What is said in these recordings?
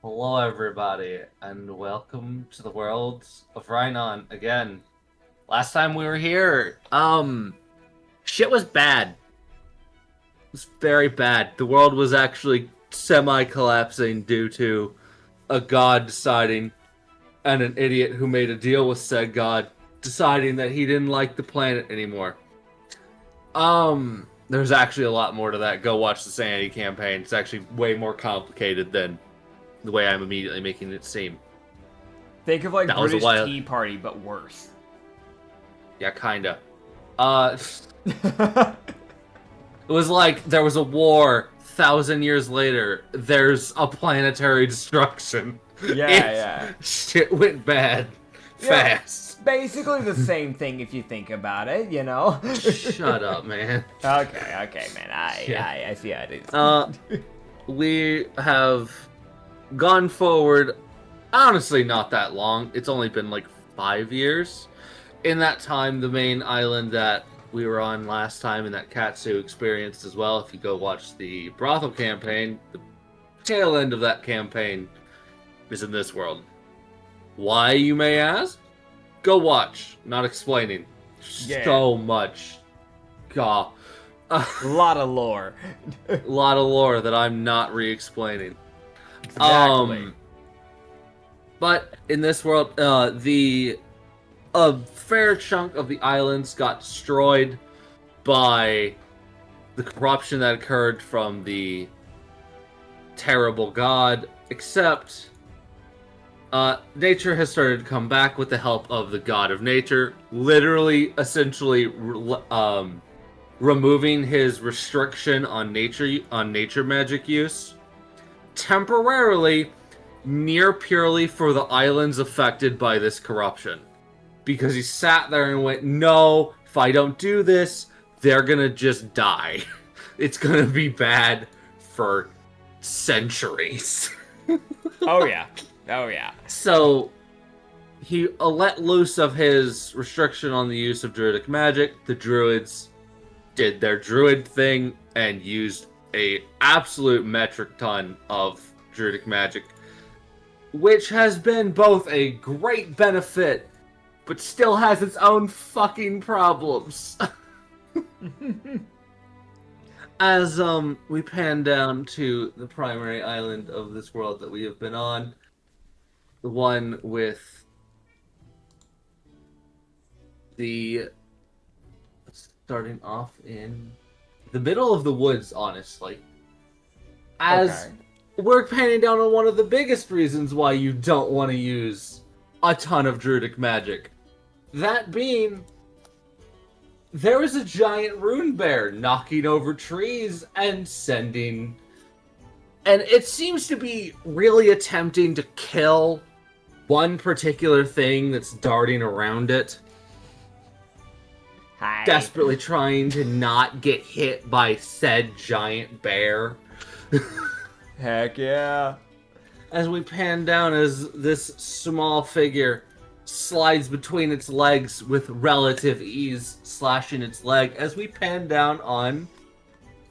Hello, everybody, and welcome to the world of Rhinon again. Last time we were here, shit was bad. It was very bad. The world was actually semi-collapsing due to a god deciding, and an idiot who made a deal with said god deciding that he didn't like the planet anymore. There's actually a lot more to that. Go watch the Sanity campaign. It's actually way more complicated than the way I'm immediately making it seem. Think of like That was a British while. Tea Party, but worse. Yeah, kinda. It was like there was a war 1,000 years later. There's a planetary destruction. Yeah. Shit went bad fast. Basically the same thing if you think about it, you know? Shut up, man. Okay, man. I see how it is. We have gone forward, honestly, not that long. It's only been like 5 years. In that time, the main island that we were on last time and that Katsu experienced as well, if you go watch the brothel campaign, the tail end of that campaign is in this world. Why, you may ask? Go watch. Not explaining. Yeah. So much. God. A lot of lore. A lot of lore that I'm not re-explaining. Exactly. But in this world, a fair chunk of the islands got destroyed by the corruption that occurred from the terrible god, except nature has started to come back with the help of the god of nature, literally, essentially, removing his restriction on nature magic use temporarily, near purely for the islands affected by this corruption. Because he sat there and went, no, if I don't do this, they're gonna just die. It's gonna be bad for centuries. Oh yeah. So, he let loose of his restriction on the use of druidic magic. The druids did their druid thing and used a absolute metric ton of druidic magic, which has been both a great benefit, but still has its own fucking problems. As we pan down to the primary island of this world that we have been on, the one with the starting off in the middle of the woods, honestly. As we're panning down on one of the biggest reasons why you don't want to use a ton of druidic magic. That being, there was a giant rune bear knocking over trees and sending... And it seems to be really attempting to kill one particular thing that's darting around it. Hi. Desperately trying to not get hit by said giant bear. Heck yeah. As we pan down as this small figure slides between its legs with relative ease, slashing its leg as we pan down on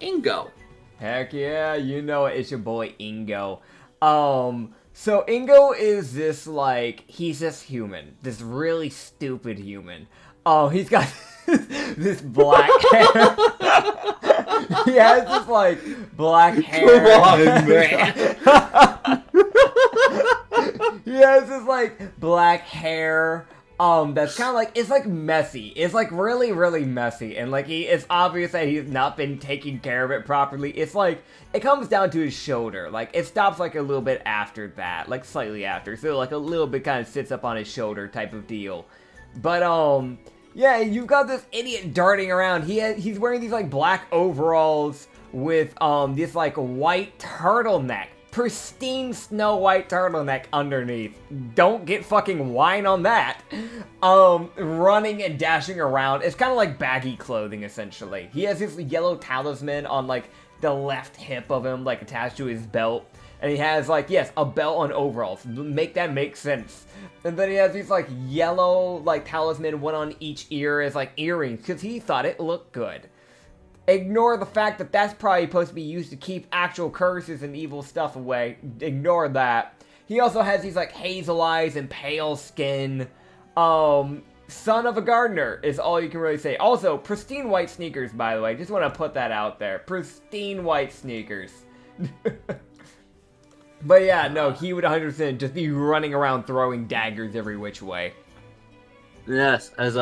Ingo. Heck yeah, you know it. It's your boy Ingo. So Ingo is this, like, he's this human. This really stupid human. Oh, he's got this black hair. He has this, like, black hair. Come on, man. He has this, like, black hair. That's kind of like, it's like messy. It's like really, really messy. And like, it's obvious that he's not been taking care of it properly. It's like, it comes down to his shoulder. Like, it stops like a little bit after that, like slightly after. So like a little bit kind of sits up on his shoulder type of deal. But, yeah, you've got this idiot darting around. He's wearing these like black overalls with, this like white turtleneck. Pristine Snow White turtleneck underneath. Don't get fucking wine on that. Running and dashing around. It's kind of like baggy clothing, essentially. He has this yellow talisman on, like, the left hip of him, like, attached to his belt. And he has, like, yes, a belt on overalls. Make that make sense. And then he has these, like, yellow, like, talisman, one on each ear as, like, earrings, because he thought it looked good. Ignore the fact that that's probably supposed to be used to keep actual curses and evil stuff away. Ignore that. He also has these like hazel eyes and pale skin. Son of a gardener is all you can really say. Also, pristine white sneakers, by the way. Just want to put that out there. Pristine white sneakers. But yeah, no, he would 100% just be running around throwing daggers every which way. Yes, as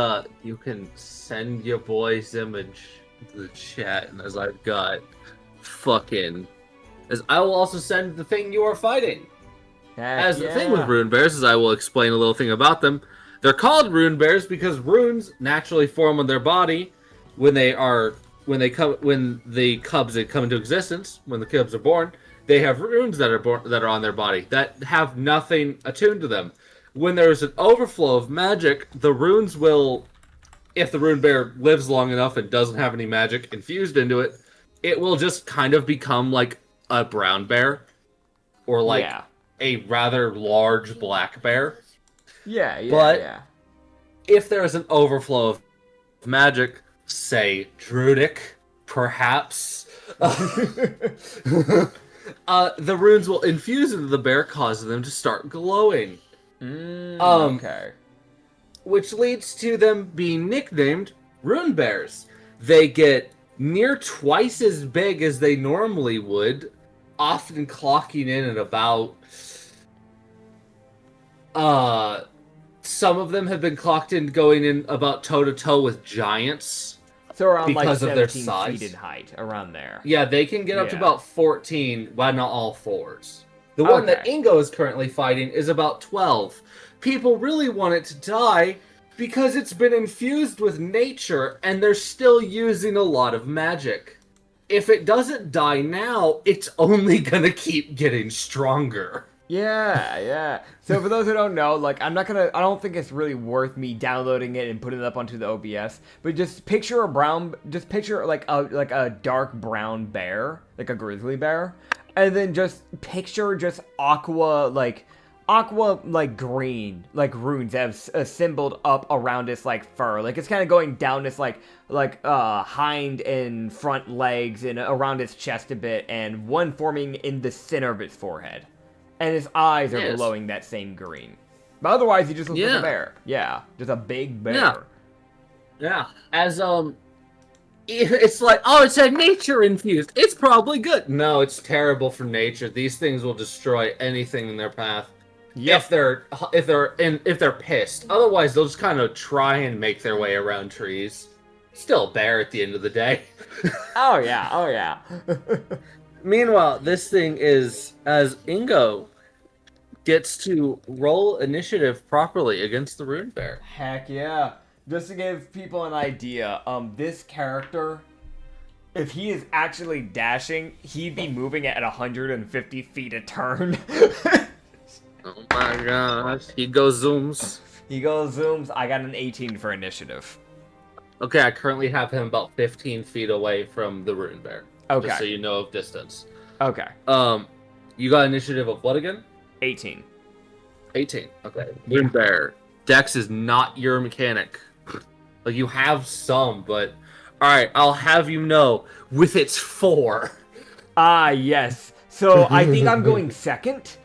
you can send your boy's image to the chat, and as I've got as I will also send the thing you are fighting. Heck The thing with rune bears is I will explain a little thing about them. They're called rune bears because runes naturally form on their body when the cubs come into existence, when the cubs are born. They have runes that are on their body that have nothing attuned to them. When there's an overflow of magic, the runes will, if the rune bear lives long enough and doesn't have any magic infused into it, it will just kind of become like a brown bear or like a rather large black bear. But if there's an overflow of magic, say druidic, perhaps, the runes will infuse into the bear, causing them to start glowing. Okay. Which leads to them being nicknamed rune bears. They get near twice as big as they normally would, often clocking in at about... some of them have been clocked in going in about toe-to-toe with giants. So around because like of their 17 size. feet in height, around there. Yeah, they can get up to about 14, but not all fours. The one that Ingo is currently fighting is about 12. People really want it to die because it's been infused with nature and they're still using a lot of magic. If it doesn't die now, it's only gonna keep getting stronger. Yeah. So for those who don't know, like I don't think it's really worth me downloading it and putting it up onto the OBS. But just picture like a dark brown bear, like a grizzly bear, and then just picture just aqua green like runes that have assembled up around its like fur. Like it's kind of going down its like hind and front legs and around its chest a bit, and one forming in the center of its forehead. And his eyes are glowing that same green. But otherwise, he just looks like a bear. Yeah, just a big bear. Yeah. As, it's like, oh, it's a nature infused. It's probably good. No, it's terrible for nature. These things will destroy anything in their path. Yep. If they're pissed. Otherwise, they'll just kind of try and make their way around trees. Still a bear at the end of the day. Oh yeah. Meanwhile, this thing is, as Ingo gets to roll initiative properly against the rune bear. Heck yeah. Just to give people an idea, this character, if he is actually dashing, he'd be moving at 150 feet a turn. Oh my gosh. He goes zooms. I got an 18 for initiative. Okay, I currently have him about 15 feet away from the rune bear. Okay. Just so you know of distance. Okay. You got initiative of what again? 18. 18. Okay. Rune bear. Dex is not your mechanic. Like, you have some, but... Alright, I'll have you know, with its 4. Ah, yes. So, I think I'm going second?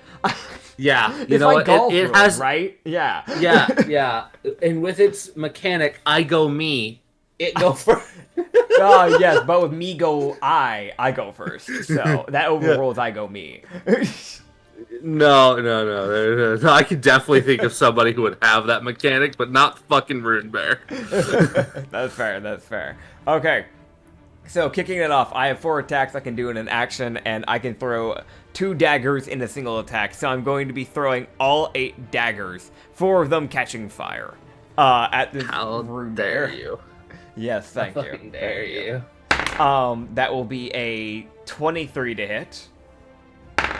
Yeah. You it's know like what? It has... right? Yeah. Yeah. And with its mechanic, I go me. It go first. Yes, but with me go I go first. So that overrules I go me. No. I could definitely think of somebody who would have that mechanic, but not fucking Rune Bear. That's fair. Okay. So kicking it off, I have 4 attacks I can do in an action, and I can throw 2 daggers in a single attack. So I'm going to be throwing all 8 daggers, 4 of them catching fire. At this Rune Bear. How dare you? Yes, thank you. How dare you? That will be a 23 to hit.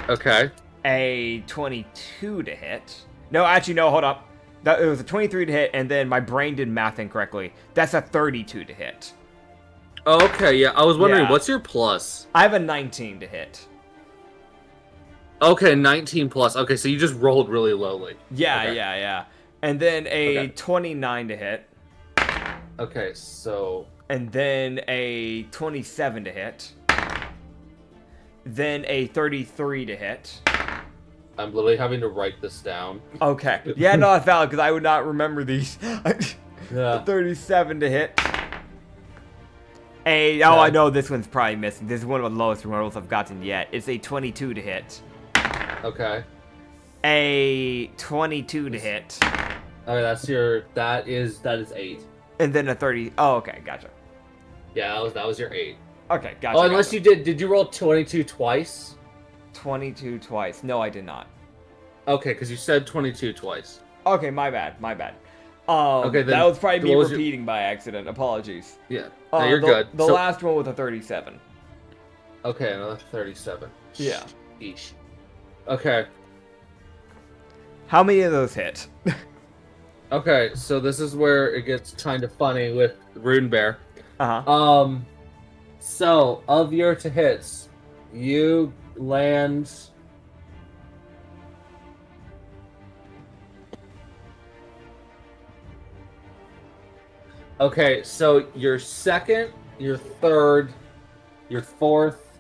Okay. A 22 to hit. No, actually, no, hold up. It was a 23 to hit, and then my brain did math incorrectly. That's a 32 to hit. Okay, yeah. I was wondering, what's your plus? I have a 19 to hit. Okay, 19 plus. Okay, so you just rolled really lowly. Yeah, okay. yeah. And then a 29 to hit. Okay, so And then a 27 to hit. Then a 33 to hit. I'm literally having to write this down. Okay. Yeah, no, it's valid because I would not remember these. Yeah. 37 to hit. I know this one's probably missing. This is one of the lowest rolls I've gotten yet. It's a 22 to hit. Okay. A 22 to hit. Okay, that is 8. And then a 30. Oh, okay, gotcha. Yeah, that was your 8. Okay, gotcha. Oh, unless you did you roll 22 twice? 22 twice. No, I did not. Okay, because you said 22 twice. Okay, my bad. Okay, then that was probably me what was repeating by accident. Apologies. Yeah, no, you're good. The last one with a 37. Okay, another 37. Yeah. Eesh. Okay. How many of those hit? Okay, so this is where it gets kind of funny with Rune Bear. Uh-huh. So of your to hits, you land. Okay, so your second, your third, your fourth,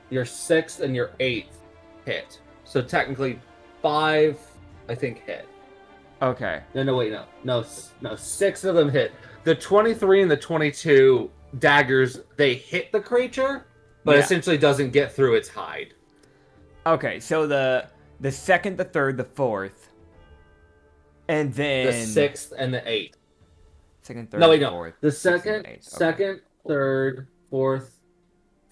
your sixth, and your eighth hit. So technically 5, I think, hit. Okay. No, wait, no, 6 of them hit. The 23 and the 22 daggers, they hit the creature, but essentially doesn't get through its hide. Okay, so the second, the third, the fourth, and then The 6th and the 8th. second, third, No, wait, no. fourth. The sixth, second, and eighth. Okay. second, third, fourth,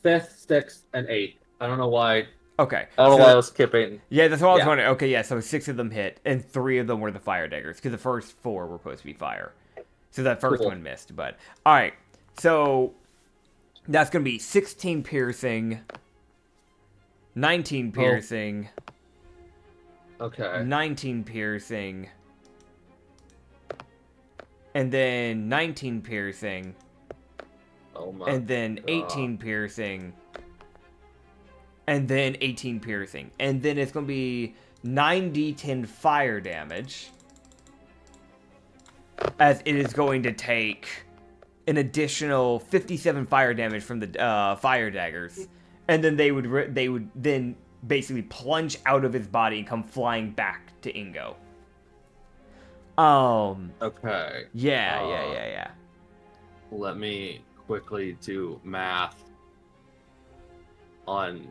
5th, 6th, and 8th. I don't know why. Okay. I don't know why I was skipping. Yeah, that's what I was wondering. Okay, yeah, so 6 of them hit, and 3 of them were the fire daggers, because the first 4 were supposed to be fire. So that first one missed, but... Alright, so... That's going to be 16 piercing, 19 piercing, Okay. 19 piercing, and then 19 piercing, Oh my. and then 18 piercing, and then 18 piercing. And then it's going to be 9d10 fire damage, as it is going to take an additional 57 fire damage from the fire daggers. And then they would then basically plunge out of his body and come flying back to Ingo. Okay. Yeah. Let me quickly do math on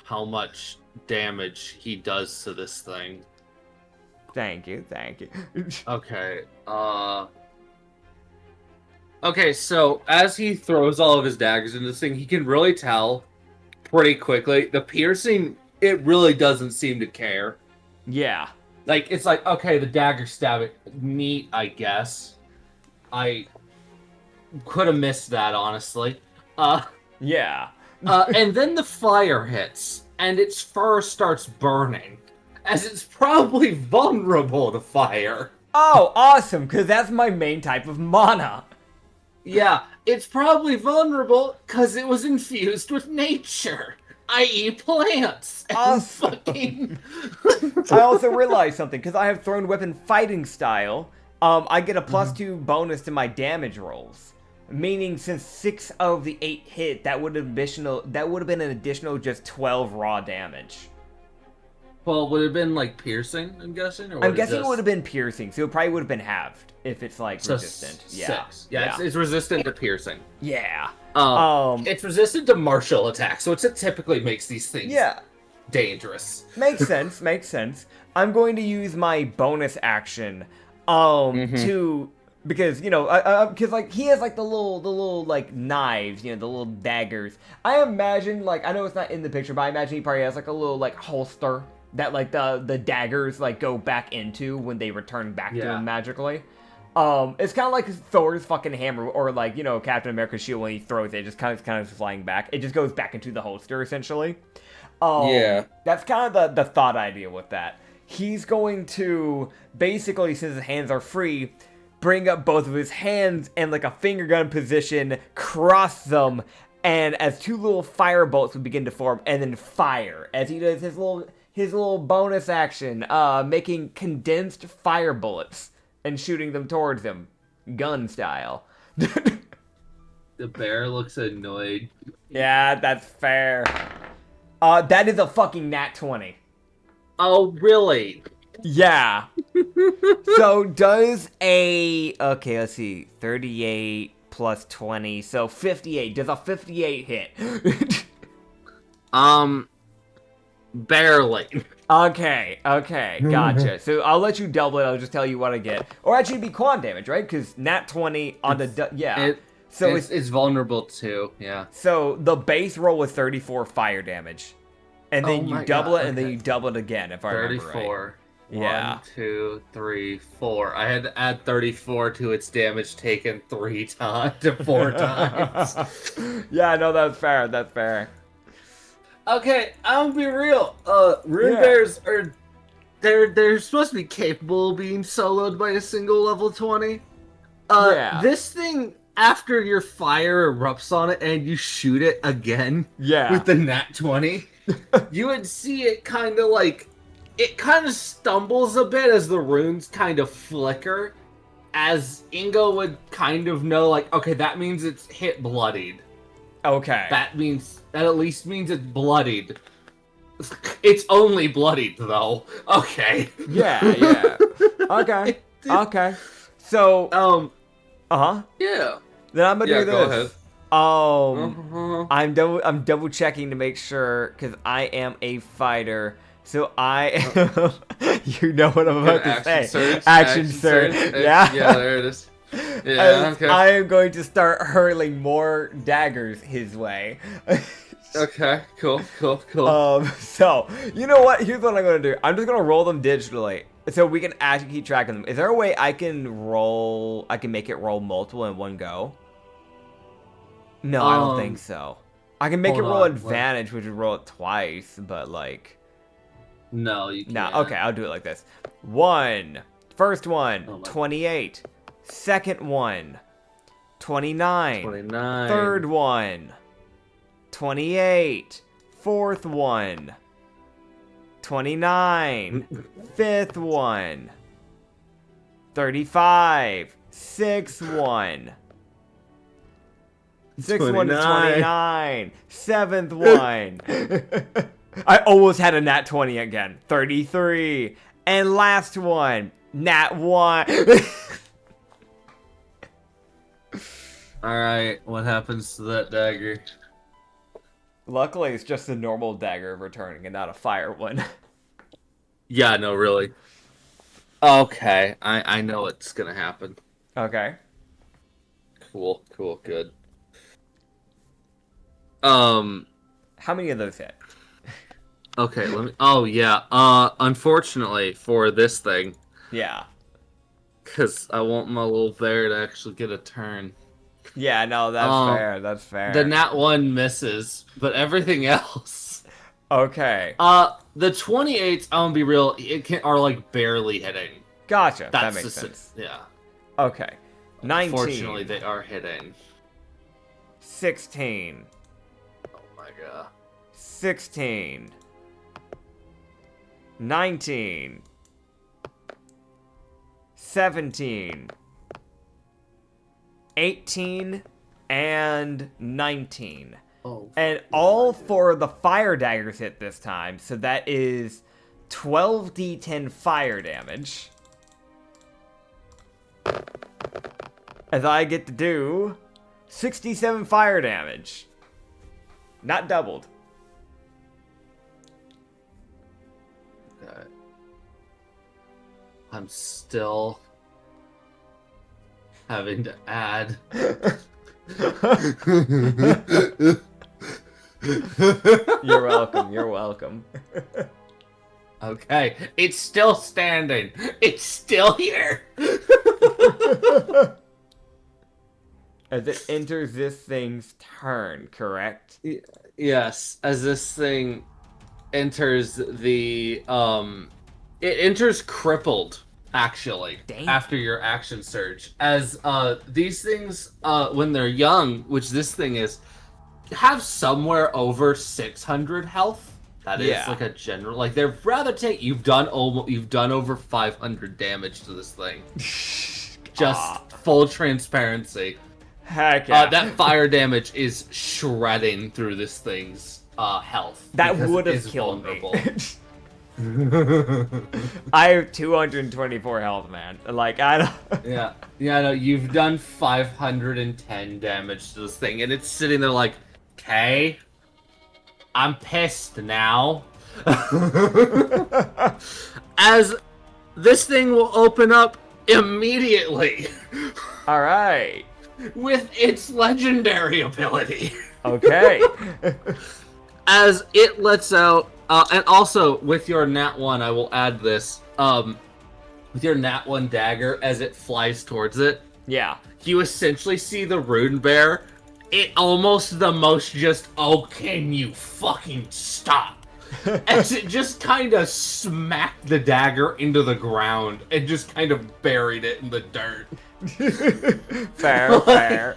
how much damage he does to this thing. Thank you. Okay. Okay, so as he throws all of his daggers into this thing, he can really tell pretty quickly. The piercing, it really doesn't seem to care. Yeah. Like, it's like, okay, the dagger stab it. Neat, I guess. I could have missed that, honestly. Yeah. And then the fire hits, and its fur starts burning, as it's probably vulnerable to fire. Oh, awesome, because that's my main type of mana. Yeah, it's probably vulnerable because it was infused with nature, i.e. plants. Awesome. Fucking... I also realized something, because I have thrown weapon fighting style, I get a +2 bonus to my damage rolls. Meaning, since 6 of the 8 hit, that would have been an additional just 12 raw damage. Well, would it have been, like, piercing, I'm guessing? Or I'm guessing it would have been piercing, so it probably would have been halved if it's, like, so resistant. 6. Yeah. It's resistant to piercing. Yeah. It's resistant to martial attacks, so it typically makes these things dangerous. Makes sense. I'm going to use my bonus action to... Because, because, like, he has, like, the little, like, knives, the little daggers. I imagine, like, I know it's not in the picture, but I imagine he probably has, like, a little, like, holster that, like, the daggers, like, go back into when they return back to him magically. It's kind of like Thor's fucking hammer, or, like, Captain America's shield when he throws it, just kind of flying back. It just goes back into the holster, essentially. That's kind of the thought idea with that. He's going to, basically, since his hands are free... bring up both of his hands and like a finger gun position, cross them, and as 2 little fire bolts would begin to form, and then fire as he does his little bonus action, making condensed fire bullets and shooting them towards him. gun style. The bear looks annoyed. Yeah, that's fair. That is a fucking nat 20. Oh, really? Yeah. So does okay, let's see. 38 plus 20, so 58. Does a 58 hit? Barely. Okay, gotcha. So I'll let you double it. I'll just tell you what I get. Or actually, it'd be quad damage, right? Because nat 20 on so it's vulnerable too. Yeah. So the base roll was 34 fire damage, and then you double it, and then you double it again. If I remember right. 34. Yeah. 1, 2, 3, 4. I had to add 34 to its damage taken 4 times. Yeah, no, that's fair. That's fair. Okay, I'm gonna be real. Rune bears are they're supposed to be capable of being soloed by a single level 20. This thing, after your fire erupts on it and you shoot it again with the nat 20, you would see it kind of stumbles a bit as the runes kind of flicker, as Ingo would kind of know, like, okay, that means it's hit bloodied. Okay. That at least means it's bloodied. It's only bloodied, though. Okay. Yeah. Okay. So, Yeah. Then I'm gonna do this. Go ahead. I'm double checking to make sure, because I am a fighter. So you know what I'm about to say. Action surge. Yeah. Yeah, there it is. Yeah, okay. I am going to start hurling more daggers his way. Okay, cool. So, you know what? Here's what I'm going to do. I'm just going to roll them digitally, so we can actually keep track of them. Is there a way I can make it roll multiple in one go? No, I don't think so. I can make it roll advantage, which would roll it twice, but like... No, you can't. No, okay, I'll do it like this. First one, 28. Second one, 29. Third one, 28. Fourth one, 29. Fifth one, 35. Sixth one. Sixth one is 29. Seventh one. I almost had a nat 20 again. 33. And last one, nat 1. Alright, what happens to that dagger? Luckily, it's just a normal dagger returning and not a fire one. Yeah, no, really. Okay, I know what's gonna happen. Okay. Cool, good. How many of those hit? Okay, let me... Oh, yeah. Unfortunately for this thing... Yeah. Because I want my little bear to actually get a turn. Yeah, no, that's fair. The nat 1 misses, but everything else... Okay. The 28s, I'm gonna be real, are like barely hitting. Gotcha, that makes sense. Yeah. Okay. 19. Unfortunately, they are hitting. 16. Oh my god. 16. 19. 17. 18. And 19. Oh. And all 4 of the fire daggers hit this time, so that is 12d10 fire damage. As I get to do 67 fire damage. Not doubled. Okay. I'm still having to add. You're welcome. Okay, it's still standing. It's still here. As it enters this thing's turn, correct? Yes, as this thing enters the it enters crippled, actually. Damn. After your action surge, as these things when they're young, which this thing is, have somewhere over 600 health. That is like a general, like they're rather take. You've done over 500 damage to this thing. Just full transparency. Heck yeah. That fire damage is shredding through this thing's health. That because would it have is killed vulnerable. me. I have 224 health, man. Like, I don't... Yeah, no, you've done 510 damage to this thing, and it's sitting there like, okay, I'm pissed now. As this thing will open up immediately. Alright. With its legendary ability. Okay. As it lets out, and also with your Nat 1, I will add this, with your Nat 1 dagger, as it flies towards it, Yeah. you essentially see the rune bear, it almost the most just, oh, can you fucking stop? As it just kind of smacked the dagger into the ground and just kind of buried it in the dirt. Fair.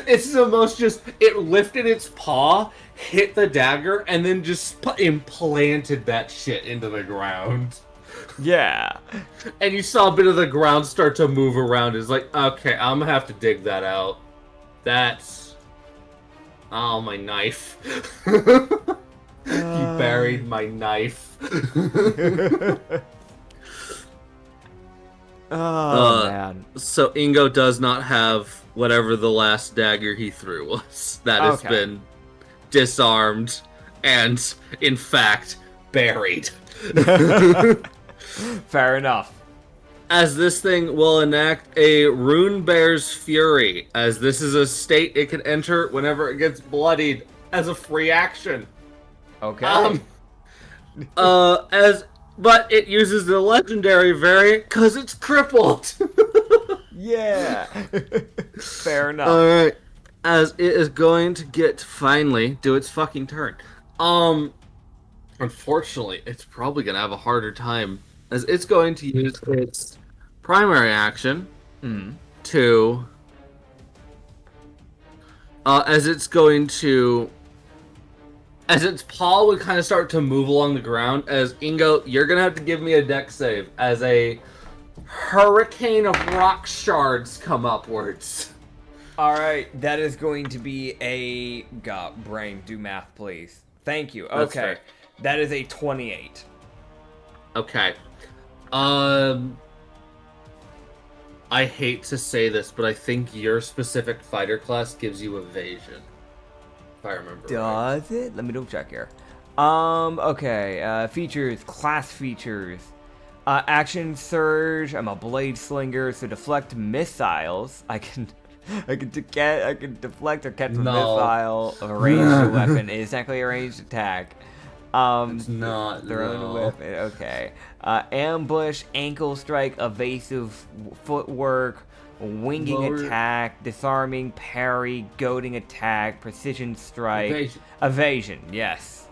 It's the most just, it lifted its paw, hit the dagger, and then just implanted that shit into the ground. Yeah. And you saw a bit of the ground start to move around. It's like, okay, I'm gonna have to dig that out. That's... Oh, my knife. He buried my knife. Oh, man. So Ingo does not have whatever the last dagger he threw was. That has been disarmed and, in fact, buried. Fair enough. As this thing will enact a Rune Bear's Fury, as this is a state it can enter whenever it gets bloodied as a free action. Okay. But it uses the legendary variant because it's crippled. Yeah. Fair enough. Alright. As it is going to finally do its fucking turn. Unfortunately, it's probably gonna have a harder time, as it's going to use its primary action to... as its paw would kind of start to move along the ground, as Ingo, you're gonna have to give me a dex save, as a hurricane of rock shards come upwards. Alright, that is going to be a... God, brain, do math, please. Thank you. That's Okay. fair. That is a 28. Okay. I hate to say this, but I think your specific fighter class gives you evasion. If I remember right. Does it? Let me double check here. Okay. Features, class features. Action surge. I'm a blade slinger, so deflect missiles. I can deflect or catch a missile of a ranged weapon. It is technically a ranged attack. It's not. Thrown weapon. Okay. Ambush, ankle strike, evasive footwork, winging attack, disarming, parry, goading attack, precision strike, evasion. Yes.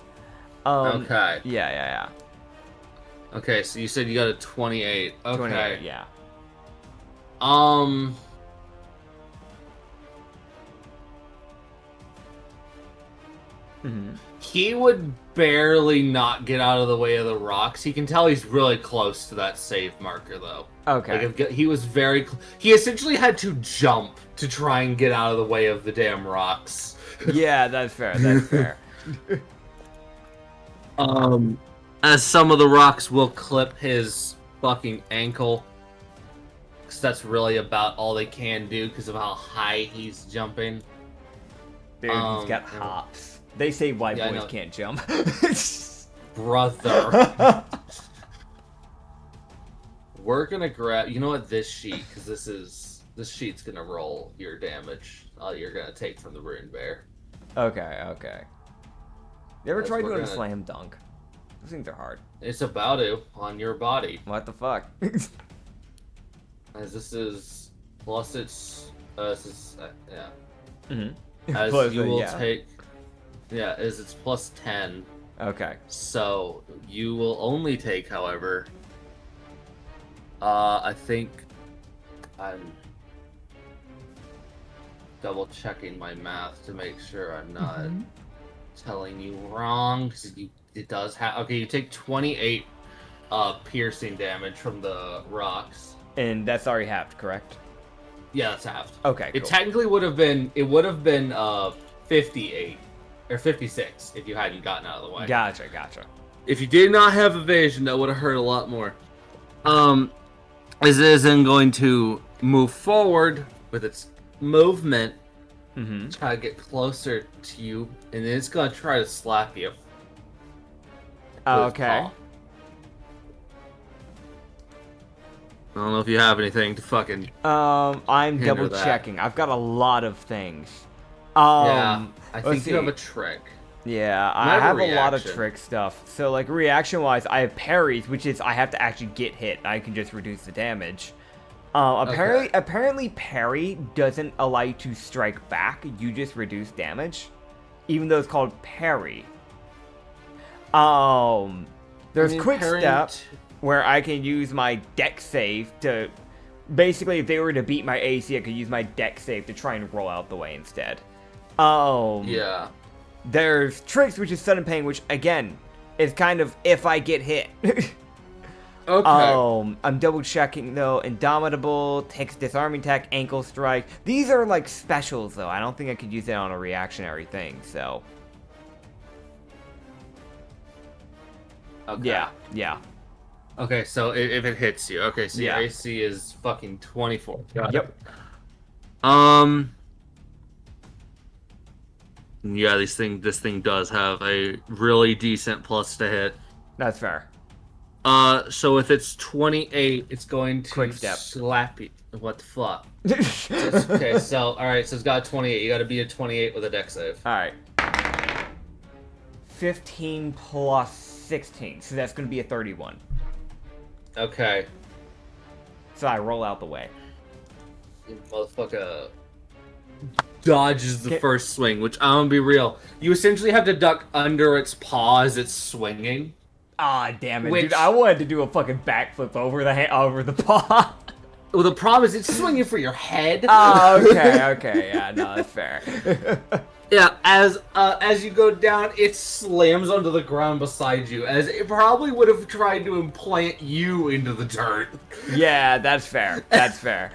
Okay. Yeah. Okay, so you said you got a 28. Okay. 28. Yeah. He would barely not get out of the way of the rocks. You can tell he's really close to that save marker, though. Okay. Like, he was very... He essentially had to jump to try and get out of the way of the damn rocks. Yeah, that's fair. That's fair. As some of the rocks will clip his fucking ankle. Because that's really about all they can do because of how high he's jumping. Dude, he's got hops. They say white boys can't jump. Brother. We're gonna grab... You know what? This sheet, because this sheet's gonna roll your damage. You're gonna take from the Rune Bear. Okay. You ever tried doing a slam dunk? Those things are hard. It's about to, on your body. What the fuck? As this is... Plus it's... yeah. Mm-hmm. As Plus, you will take... Yeah, as it's plus 10. Okay. So, you will only take, however... I think... I'm... double checking my math to make sure I'm not telling you wrong. Because it does have... Okay, you take 28 piercing damage from the rocks. And that's already halved, correct? Yeah, that's halved. Okay, It cool. technically would have been 58 or 56 if you hadn't gotten out of the way. Gotcha. If you did not have evasion, that would have hurt a lot more. Is it is then going to move forward with its movement, try to get closer to you, and then it's going to try to slap you. Okay. I don't know if you have anything to fucking... I'm hinder double that. checking. I've got a lot of things. Yeah, I think see. you have a trick. Yeah, I I have have a a lot of reaction. trick stuff. So, like, reaction-wise, I have parries, which is I have to actually get hit. I can just reduce the damage. Apparently, parry doesn't allow you to strike back. You just reduce damage, even though it's called parry. There's quick step where I can use my deck save to... Basically, if they were to beat my AC, I could use my deck save to try and roll out the way instead. Yeah. There's tricks, which is sudden pain, which, again, is kind of if I get hit. Okay. I'm double checking, though. Indomitable, takes disarming attack, ankle strike. These are, like, specials, though. I don't think I could use that on a reactionary thing, so... Okay. Yeah. Okay, so if it hits you. Okay, so Yeah. your AC is fucking 24. Yep. Yeah, this thing does have a really decent plus to hit. That's fair. So if it's 28, it's going to Quick step. slap you. What the fuck? Okay, so alright, so it's got a 28. You gotta beat a 28 with a deck save. Alright. 15 plus 16, so that's going to be a 31. Okay. So I roll out the way. Motherfucker dodges the first swing, which I'm gonna be real. You essentially have to duck under its paw as it's swinging. Ah, damn it, Which- dude! I wanted to do a fucking backflip over the paw. Well, the problem is it's swinging for your head. Oh, okay, yeah, no, that's fair. Yeah, as you go down, it slams onto the ground beside you, as it probably would have tried to implant you into the dirt. Yeah, that's fair. That's fair.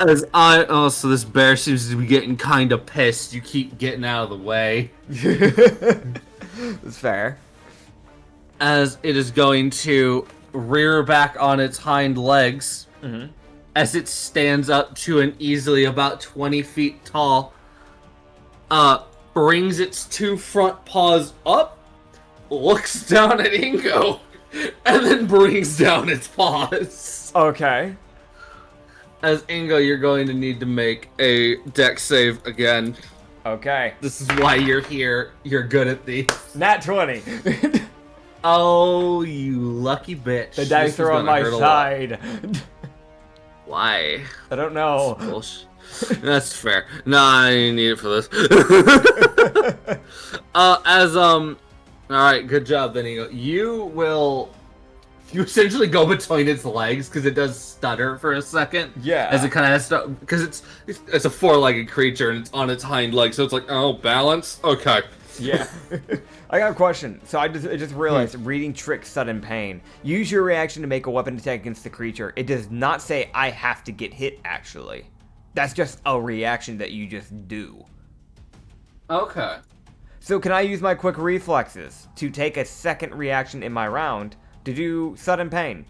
So this bear seems to be getting kind of pissed. You keep getting out of the way. That's fair. As it is going to rear back on its hind legs, as it stands up to an easily about 20 feet tall, brings its two front paws up, looks down at Ingo, and then brings down its paws. Okay. As Ingo, you're going to need to make a deck save again. Okay. This is why you're here. You're good at these. Nat 20. Oh, you lucky bitch. The dice This is are on gonna my hurt a lot. side. Why? I don't know. Bullshit. That's fair. Nah, I didn't need it for this. Alright, good job, then, Ingo. You essentially go between its legs, because it does stutter for a second. Yeah. As it kind of has to, because it's a four-legged creature, and it's on its hind legs, so it's like, oh, balance? Okay. Yeah. I got a question. So I just realized, reading Trick Sudden Pain. Use your reaction to make a weapon attack against the creature. It does not say I have to get hit, actually. That's just a reaction that you just do. Okay. So can I use my quick reflexes to take a second reaction in my round to do Sudden Pain?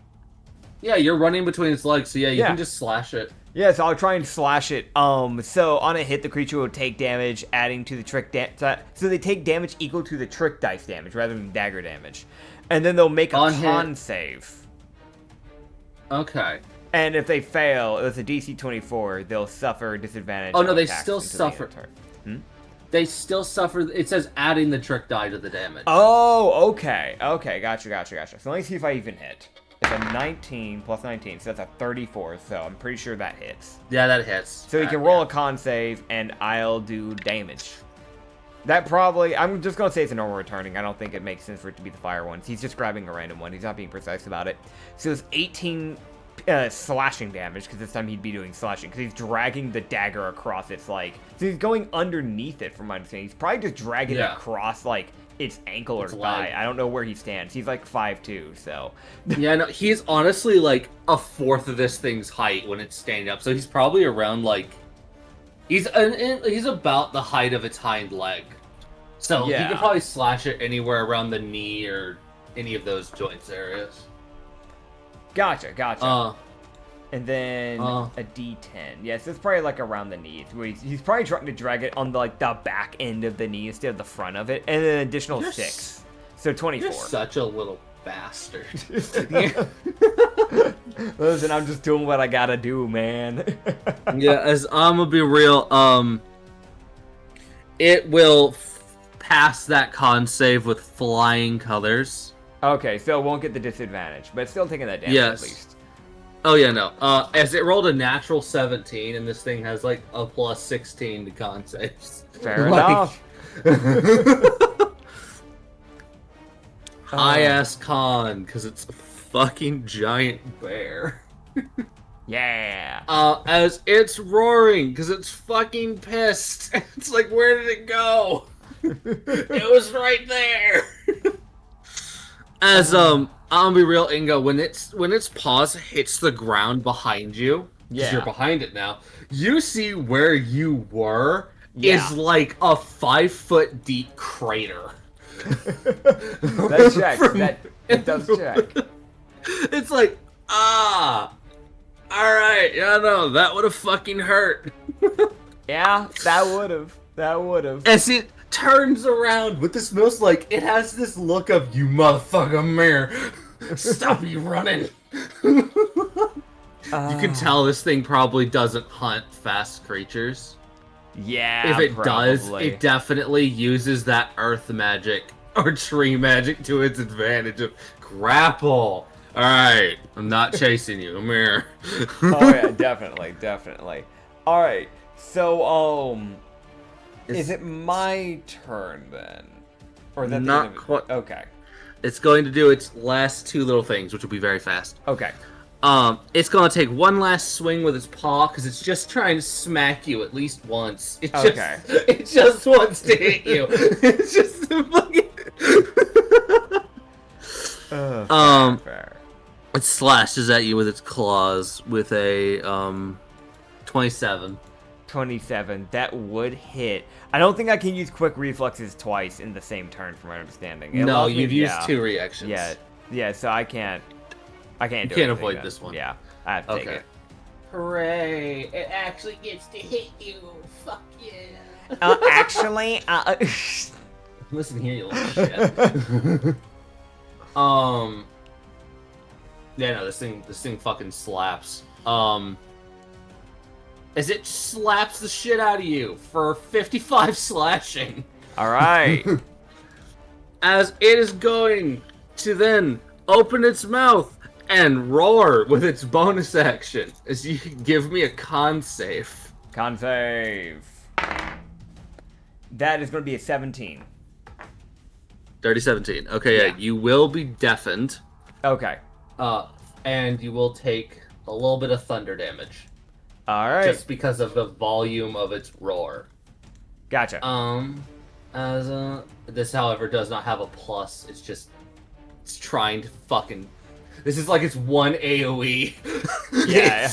Yeah, you're running between its legs, so yeah, you Yeah. can just slash it. Yeah, so I'll try and slash it. So on a hit, the creature will take damage, adding to the trick so they take damage equal to the trick dice damage rather than dagger damage. And then they'll make a On con hit. save. Okay. And if they fail, it's a DC 24, they'll suffer disadvantage. Oh, no, on they attacks still until the suffer. end of turn. They still suffer. It says adding the trick die to the damage. Oh, okay. Okay, gotcha. So let me see if I even hit. It's a 19 plus 19, so that's a 34, so I'm pretty sure that hits. Yeah, that hits. So you can roll a con save, and I'll do damage. That probably... I'm just going to say it's a normal returning. I don't think it makes sense for it to be the fire ones. He's just grabbing a random one. He's not being precise about it. So it's 18 slashing damage, because this time he'd be doing slashing, because he's dragging the dagger across its, like... So he's going underneath it, from my understanding. He's probably just dragging it across, like, its ankle or Its thigh. leg. I don't know where he stands. He's like 5'2", so. Yeah, no, he's honestly like a fourth of this thing's height when it's standing up. So he's probably around like he's about the height of its hind leg. So he Yeah. could probably slash it anywhere around the knee or any of those joints areas. Gotcha. Uh, And then Uh. a D10. Yes, it's probably like around the knees. He's probably trying to drag it on the, like the back end of the knee instead of the front of it, and then an additional You're 6. So 24. You're such a little bastard. Listen, I'm just doing what I gotta do, man. Yeah, as I'm gonna be real, it will pass that con save with flying colors. Okay, so it won't get the disadvantage, but it's still taking that damage Yes. at least. Oh yeah, no. As it rolled a natural 17, and this thing has like a plus 16 to con saves. Fair enough. High ass con, because it's a fucking giant bear. Yeah. As it's roaring, because it's fucking pissed. It's like, where did it go? It was right there. As I'm gonna be real, Ingo, when its paws hits the ground behind you, because Yeah. you're behind it now, you see where you were Yeah. is like a 5-foot deep crater. That checks. It does check. It's like, alright, yeah, no, that would have fucking hurt. Yeah, that would've. As it turns around with this most like, it has this look of, you motherfucker mirror, stop you running. You can tell this thing probably doesn't hunt fast creatures. Yeah, If it does, probably. it definitely uses that earth magic or tree magic to its advantage of grapple. Alright, I'm not chasing you, I'm here. Oh yeah, definitely. Alright, so, is it my turn then? Or is that the Not end of it? quite. Okay. It's going to do its last 2 little things, which will be very fast. Okay. It's gonna take one last swing with its paw because it's just trying to smack you at least once. It just wants to hit you. It's just fucking. Fair. It slashes at you with its claws with a 27. 27. That would hit. I don't think I can use quick reflexes twice in the same turn, from my understanding. It No, allows me- you've used 2 reactions. Yeah. So I can't do You can't anything avoid then. this one. Yeah, I have to take Okay. it. Hooray! It actually gets to hit you. Fuck yeah! Actually, Listen here, you little shit. Yeah, no, this thing fucking slaps. As it slaps the shit out of you for 55 slashing. all right. As it is going to then open its mouth and roar with its bonus action. As you can give me a con save. Con save. That is going to be a 17. Dirty 17. Okay, yeah, Yeah. you will be deafened. Okay. And you will take a little bit of thunder damage. All right. Just because of the volume of its roar. Gotcha. This, however, does not have a plus. It's trying to fucking. This is like its one AOE. Yeah.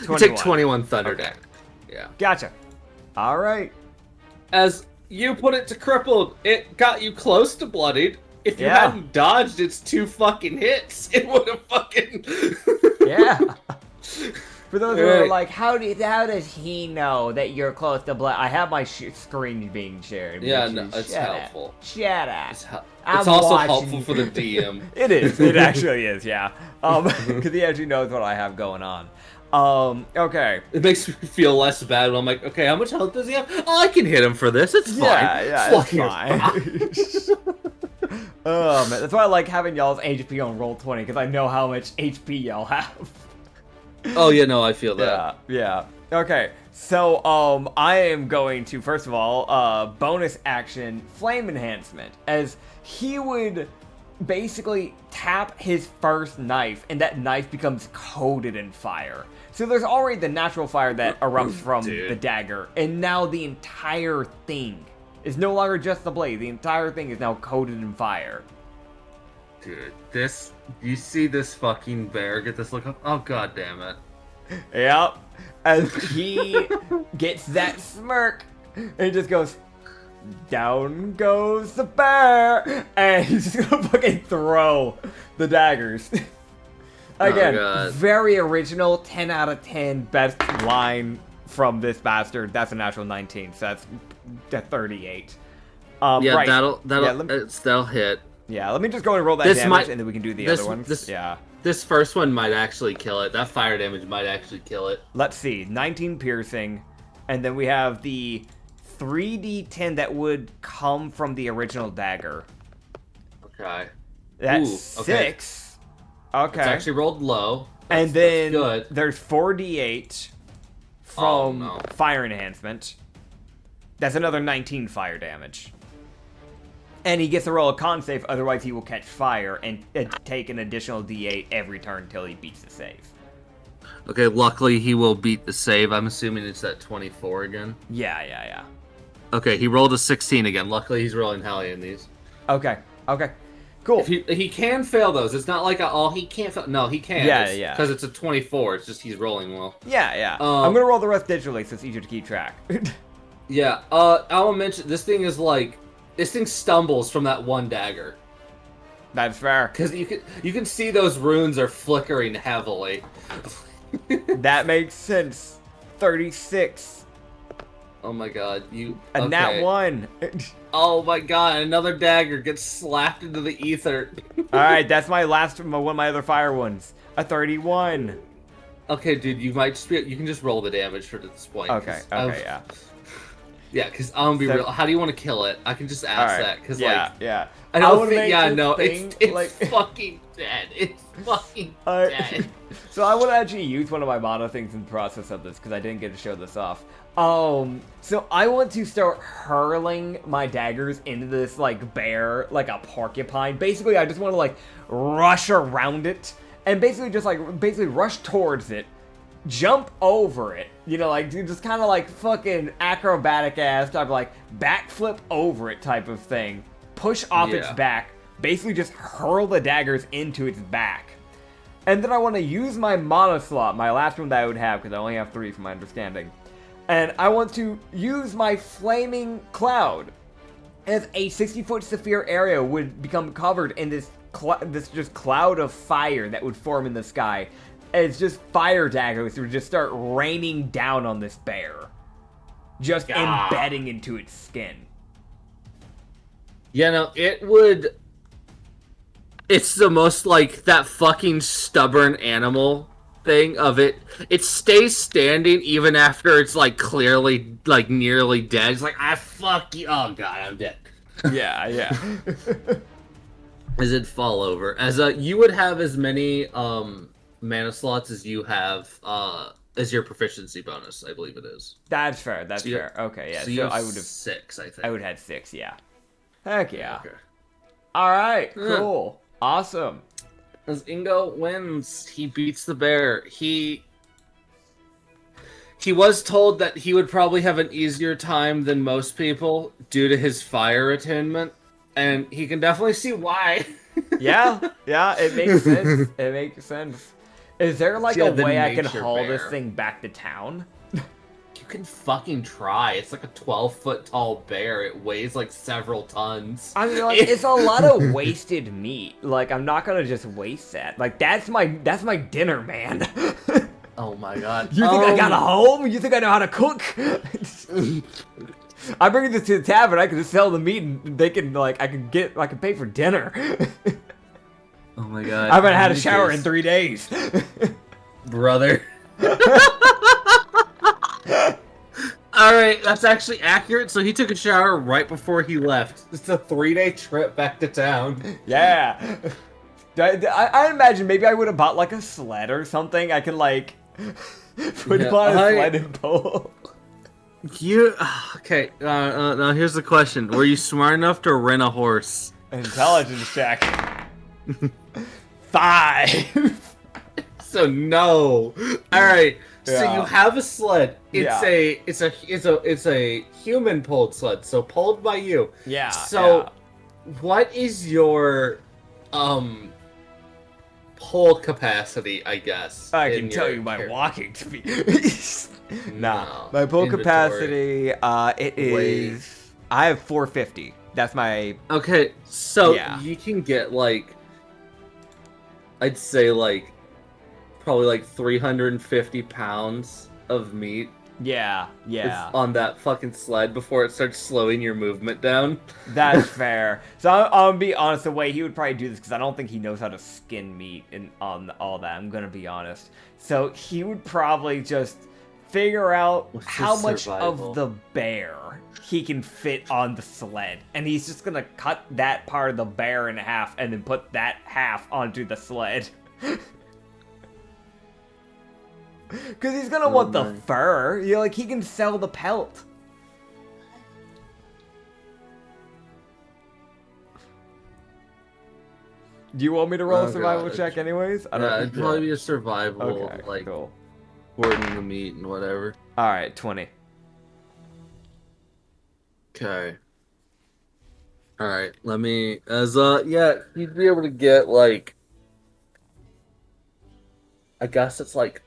You take 21 thunder Okay. damage. Yeah. Gotcha. All right. As you put it to crippled, it got you close to bloodied. If you Yeah. hadn't dodged its 2 fucking hits, it would have fucking. Yeah. For those who are Right. like, how does he know that you're close to blood? I have my screen being shared. Yeah, which no, is- it's shut up. helpful. Shut up. It's I'm also watching helpful you. for the DM. It is. It actually is. Yeah. Because he actually knows what I have going on. Okay. It makes me feel less bad when I'm like, okay, how much health does he have? Oh, I can hit him for this. It's fine. Yeah, Fuck it's fine. Oh man, that's why I like having y'all's HP on Roll20 because I know how much HP y'all have. Oh yeah, no, I feel that. Yeah. Okay. So, I am going to first of all, bonus action flame enhancement, as he would basically tap his first knife, and that knife becomes coated in fire. So there's already the natural fire that erupts from Dude. the dagger, and now the entire thing It's no longer just the blade. The entire thing is now coated in fire. Dude, you see this fucking bear get this look up? Oh, god damn it. Yep. And he gets that smirk, and he just goes, down goes the bear, and he's just gonna fucking throw the daggers. Again, very original, 10 out of 10, best line from this bastard. That's a natural 19, so that's 38. Yeah, right. that'll hit. Yeah, let me just go and roll that damage, and then we can do the other ones. This first one might actually kill it. That fire damage might actually kill it. Let's see, 19 piercing, and then we have the 3d10 that would come from the original dagger. Okay. That's 6. Okay. It's actually rolled low. And then there's 4d8 from no. fire enhancement. That's another 19 fire damage. And he gets to roll a con save, otherwise he will catch fire and take an additional d8 every turn until he beats the save. Okay, luckily he will beat the save. I'm assuming it's at 24 again. Yeah. Okay, he rolled a 16 again. Luckily he's rolling high in these. Okay. Cool. He can fail those. It's not like he can't fail. No, he can. Yeah. Because it's a 24. It's just he's rolling well. Yeah. I'm gonna roll the rest digitally so it's easier to keep track. Yeah. I will mention this thing is like this thing stumbles from that one dagger. That's fair. Because you can see those runes are flickering heavily. That makes sense. 36. Oh my god, a nat 1. Oh my god, another dagger gets slapped into the ether. Alright, that's my last one of my other fire ones. A 31. Okay, dude, you can just roll the damage for this point. Okay, yeah. Yeah, because I'm gonna be real. How do you want to kill it? I can just ask that. Cause, yeah. I don't think. Yeah, no, it's like, fucking dead. It's fucking dead. So I would actually use one of my mono things in the process of this because I didn't get to show this off. So I want to start hurling my daggers into this like bear, like a porcupine. Basically, I just want to like rush around it and basically rush towards it. Jump over it, like just kind of like fucking acrobatic ass type of like backflip over it type of thing. Push off its back, basically just hurl the daggers into its back. And then I want to use my mono slot, my last one that I would have because I only have 3 from my understanding. And I want to use my flaming cloud as a 60-foot sphere area would become covered in this just cloud of fire that would form in the sky. It's just fire daggers that would just start raining down on this bear. Just embedding into its skin. Yeah, no, it would... It's the most, like, that fucking stubborn animal thing of it. It stays standing even after it's, like, clearly, like, nearly dead. It's like, fuck you. Oh, God, I'm dead. Yeah. As it fall over. You would have as many, mana slots as you have as your proficiency bonus, I believe it is. That's fair. Fair. Okay, yeah. So I would have 6, I think. I would have had 6, yeah. Heck yeah. Okay. All right, cool. Awesome. As Ingo wins, he beats the bear. He was told that he would probably have an easier time than most people due to his fire attunement, and he can definitely see why. yeah, it makes sense. Is there like a way I can haul this thing back to town? You can fucking try. It's like a 12-foot tall bear. It weighs like several tons. I mean, like, it's a lot of wasted meat. Like, I'm not gonna just waste that. Like, that's my dinner, man. Oh my god. You think I got a home? You think I know how to cook? I bring this to the tavern. I can just sell the meat, and they can I can pay for dinner. Oh my god. I haven't had a shower in 3 days. Brother. Alright, that's actually accurate. So he took a shower right before he left. It's a 3-day trip back to town. Yeah. I imagine maybe I would have bought like a sled or something. I can put him on a sled and pull. Okay, now here's the question. Were you smart enough to rent a horse? Intelligence check. 5. So no. Alright, So you have a sled. It's Yeah. it's a human pulled sled, so pulled by you. Yeah. So what is your pull capacity, I guess? I can in tell your you my character? walking speed. Nah, No. my pull Inventory. capacity, it is. I have 450. That's my. Okay, so Yeah. you can get like, I'd say like, probably like 350 pounds of meat Yeah. Yeah. on that fucking sled before it starts slowing your movement down. That's fair. So I'm gonna be honest. The way he would probably do this, because I don't think he knows how to skin meat and on all that. I'm gonna be honest. So he would probably just figure out What's his how much survival? of the bear he can fit on the sled, and he's just gonna cut that part of the bear in half and then put that half onto the sled. Because he's gonna want the fur. You know, like he can sell the pelt. Do you want me to roll a survival check anyways? Yeah, it'd probably be a survival, Okay, like, cool. hoarding the meat and whatever. Alright, 20. Okay. Alright, let me, yeah, you'd be able to get, like, I guess it's, like,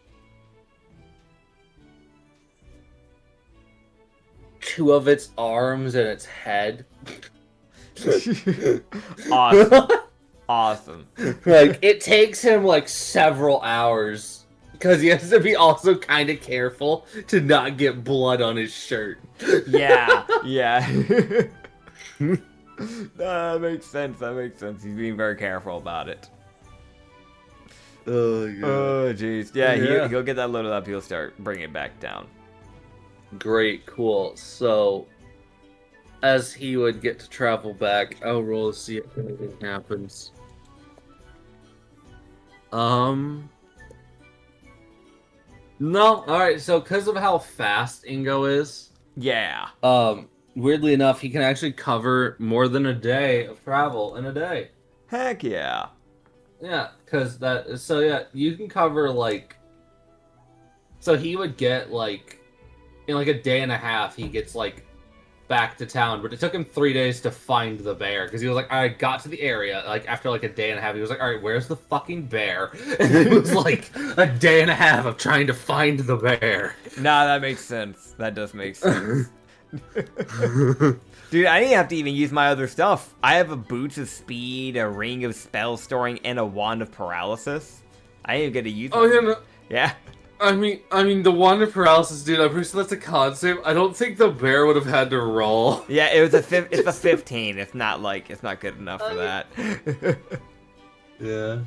2 of its arms and its head. Awesome. Awesome. Like, it takes him, like, several hours, because he has to be also kind of careful to not get blood on his shirt. Yeah, yeah. That makes sense, that makes sense. He's being very careful about it. Oh, God. Oh, jeez. Yeah, Yeah. He'll get that loaded up, he'll start bringing it back down. Great, cool. So, as he would get to travel back, I'll roll to see if anything happens. No, alright, so because of how fast Ingo is, Yeah. weirdly enough, he can actually cover more than a day of travel in a day. Heck yeah. Yeah, so yeah, you can cover, like, so he would get, like, in, like, a day and a half, he gets, like, back to town, but it took him 3 days to find the bear, because he was like, I got to the area, like, after, like, a day and a half, he was like, alright, where's the fucking bear? And it was, like, a day and a half of trying to find the bear. Nah, that makes sense. That does make sense. Dude, I didn't have to even use my other stuff. I have a Boots of Speed, a Ring of Spell Storing, and a Wand of Paralysis. I didn't even get to use Oh, them. yeah, no. Yeah. I mean, the wand of paralysis, dude. I'm pretty sure that's a con save. I don't think the bear would have had to roll. Yeah, it's a 15. It's not good enough for that. Yeah.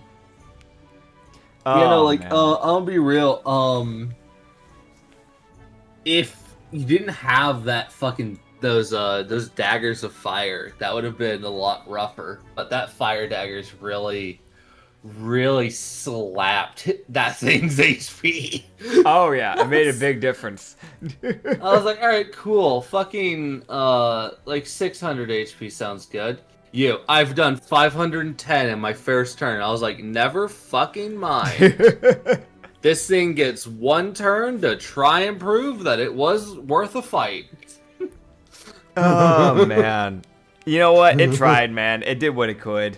Oh, Yeah, no, like, man. I'll be real. If you didn't have that fucking those daggers of fire, that would have been a lot rougher. But that fire daggers really slapped that thing's HP. Oh yeah, it made a big difference. I was like, all right, cool. Fucking like 600 HP sounds good. I've done 510 in my first turn. I was like, never fucking mind. This thing gets one turn to try and prove that it was worth a fight. Oh man. You know what? It tried, man. It did what it could.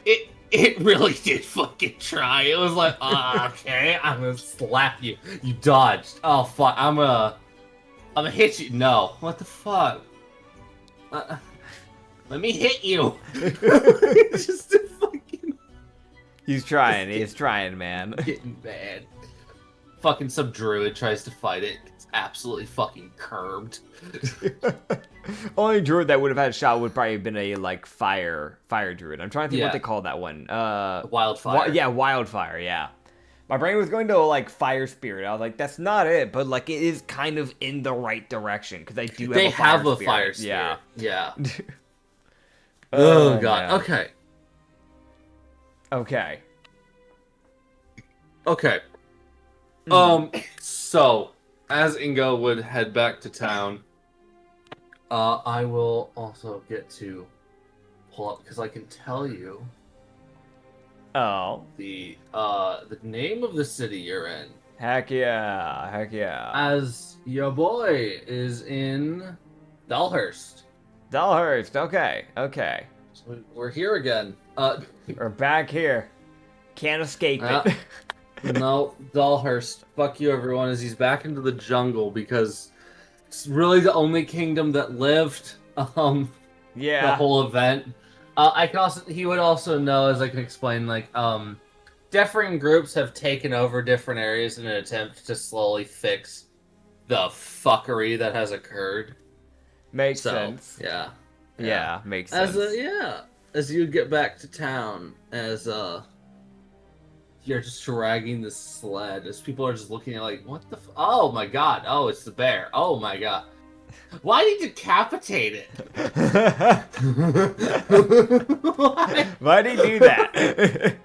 It really did fucking try. It was like, okay, I'm gonna slap you. You dodged. Oh fuck, I'm gonna hit you. No, what the fuck? Let me hit you. Just a fucking. He's trying, man. Getting bad. Fucking some druid tries to fight it. It's absolutely fucking curbed. Only druid that would have had a shot would probably have been a like fire druid. I'm trying to think what they call that one. Wildfire. Yeah, wildfire. Yeah. My brain was going to like fire spirit. I was like, that's not it, but like it is kind of in the right direction because I do have a fire spirit. Yeah. Yeah. Oh god. man. Okay. Okay. So as Ingo would head back to town, I will also get to pull up because I can tell you Oh. the name of the city you're in. Heck yeah. Heck yeah. As your boy is in Dalhurst. Dalhurst. Okay. Okay. So we're here again. We're back here. Can't escape it. No, Dalhurst. Fuck you, everyone, as he's back into the jungle because it's really the only kingdom that lived. Yeah. The whole event. He would also know, as I can explain, like, different groups have taken over different areas in an attempt to slowly fix the fuckery that has occurred. Makes sense. Yeah. Yeah, makes sense. As you get back to town, as you're just dragging the sled, as people are just looking at like, what the oh my god, oh, it's the bear. Oh my god. Why did you decapitate it? Why did he do that?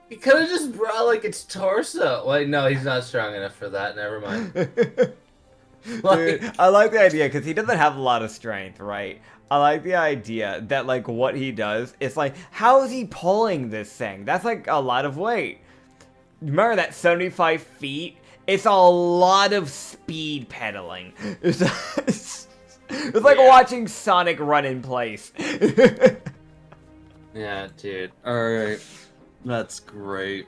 He could have just brought like its torso. Wait, no, he's not strong enough for that. Never mind. Dude, I like the idea because he doesn't have a lot of strength, right? I like the idea that like what he does is like, how is he pulling this thing? That's like a lot of weight. Remember that 75 feet? It's a lot of speed pedaling. It's like watching Sonic run in place. Yeah, dude. Alright. That's great.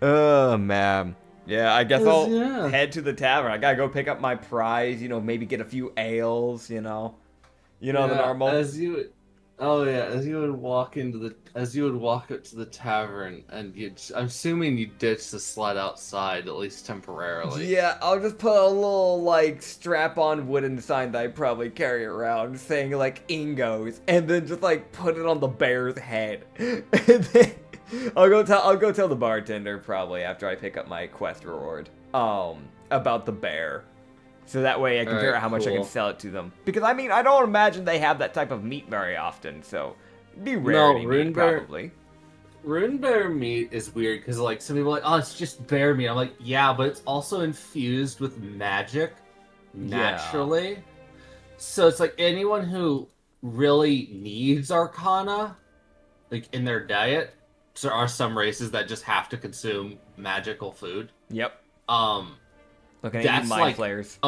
Oh, man. Yeah, I guess I'll head to the tavern. I gotta go pick up my prize, you know, maybe get a few ales, you know. You know, the normal. As you would walk up to the tavern, and I'm assuming you ditch the sled outside, at least temporarily. Yeah, I'll just put a little, like, strap-on wooden sign that I probably carry around saying, like, Ingo's, and then just, like, put it on the bear's head. And then I'll go tell the bartender, probably, after I pick up my quest reward, about the bear. So that way I can figure out how much I can sell it to them. Because, I mean, I don't imagine they have that type of meat very often, so it'd be rare to meat, probably. Rune bear meat is weird, because, like, some people are like, oh, it's just bear meat. I'm like, yeah, but it's also infused with magic, naturally. Yeah. So it's like, anyone who really needs Arcana, like, in their diet, there are some races that just have to consume magical food. Yep. Looking at you, mind flayers.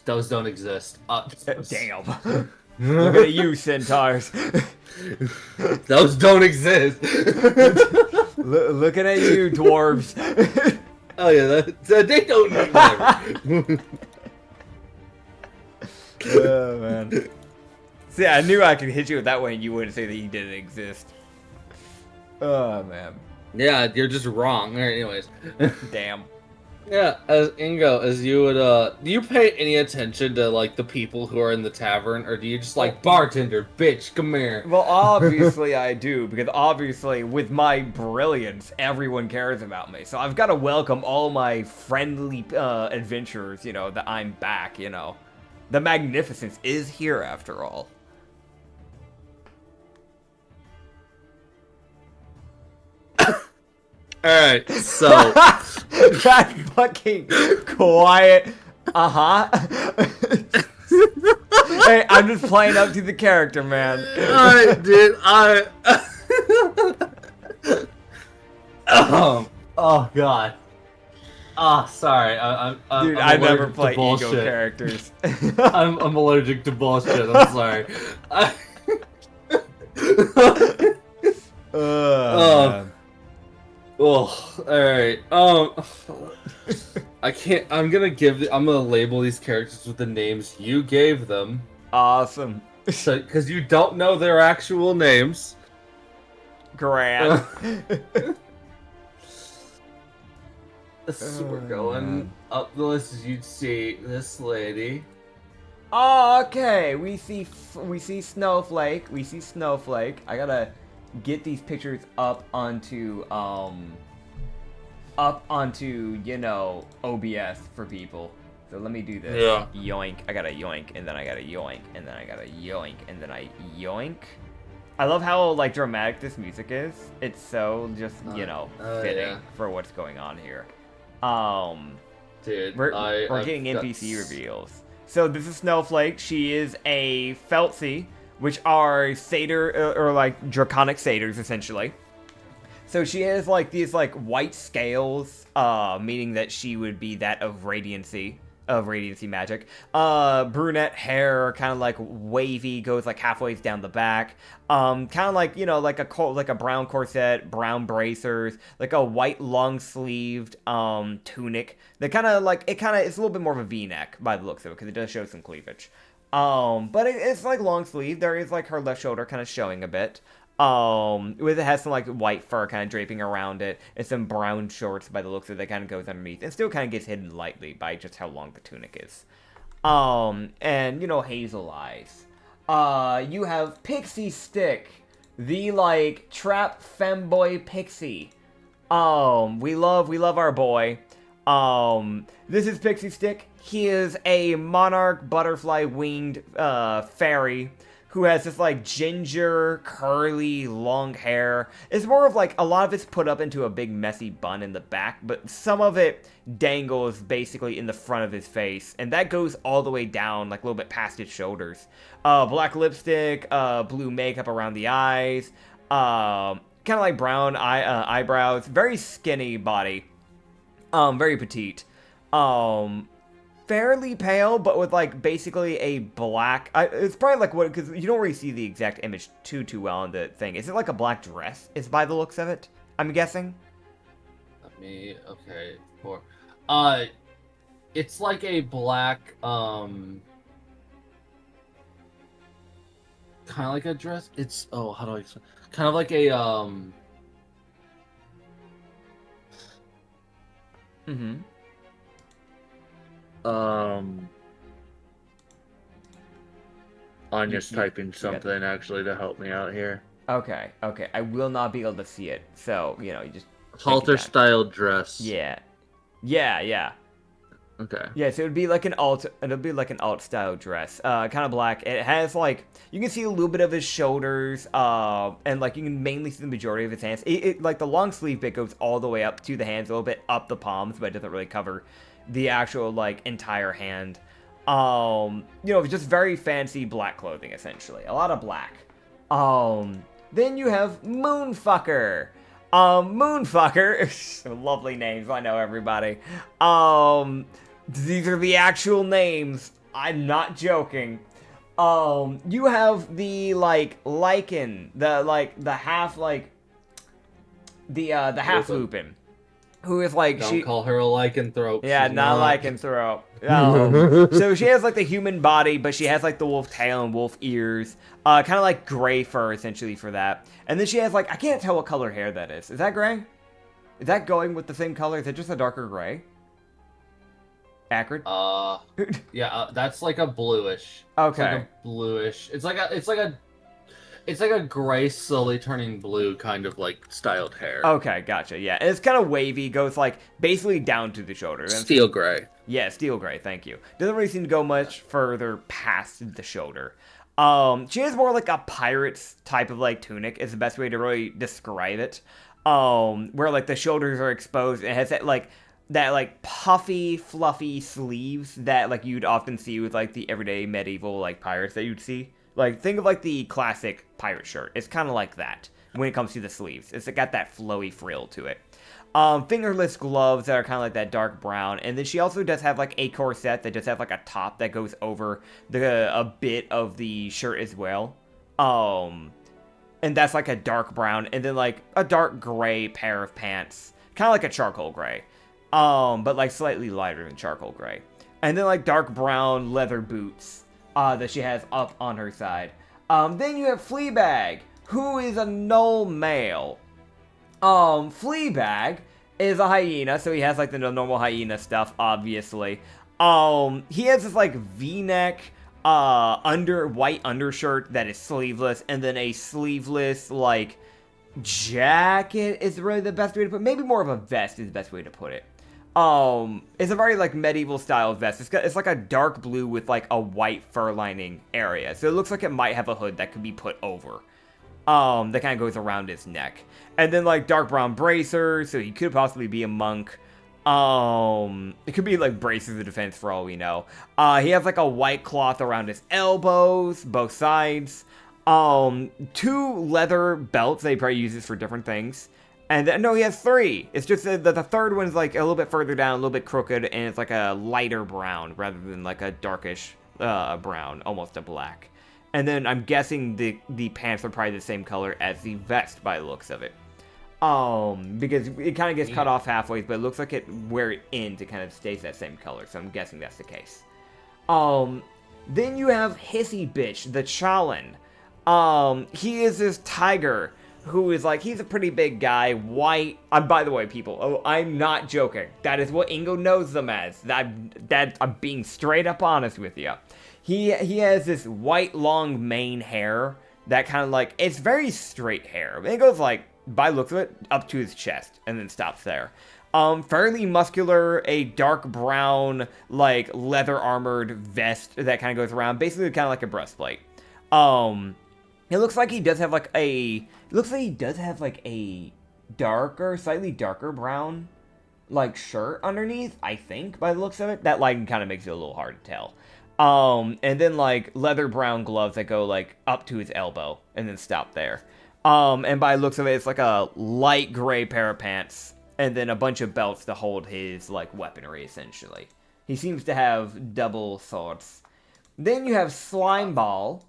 Those don't exist. Damn. Look at you, centaurs. Those don't exist. Looking at you, dwarves. Oh yeah, they don't need Oh man. See, I knew I could hit you that way and you wouldn't say that he didn't exist. Oh man. Yeah, you're just wrong. Alright, anyways. Damn. Yeah, as Ingo, as you would, do you pay any attention to, like, the people who are in the tavern, or do you just, like, bartender, bitch, come here? Well, obviously I do, because obviously, with my brilliance, everyone cares about me, so I've got to welcome all my friendly, adventurers, you know, that I'm back, you know. The magnificence is here, after all. Alright, so... That fucking quiet. Hey, I'm just playing up to the character, man. Alright, dude, oh, God. Sorry. Dude, I never play ego characters. I'm allergic to bullshit, I'm sorry. Man. Oh, alright. I can't. I'm gonna label these characters with the names you gave them. Awesome. So, because you don't know their actual names. Grand. So we're going up the list as you'd see this lady. Oh, okay. We see Snowflake. I gotta get these pictures up onto you know, OBS for people. So let me do this. Yeah. Yoink. I gotta yoink, and then I gotta yoink, and then I gotta yoink, and then I yoink. I love how, like, dramatic this music is. It's so just, you know, fitting for what's going on here. Dude, we're getting NPC reveals. So this is Snowflake. She is a Feltzy, which are satyr or like draconic satyrs essentially. So she has like these like white scales, meaning that she would be that of radiancy magic. Brunette hair, kind of like wavy, goes like halfway down the back. Kind of like, you know, like a brown corset, brown bracers, like a white long sleeved tunic. That kind of like it's a little bit more of a V-neck by the looks of it, because it does show some cleavage. But it's like long sleeve. There is like her left shoulder kind of showing a bit. It has some like white fur kind of draping around it, and some brown shorts by the looks of it that kind of goes underneath, and still kind of gets hidden lightly by just how long the tunic is. And you know, hazel eyes. You have Pixie Stick, the like trap femboy pixie. We love our boy. This is Pixie Stick. He is a monarch butterfly winged fairy who has this like ginger, curly, long hair. It's more of like a lot of it's put up into a big messy bun in the back, but some of it dangles basically in the front of his face, and that goes all the way down, like a little bit past his shoulders. Black lipstick, blue makeup around the eyes, kind of like brown eyebrows, very skinny body, very petite. Fairly pale, but with like basically a black. It's probably like what, because you don't really see the exact image too well on the thing. Is it like a black dress? Is by the looks of it, I'm guessing. Okay. It's like a black kind of like a dress. It's how do I explain? Kind of like a Anya's typing something actually to help me out here. Okay. I will not be able to see it, so you know, you just halter style dress. Yeah. Okay. Yeah, so it'll be like an alt style dress. Kind of black. It has like, you can see a little bit of his shoulders, and like you can mainly see the majority of his hands. It like the long sleeve bit goes all the way up to the hands, a little bit up the palms, but it doesn't really cover the actual like entire hand. You know, just very fancy black clothing essentially. A lot of black. Then you have Moonfucker. Moonfucker, lovely names, I know everybody. These are the actual names, I'm not joking. You have the, like, lichen, the half Lupin, who is, like, Don't call her a lycanthrope. Yeah, not lycanthrope. So she has, like, the human body, but she has, like, the wolf tail and wolf ears. Kind of like gray fur, essentially, for that. And then she has, like, I can't tell what color hair that is. Is that gray? Is that going with the same color? Is it just a darker gray? Acrid? Yeah, that's like a bluish. Okay. It's like a bluish. It's like a gray slowly turning blue kind of like styled hair. Okay, gotcha. Yeah, and it's kind of wavy. Goes like basically down to the shoulder. Steel gray. Yeah, steel gray. Thank you. Doesn't really seem to go much further past the shoulder. She has more like a pirate's type of like tunic is the best way to really describe it. Where like the shoulders are exposed and it has that like puffy, fluffy sleeves that like you'd often see with like the everyday medieval like pirates that you'd see. Like think of like the classic pirate shirt. It's kind of like that when it comes to the sleeves. It's got that flowy frill to it. Fingerless gloves that are kind of like that dark brown, and then she also does have like a corset that just have like a top that goes over a bit of the shirt as well. And that's like a dark brown, and then like a dark gray pair of pants, kind of like a charcoal gray, but like slightly lighter than charcoal gray, and then like dark brown leather boots that she has up on her side. Then you have Fleabag, who is a null male. Fleabag is a hyena, so he has like the normal hyena stuff, obviously. He has this like V-neck, white undershirt that is sleeveless, and then a sleeveless like jacket is really the best way to put it. Maybe more of a vest is the best way to put it. It's a very like medieval style vest. It's like a dark blue with like a white fur lining area, so it looks like it might have a hood that could be put over. That kind of goes around his neck. And then, like, dark brown bracers, so he could possibly be a monk. It could be, like, bracers of defense for all we know. He has, like, a white cloth around his elbows, both sides. 2 leather belts, they probably use this for different things. And then, no, he has 3. It's just that the third one's like a little bit further down, a little bit crooked, and it's like a lighter brown rather than like a darkish brown, almost a black. And then I'm guessing the pants are probably the same color as the vest by the looks of it. Because it kind of gets cut off halfway, but it looks like where it ends, it kind of stays that same color. So I'm guessing that's the case. Then you have Hissy Bitch, the Challen. He is this tiger who is like, he's a pretty big guy, white. By the way, people, I'm not joking. That is what Ingo knows them as. I'm being straight up honest with you. He has this white, long mane hair that kind of like, it's very straight hair. It goes like, by looks of it, up to his chest and then stops there. Fairly muscular, a dark brown, like leather armored vest that kind of goes around, basically kind of like a breastplate. It looks like he does have like a darker, slightly darker brown, like shirt underneath, I think, by the looks of it. That lighting kind of makes it a little hard to tell. And then like leather brown gloves that go like up to his elbow and then stop there. And by the looks of it, it's like a light gray pair of pants and then a bunch of belts to hold his like weaponry, essentially. He seems to have double swords. Then you have Slimeball.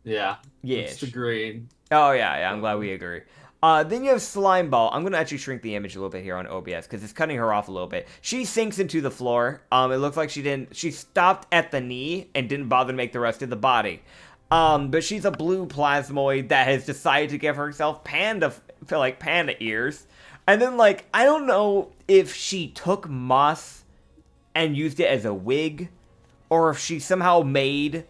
Yeah. Yes. It's the green. Oh, yeah, I'm glad we agree. Then you have Slimeball. I'm going to actually shrink the image a little bit here on OBS because it's cutting her off a little bit. She sinks into the floor. It looks like she stopped at the knee and didn't bother to make the rest of the body. But she's a blue plasmoid that has decided to give herself panda ears. And then, like, I don't know if she took moss and used it as a wig, or if she somehow made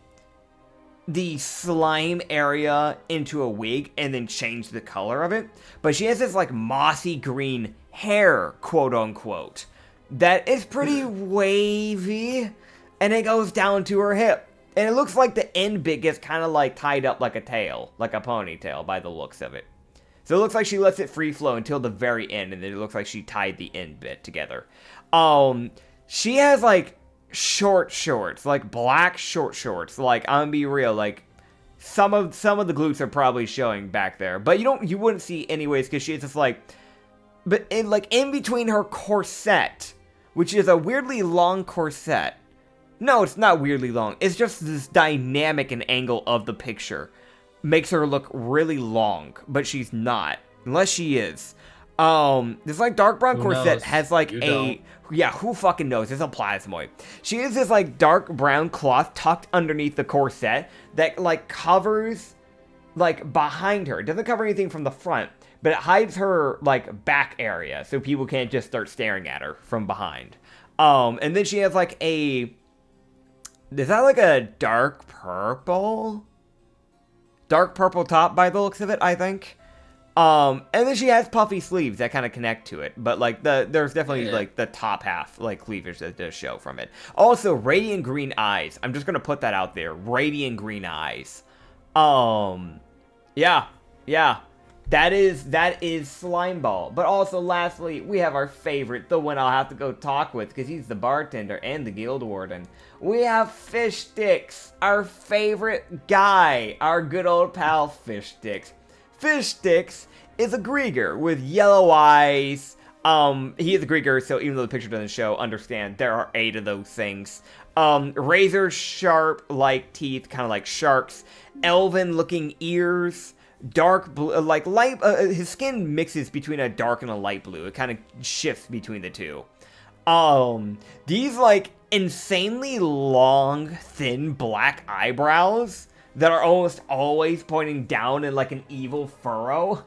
the slime area into a wig and then changed the color of it. But she has this, like, mossy green hair, quote unquote, that is pretty wavy, and it goes down to her hip. And it looks like the end bit gets kind of like tied up like a tail, like a ponytail by the looks of it. So it looks like she lets it free flow until the very end, and then it looks like she tied the end bit together. She has like short shorts, like black short shorts. Like, I'm gonna be real, like some of the glutes are probably showing back there, but you wouldn't see anyways because she's just like, but in between her corset, which is a weirdly long corset. No, it's not weirdly long. It's just this dynamic and angle of the picture makes her look really long, but she's not, unless she is. This like dark brown corset has like who fucking knows? It's a plasmoid. She has this like dark brown cloth tucked underneath the corset that like covers like behind her. It doesn't cover anything from the front, but it hides her like back area so people can't just start staring at her from behind. And then she has like is that like a dark purple top by the looks of it, I think. And then she has puffy sleeves that kind of connect to it, but like there's definitely like the top half like cleavage that does show from it. Also, radiant green eyes. I'm just gonna put that out there. Radiant green eyes. Yeah. That is Slimeball. But also, lastly, we have our favorite, the one I'll have to go talk with because he's the bartender and the guild warden. We have Fish Sticks, our favorite guy, our good old pal Fish Sticks. Fish Sticks is a Grieger with yellow eyes. He is a Grieger, so even though the picture doesn't show, understand there are 8 of those things. Razor sharp like teeth, kind of like sharks. Elven looking ears. Dark blue, like light, his skin mixes between a dark and a light blue. It kind of shifts between the two. These like insanely long, thin black eyebrows that are almost always pointing down in like an evil furrow.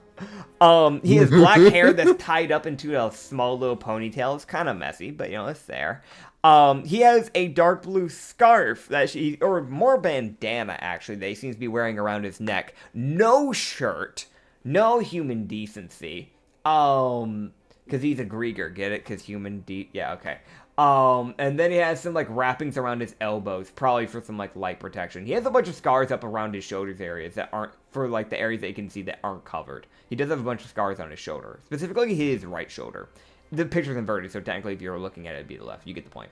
He has black hair that's tied up into a small little ponytail. It's kind of messy, but you know, it's there. He has a dark blue scarf that or more bandana actually, that he seems to be wearing around his neck. No shirt, no human decency. Cause he's a Grieger, get it? Cause yeah, okay. And then he has some like wrappings around his elbows, probably for some like light protection. He has a bunch of scars up around his shoulders areas that aren't, for like the areas that you can see that aren't covered. He does have a bunch of scars on his shoulder, specifically his right shoulder. The picture's inverted, so technically if you were looking at it, it'd be the left. You get the point.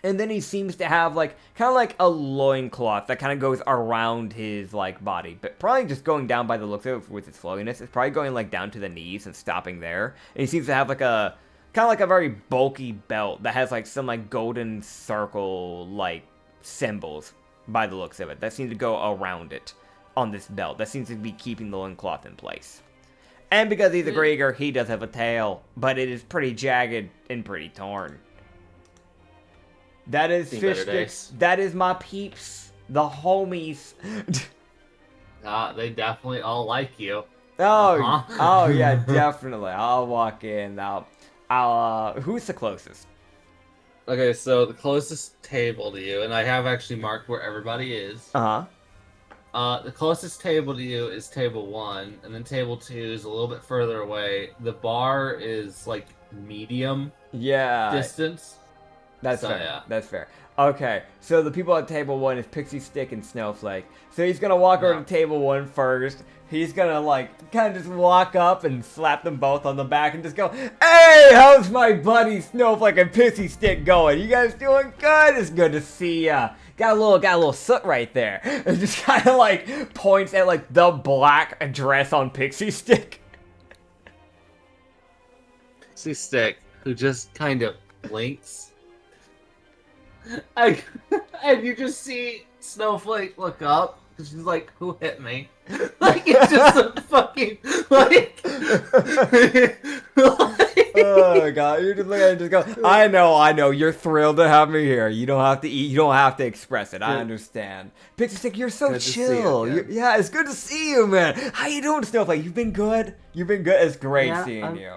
And then he seems to have, like, kind of like a loincloth that kind of goes around his, like, body. But probably just going down by the looks of it with its flowiness. It's probably going, like, down to the knees and stopping there. And he seems to have, like, a, kind of like a very bulky belt that has, like, some, like, golden circle, like, symbols by the looks of it. That seem to go around it on this belt. That seems to be keeping the loincloth in place. And because he's a Grieger, he does have a tail. But it is pretty jagged and pretty torn. That is Fish Sticks. That is my peeps. The homies. They definitely all like you. Oh yeah, definitely. I'll walk in. Who's the closest? Okay, so the closest table to you, and I have actually marked where everybody is. The closest table to you is table 1, and then table 2 is a little bit further away. The bar is like medium distance. That's fair. Yeah. That's fair. Okay, so the people at table 1 is Pixie Stick and Snowflake. So he's gonna walk over to table 1 first. He's gonna, like, kind of just walk up and slap them both on the back and just go, "Hey, how's my buddy Snowflake and Pixie Stick going? You guys doing good? It's good to see ya. Got a little soot right there." And just kind of, like, points at, like, the black dress on Pixie Stick. Pixie Stick, who just kind of blinks. And you just see Snowflake look up, because she's like, "Who hit me?" Like, it's just a fucking, like... Oh, God. You're just looking at it and just go, I know. You're thrilled to have me here. You don't have to eat. You don't have to express it. I understand. Pixie Stick, you're so chill. Yeah, it's good to see you, man. How you doing, Snowflake? You've been good? You've been good? It's great seeing you.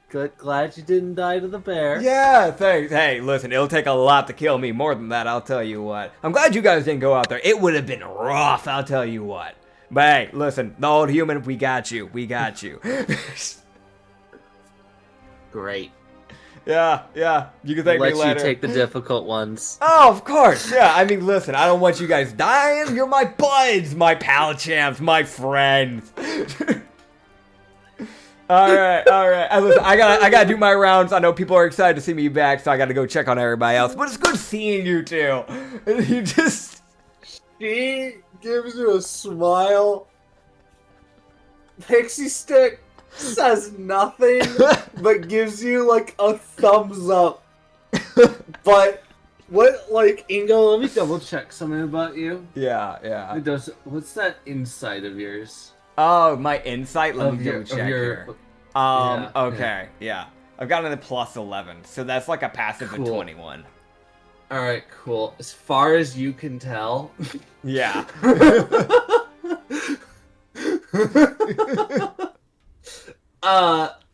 Good. Glad you didn't die to the bear. Yeah, thanks. Hey, listen, it'll take a lot to kill me. More than that, I'll tell you what. I'm glad you guys didn't go out there. It would have been rough, I'll tell you what. But hey, listen, the old human, we got you. We got you. Great. Yeah. You can thank me later. Let you take the difficult ones. Oh, of course. Yeah, I mean, listen, I don't want you guys dying. You're my buds, my pal champs, my friends. All right. Listen, I gotta do my rounds. I know people are excited to see me back, so I gotta go check on everybody else. But it's good seeing you two. You just... She gives you a smile. Pixie Stick says nothing, but gives you, like, a thumbs up. But what, like, Ingo, let me double check something about you. Yeah. What's that insight of yours? Oh, my insight? Let me double check here. Okay, yeah. I've gotten a plus 11, so that's like a passive of 21. Alright, cool. As far as you can tell. Yeah.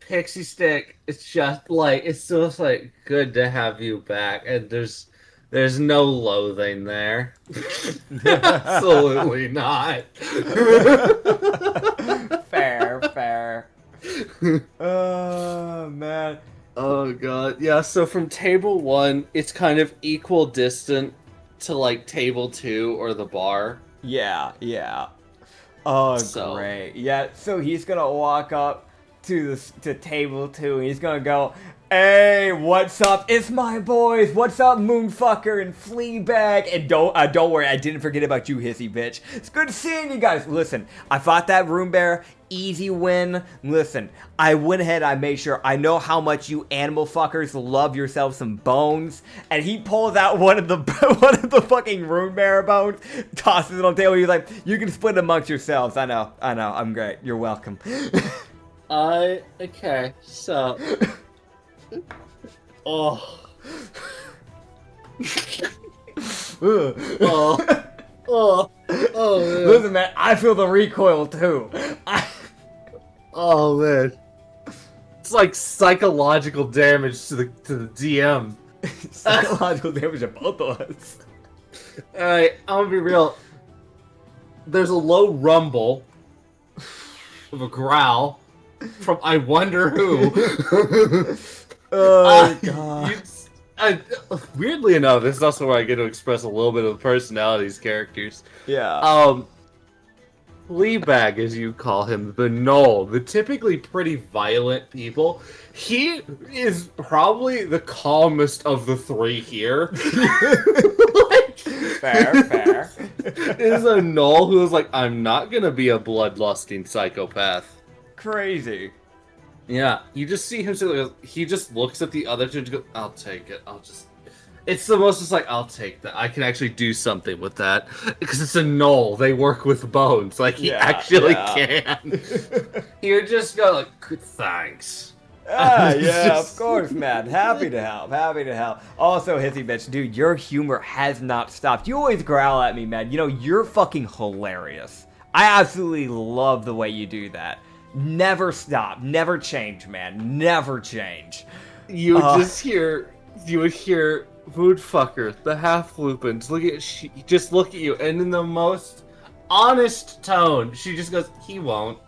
Pixie Stick, it's just like good to have you back, and there's no loathing there. Absolutely not. Fair. Oh, man. Oh, God. Yeah, so from table 1, it's kind of equal distant to, like, table 2 or the bar. Yeah. Oh, great. Yeah, so he's gonna walk up to table 2, and he's gonna go, "Hey, what's up? It's my boys. What's up, Moonfucker and Fleabag? And don't worry, I didn't forget about you, hissy bitch. It's good seeing you guys. Listen, I fought that room bear. Easy win. Listen, I went ahead. I made sure. I know how much you animal fuckers love yourselves some bones." And he pulls out one of the fucking room bear bones, tosses it on the table. He's like, "You can split amongst yourselves. I know. I'm great. You're welcome." Okay. So. Oh. Oh, man. Listen, man, I feel the recoil too. Oh, man. It's like psychological damage to the DM. Psychological damage to both of us. Alright, I'm gonna be real. There's a low rumble of a growl from I wonder who. Oh, God. Weirdly enough, this is also where I get to express a little bit of the personalities characters. Yeah. Fleabag, as you call him, the Knoll, the typically pretty violent people, he is probably the calmest of the three here. Fair. Is a Knoll who is like, I'm not gonna be a bloodlusting psychopath. Crazy. Yeah, you just see him, he just looks at the other two and goes, I'll take it, it's the most, it's like, I'll take that. I can actually do something with that. Because it's a Knoll. They work with bones. Like, he actually can. He would just go, like, thanks. Of course, man. Happy to help. Also, hissy bitch, dude, your humor has not stopped. You always growl at me, man. You know, you're fucking hilarious. I absolutely love the way you do that. Never stop. Never change, man. Never change. You would hear... Voodfucker, the half lupins, just look at you, and in the most honest tone, she just goes, he won't.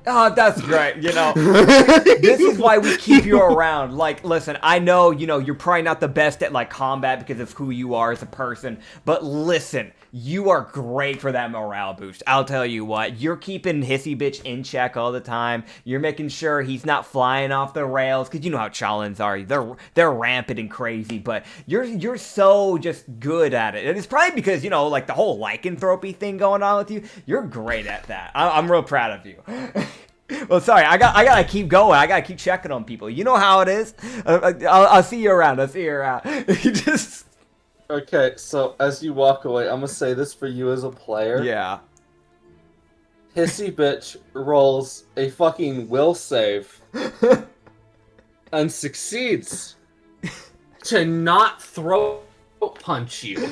Oh, that's great. You know, this is why we keep you around. Like, listen, I know, you know, you're probably not the best at, like, combat because of who you are as a person. But listen, you are great for that morale boost. I'll tell you what, you're keeping Hissy Bitch in check all the time. You're making sure he's not flying off the rails because you know how Chalans are. They're rampant and crazy, but you're so just good at it. And it's probably because, you know, like the whole lycanthropy thing going on with you. You're great at that. I'm real proud of you. Well, sorry, I gotta keep going. I gotta keep checking on people. You know how it is. I'll see you around. You just... Okay, so as you walk away, I'm gonna say this for you as a player. Yeah. Hissy Bitch rolls a fucking will save and succeeds to not throat punch you.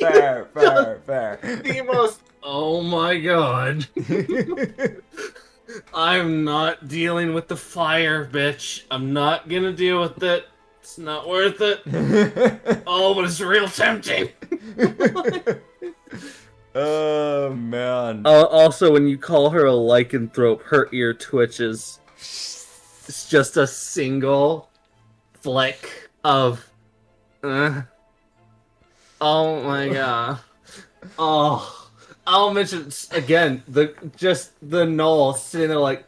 Fair. The most, oh my god. I'm not dealing with the fire, bitch. I'm not gonna deal with it. It's not worth it. Oh, but it's real tempting. Oh, man. Also, when you call her a lycanthrope, her ear twitches. It's just a single flick of... Oh my god. Oh, I'll mention again the Knoll sitting there like,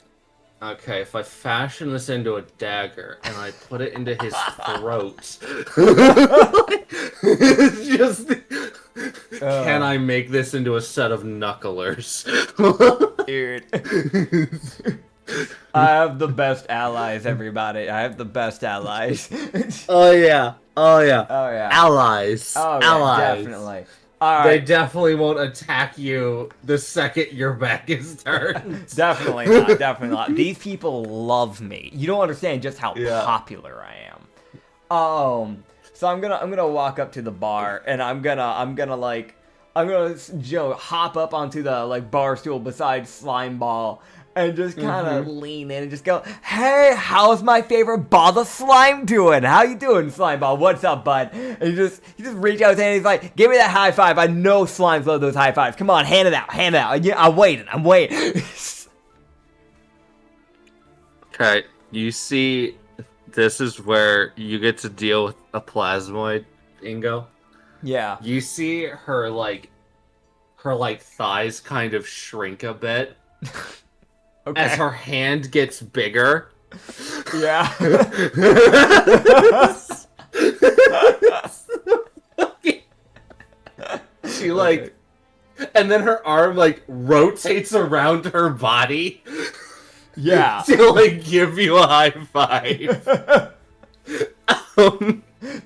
okay, if I fashion this into a dagger and I put it into his throat, can I make this into a set of knucklers? Dude. I have the best allies, everybody. I have the best allies. Oh yeah. Allies. Oh, allies. Definitely. All right. They definitely won't attack you the second your back is turned. Definitely not. These people love me. You don't understand just how popular I am. So I'm gonna walk up to the bar and I'm gonna hop up onto the like bar stool beside Slimeball and just kind of lean in and just go, hey, how's my favorite ball of slime doing? How you doing, Slimeball? What's up, bud? And he just reach out his hand and he's like, give me that high five. I know slimes love those high fives. Come on, hand it out. Yeah, I'm waiting. Okay, you see, this is where you get to deal with a plasmoid, Ingo. Yeah. You see her thighs kind of shrink a bit. Okay. As her hand gets bigger. Yeah. She and then her arm rotates around her body. Yeah. To give you a high five.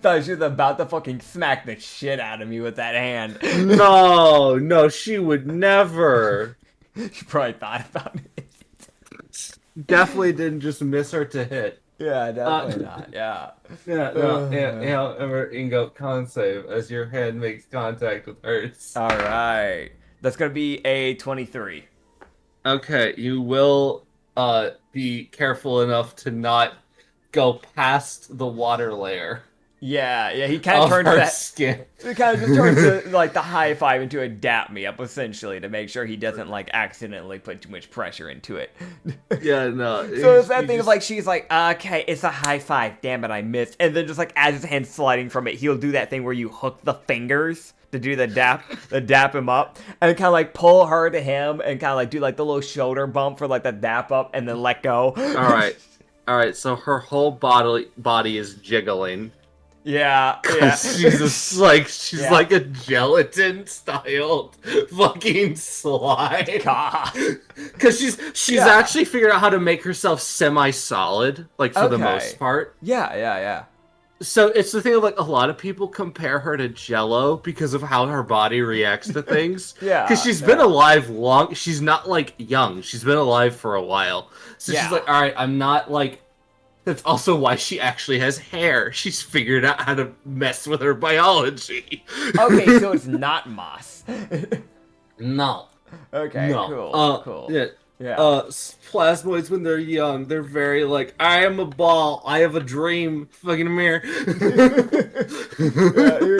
Thought she was about to fucking smack the shit out of me with that hand. No, she would never. She probably thought about it. Definitely didn't just miss her to hit. Yeah, definitely not. Yeah. However, Ingo, con save as your hand makes contact with hers. All right. That's going to be a 23. Okay, you will be careful enough to not go past the water layer. Yeah, he kind of turns that skin. He kind of just turns the high five into a dap me up essentially to make sure he doesn't accidentally put too much pressure into it. Yeah, no. So it's that thing of she's like, okay, it's a high five. Damn it, I missed. And then just as his hand's sliding from it, he'll do that thing where you hook the fingers to do the dap him up, and kind of like pull her to him, and kind of like do like the little shoulder bump for like the dap up, and then let go. All right. So her whole body is jiggling. Yeah. She's like a gelatin styled fucking slime. Because she's actually figured out how to make herself semi-solid, like for the most part. Yeah. So it's the thing of like a lot of people compare her to Jello because of how her body reacts to things. Because she's been alive long. She's not like young. She's been alive for a while. So she's like, all right, I'm not like. That's also why she actually has hair. She's figured out how to mess with her biology. Okay, so it's not moss. No. Okay, no. Cool. Yeah. Plasmoids, when they're young, they're very like, I am a ball, I have a dream, fucking mirror. You're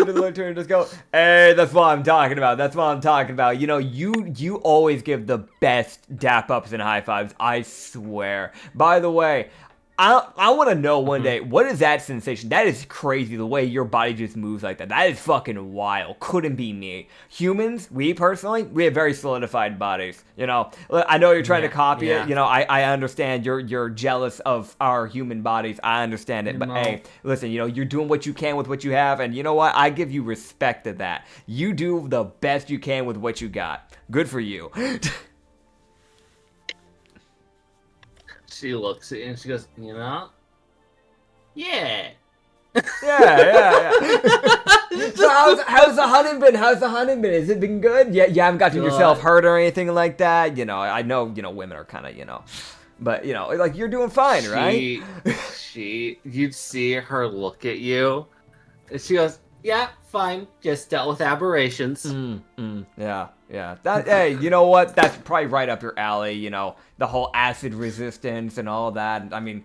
the turn and just go, hey, that's what I'm talking about. You know, you always give the best dap ups and high fives, I swear. By the way, I want to know one day, what is that sensation? That is crazy, the way your body just moves like that. That is fucking wild. Couldn't be me. Humans, we personally, we have very solidified bodies. You know, I know you're trying to copy it. You know, I understand you're jealous of our human bodies. I understand it. But hey, listen, you know, you're doing what you can with what you have. And you know what? I give you respect to that. You do the best you can with what you got. Good for you. She looks at you and she goes, you know? Yeah. Yeah. So how's the hunting been? Has it been good? Yeah, you haven't gotten yourself hurt or anything like that? You know, I know, you know, women are kind of, you know, but, you know, like, you're doing fine, right? You'd see her look at you, and she goes, yeah, fine, just dealt with aberrations. Yeah. That, hey, you know what? That's probably right up your alley, you know, the whole acid resistance and all that. I mean,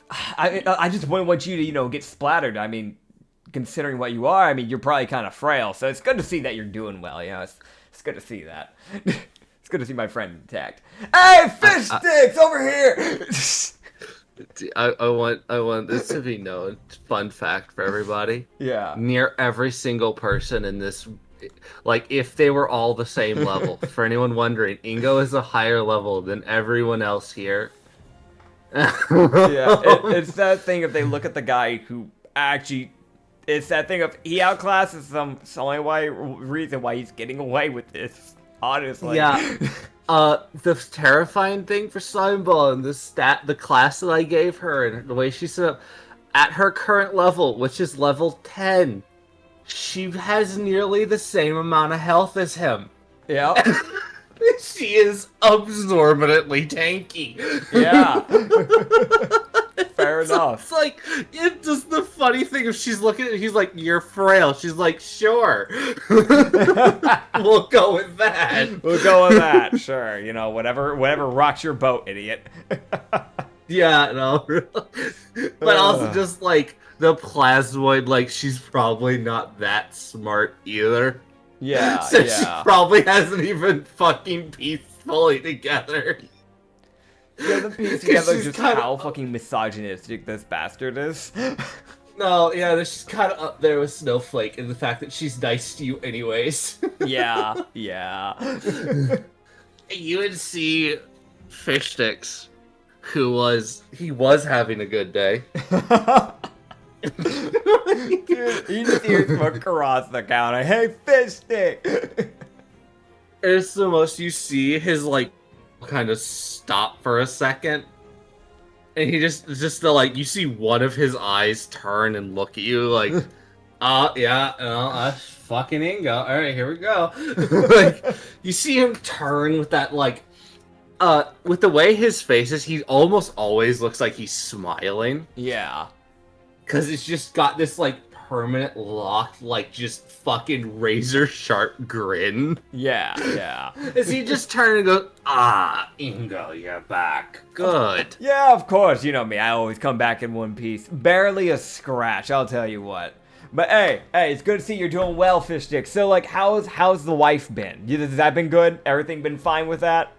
I just wouldn't want you to, you know, get splattered. I mean, considering what you are, I mean, you're probably kind of frail, so it's good to see that you're doing well, you know, it's good to see that. It's good to see my friend intact. Hey, fish sticks, over here! I want this to be known. Fun fact for everybody. Yeah. Near every single person in this, like, if they were all the same level, for anyone wondering, Ingo is a higher level than everyone else here. It's that thing if they look at the guy who actually, it's that thing of he outclasses them. It's the only reason why he's getting away with this, honestly. Yeah. The terrifying thing for Slimeball and the class that I gave her and the way she set up, at her current level, which is level 10, she has nearly the same amount of health as him. Yeah. She is absorbently tanky. Yeah. Fair enough. It's like, it's just the funny thing if she's looking at it, he's like, you're frail. She's like, sure. We'll go with that. Sure. You know, whatever rocks your boat, idiot. Yeah, no. But also just like the plasmoid, like, she's probably not that smart either. Yeah, so she probably hasn't even fucking pieced fully together. She hasn't pieced together just how fucking misogynistic this bastard is. No, yeah, she's kind of up there with Snowflake and the fact that she's nice to you anyways. Yeah. You would see Fish Sticks, he was having a good day. Dude, he just hears from across the counter, hey, fish stick! It's the most you see his, like, kind of stop for a second. And he just you see one of his eyes turn and look at you like, that's fucking Ingo. Alright, here we go. Like, you see him turn with that, like, with the way his face is, he almost always looks like he's smiling. Yeah. Because it's just got this, like, permanent locked, like, just fucking razor-sharp grin. Yeah. As he just turns and goes, Ingo, you're back. Good. Yeah, of course. You know me. I always come back in one piece. Barely a scratch, I'll tell you what. But hey, it's good to see you're doing well, Fish Stick. So, like, how's the wife been? Has that been good? Everything been fine with that?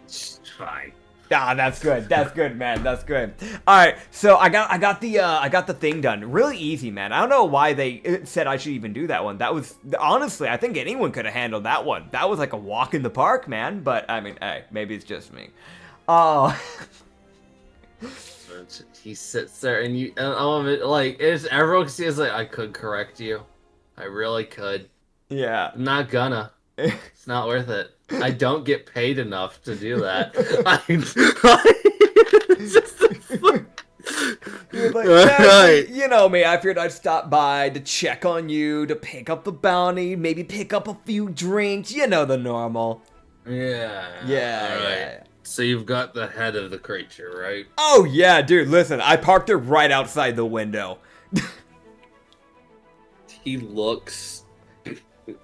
She's fine. Ah, that's good. That's good, man. That's good. All right, so I got the thing done. Really easy, man. I don't know why they said I should even do that one. That was honestly, I think anyone could have handled that one. That was like a walk in the park, man. But I mean, hey, maybe it's just me. Oh. He sits there, and you, like, it's everyone can see. It's like, I could correct you, I really could. Yeah. I'm not gonna. It's not worth it. I don't get paid enough to do that. You're like, right. You know me, I figured I'd stop by to check on you, to pick up the bounty, maybe pick up a few drinks, you know the normal. Yeah. Yeah, All right. yeah. So you've got the head of the creature, right? Oh yeah, dude, listen, I parked it right outside the window. He looks...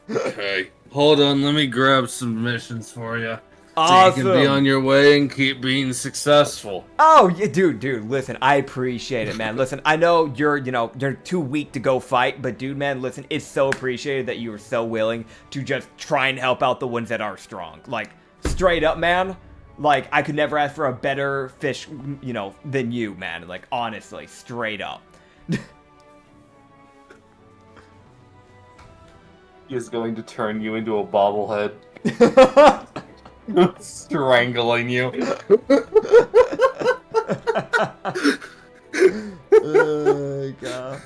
Okay. Hold on, let me grab some missions for you. Awesome. So you can be on your way and keep being successful. Oh, yeah, dude, listen, I appreciate it, man. Listen, I know you're too weak to go fight, but dude, man, listen, it's so appreciated that you were so willing to just try and help out the ones that are strong. Like, straight up, man, like, I could never ask for a better fish, than you, man. Like, honestly, straight up. He is going to turn you into a bobblehead. Strangling you. Oh, God.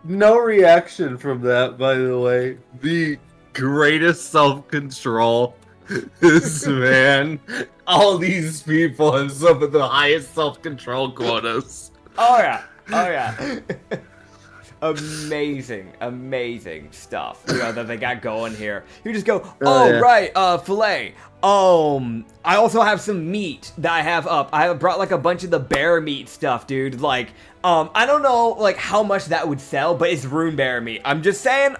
No reaction from that, by the way. The greatest self-control. This man. All these people have some of the highest self-control quotas. Oh, yeah. Oh, yeah. Amazing stuff, that they got going here. You just go, yeah. Right, filet. I also have some meat that I have up. I have brought like a bunch of the bear meat stuff, dude. Like, I don't know like how much that would sell, but it's rune bear meat. I'm just saying,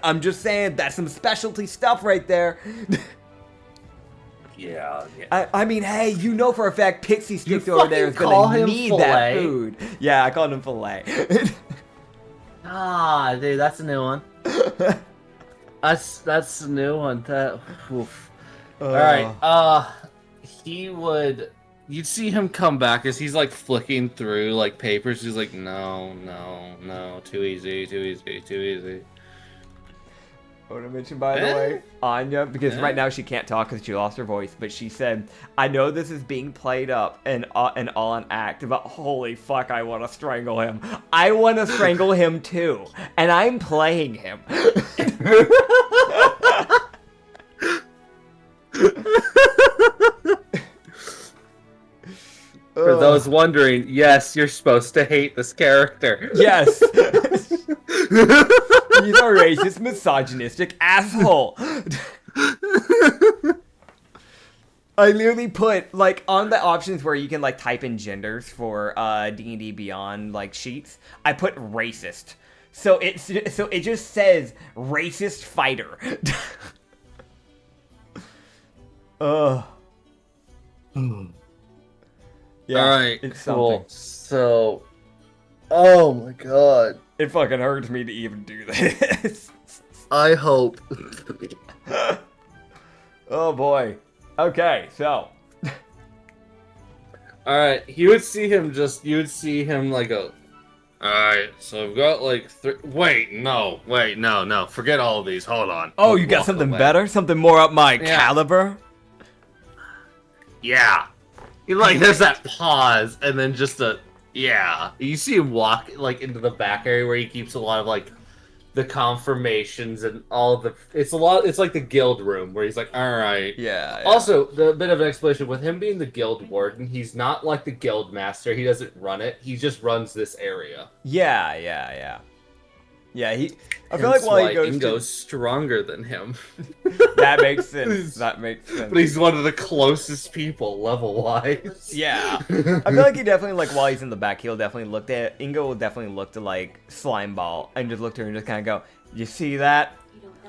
that's some specialty stuff right there. Yeah. I mean, hey, you know for a fact Pixie Street over there is gonna need that food. Yeah, I called him filet. Ah, dude, that's a new one. That's a new one. Oof. All right. You'd see him come back as he's like flicking through like papers. He's like, no, too easy. I want to mention, by the way, Anya, because right now she can't talk because she lost her voice, but she said, I know this is being played up and all an act, but holy fuck, I want to strangle him. I want to strangle him too, and I'm playing him. For those wondering, yes, you're supposed to hate this character. Yes. He's a racist, misogynistic asshole. I literally put, like, on the options where you can, like, type in genders for D&D Beyond, like, sheets, I put racist. So it just says racist fighter. Ugh. Yeah, alright, it's cool. something. So, oh my god. It fucking hurts me to even do this. I hope. Oh boy. Okay, so. Alright, you would see him like go, alright, so I've got like wait, no, forget all of these, hold on. Oh, you got something better? Something more up my caliber? Yeah. Like, there's that pause, and then just you see him walk, like, into the back area where he keeps a lot of, like, the confirmations and all the... It's like the guild room, where he's like, alright. Yeah. Also, the bit of an explanation, with him being the guild warden, he's not like the guild master, he doesn't run it, he just runs this area. Yeah, I feel like while he Ingo's stronger than him. That makes sense. But he's one of the closest people, level-wise. Yeah. I feel like he definitely, like, while he's in the back, Ingo will definitely look to, like, Slimeball, and just look to her and just kind of go, you see that?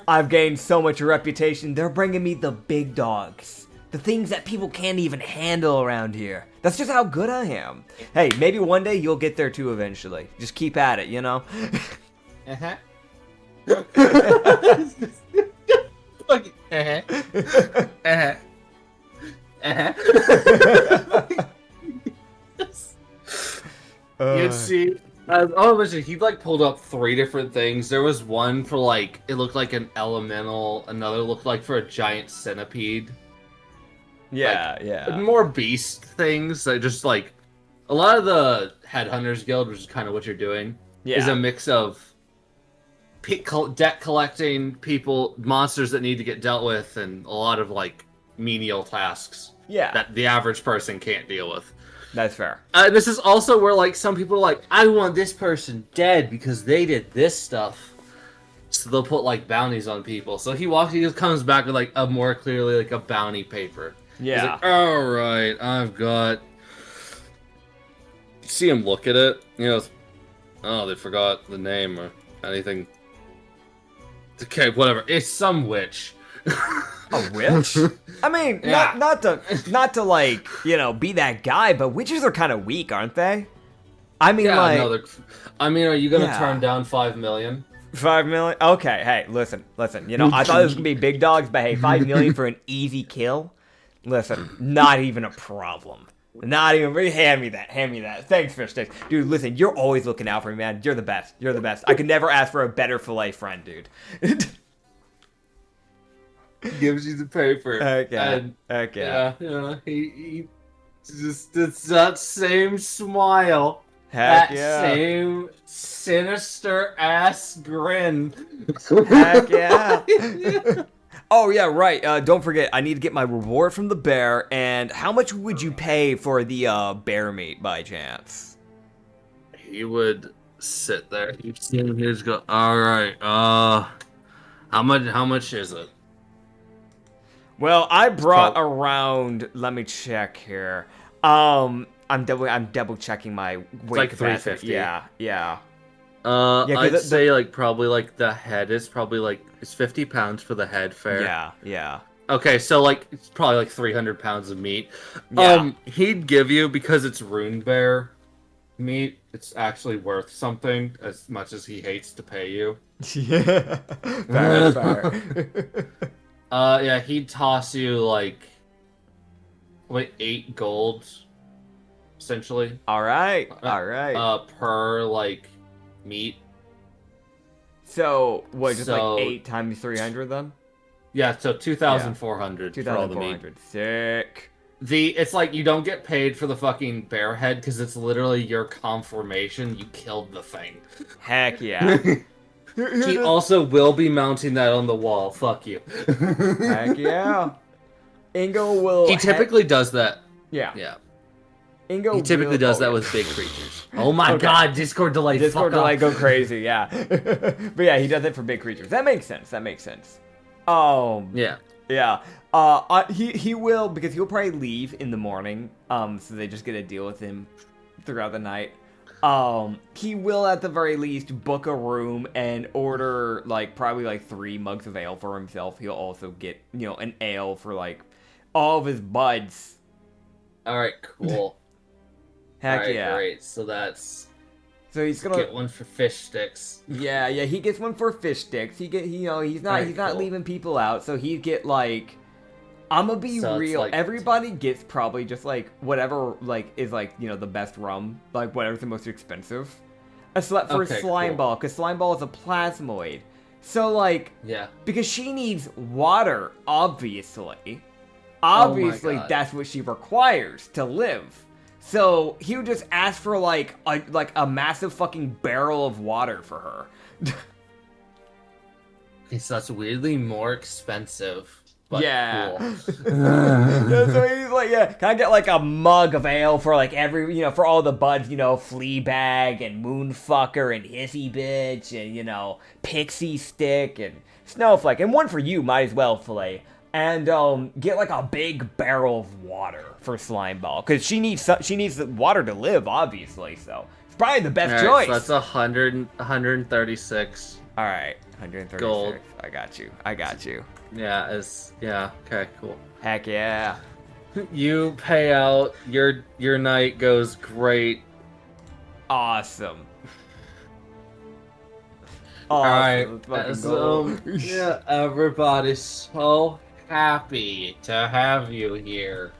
I've gained so much reputation, they're bringing me the big dogs. The things that people can't even handle around here. That's just how good I am. Hey, maybe one day you'll get there too eventually. Just keep at it, you know? Uh-huh. You'd see. Listen, he like pulled up 3 different things. There was one for like it looked like an elemental. Another looked like for a giant centipede. Yeah, Like, yeah. more beast things. That just like a lot of the Headhunters Guild, which is kind of what you're doing, is a mix of debt collecting people, monsters that need to get dealt with, and a lot of like menial tasks that the average person can't deal with. That's fair. This is also where like some people are like, I want this person dead because they did this stuff. So they'll put like bounties on people. So he just comes back with like a more clearly like a bounty paper. Yeah. He's like, all right, I've got. You see him look at it. He goes, oh, they forgot the name or anything. Okay, whatever. It's some witch. A witch? I mean, not to like, be that guy, but witches are kind of weak, aren't they? I mean, are you gonna turn down 5 million? 5 million? Okay, hey, listen. I thought it was gonna be big dogs, but hey, 5 million for an easy kill? Listen, not even a problem. Not even. Hand me that. Thanks, Fish Sticks. Dude, listen, you're always looking out for me, man. You're the best. I could never ask for a better filet friend, dude. Gives you the paper. Okay. Yeah, he just, it's that same smile. Heck that same sinister ass grin. Heck yeah. Oh, yeah, right. Don't forget, I need to get my reward from the bear, and how much would you pay for the bear meat, by chance? He would sit there. You'd see him, he'd just go, alright, how much is it? Well, I brought around, let me check here. I'm double checking my weight. It's like 350. Yeah. I'd say like probably like the head is probably like it's 50 pounds for the head fair. Yeah. Okay, so like it's probably like 300 pounds of meat. Yeah. He'd give you, because it's rune bear meat, it's actually worth something as much as he hates to pay you. Yeah. Fair. Yeah, he'd toss you like 8 gold, essentially. All right. Per like meat. So what? Just like 8 times 300 then? Yeah, so 2,400 for all the meat. Sick. It's like you don't get paid for the fucking bear head because it's literally your confirmation you killed the thing. Heck yeah. He also will be mounting that on the wall. Fuck you. Heck yeah. Ingo will. He typically does that. Yeah. Ingo. He typically does that with big creatures. Oh my god, Discord delay. Discord delay go crazy. Yeah. But yeah, he does it for big creatures. That makes sense. Yeah. He will, because he'll probably leave in the morning. So they just get to deal with him throughout the night. He will at the very least book a room and order probably 3 mugs of ale for himself. He'll also get, an ale for all of his buds. Alright, cool. Heck yeah. Great. So he's gonna get one for fish sticks. Yeah, he gets one for fish sticks. He's not leaving people out, so he'd get I'm gonna be real. Everybody gets probably just whatever is the best rum, whatever's the most expensive. Except for Slimeball, because Slimeball is a plasmoid. So because she needs water, obviously. Obviously, that's what she requires to live. So he would just ask for a massive fucking barrel of water for her. Okay, so that's weirdly more expensive. But cool. So he's can I get a mug of ale for every, for all the buds, Fleabag and Moonfucker and Hissy Bitch and, Pixie Stick and Snowflake, and one for you, might as well, Filet. And get a big barrel of water for Slimeball, because she needs the water to live, obviously, so it's probably the best choice. So that's 136. All right, 136. Gold. I got you. Yeah, okay, cool. Heck yeah. You pay out, your night goes great. Awesome. Awesome. Alright, Let's fucking go. yeah, everybody's so happy to have you here.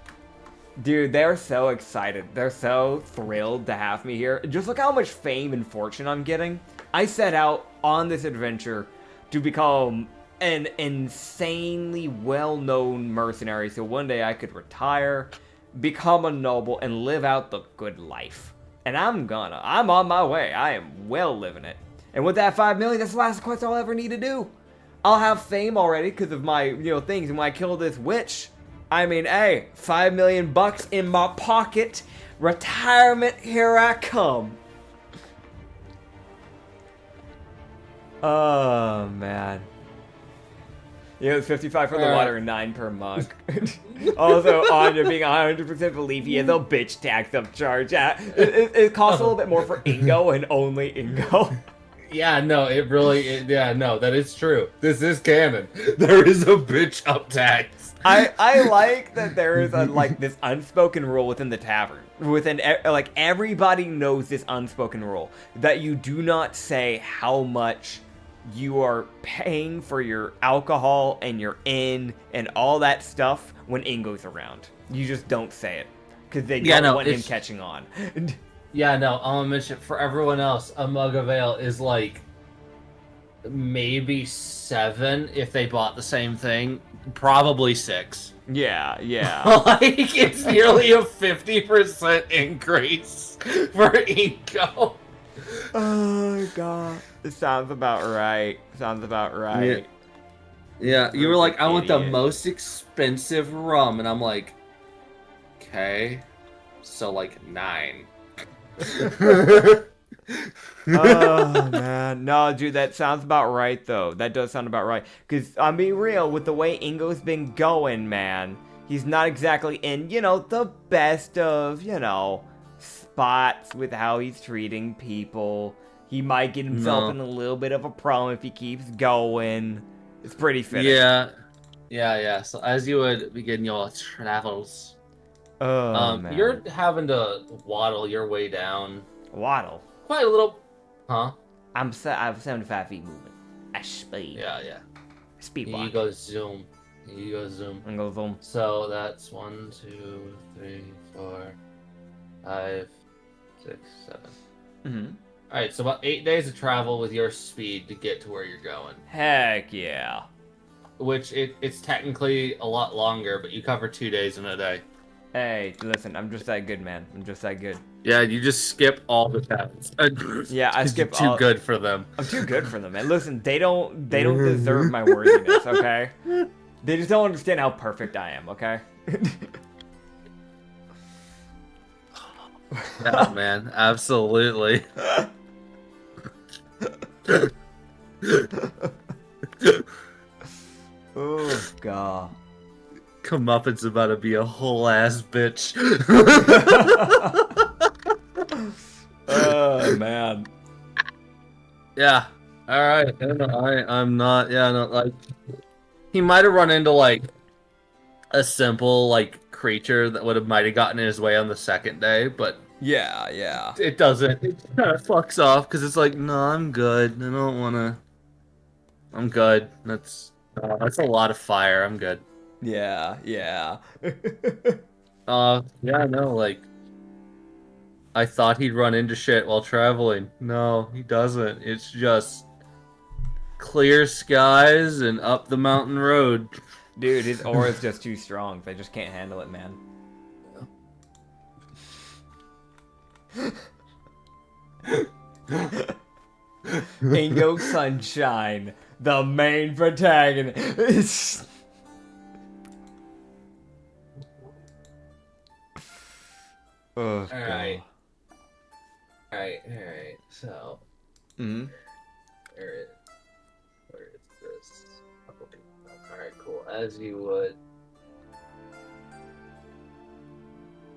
Dude, they're so excited. They're so thrilled to have me here. Just look how much fame and fortune I'm getting. I set out on this adventure to become an insanely well-known mercenary so one day I could retire, become a noble, and live out the good life. And I'm on my way. I am well living it. And with that 5 million, that's the last quest I'll ever need to do. I'll have fame already because of my, things. And when I kill this witch, I mean, hey, 5 million bucks in my pocket. Retirement, here I come. Oh, man. It's 55 for the water and 9 per mug. Also, Anya being 100% believe he has a bitch tax upcharge. It costs a little bit more for Ingo and only Ingo. Yeah, no, that is true. This is canon. There is a bitch up tax. I like that there is this unspoken rule within the tavern. Everybody knows this unspoken rule that you do not say how much you are paying for your alcohol and your inn and all that stuff when Ingo's around. You just don't say it because they don't want him catching on. Yeah, no, I'll mention for everyone else, a mug of ale is like maybe 7 if they bought the same thing. Probably 6. Yeah. It's nearly a 50% increase for Ingo. Oh god. It sounds about right. Yeah, you were like, I want the most expensive rum, and I'm like, okay, so like 9. Oh man, no, dude, that sounds about right though. That does sound about right. Cause I'm being real with the way Ingo's been going, man. He's not exactly in, the best of, spots with how he's treating people. He might get himself in a little bit of a problem if he keeps going. It's pretty fitting. Yeah. So as you would begin your travels, man. you're having to waddle your way down. Waddle? Quite a little, huh? I'm 75 feet moving. At speed. Yeah. Speed walk. You go zoom. And go zoom. So that's 1, 2, 3, 4, 5, 6, 7. Mm-hmm. Alright, so about 8 days of travel with your speed to get to where you're going. Heck yeah. Which, it's technically a lot longer, but you cover 2 days in a day. Hey, listen, I'm just that good, man. I'm just that good. Yeah, you just skip all the tasks. Yeah, I skip too good for them. I'm too good for them, man. Listen, they don't deserve my worthiness, okay? They just don't understand how perfect I am, okay? Yeah, man, absolutely. Oh god. Comeuppance about to be a whole ass bitch. Oh man. Yeah. All right. I'm not. Yeah. No. Like, he might have run into like a simple creature that might have gotten in his way on the second day, but yeah. it doesn't. It kind of fucks off because it's like, no, I'm good. I don't want to. I'm good. That's a lot of fire. I'm good. Yeah. Yeah, no, I thought he'd run into shit while traveling. No, he doesn't. It's just clear skies and up the mountain road. Dude, his aura's just too strong. They just can't handle it, man. Ingo Sunshine, the main protagonist. Oh, Alright. So. Mm-hmm. Where is this? Alright, cool. As you would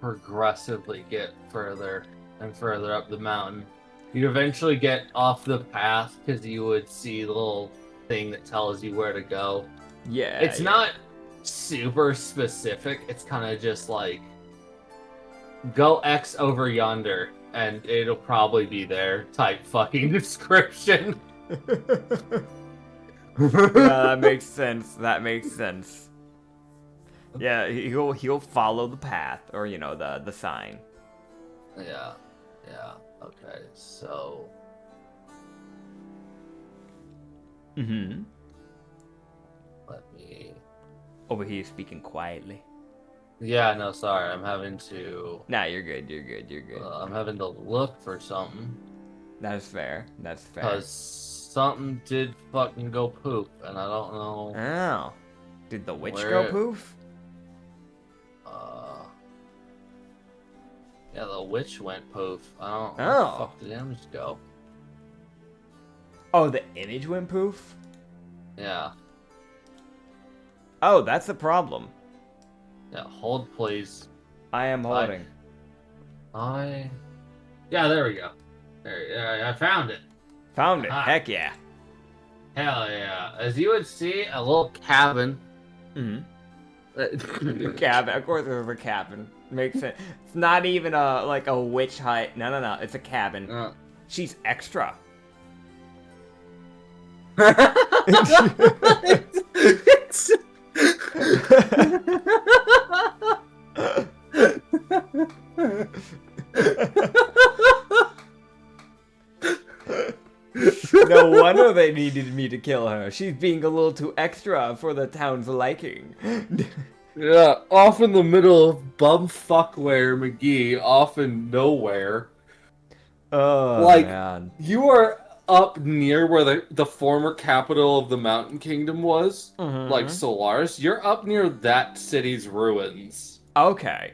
progressively get further and further up the mountain, you'd eventually get off the path because you would see the little thing that tells you where to go. Yeah. It's not super specific. It's kind of just like, go X over yonder, and it'll probably be there type fucking description. That makes sense. That makes sense. Yeah, he'll follow the path, or the sign. Yeah. Okay, so. Mm-hmm. Let me. Over here speaking quietly. Yeah, no, sorry. I'm having to. Nah, you're good. You're good. You're good. I'm having to look for something. That's fair. That's fair. Because something did fucking go poop, and I don't know. Oh. Did the witch go Where- poof? Yeah, the witch went poof. I don't know. Oh. Where the fuck did the image go? Oh, the image went poof? Yeah. Oh, that's the problem. Yeah, hold please. I am holding. Yeah, there we go. There, I found it. Found it. Ah. Heck yeah. Hell yeah. As you would see, a little cabin. Mm-hmm. Cabin. Of course there's a cabin. Makes sense. It's not even a witch hut. No. It's a cabin. She's extra. No wonder they needed me to kill her. She's being a little too extra for the town's liking. Yeah, off in the middle of bumfuckware McGee, off in nowhere. Oh, like, man. You are up near where the former capital of the Mountain Kingdom was, Mm-hmm. like Solaris. You're up near that city's ruins. Okay.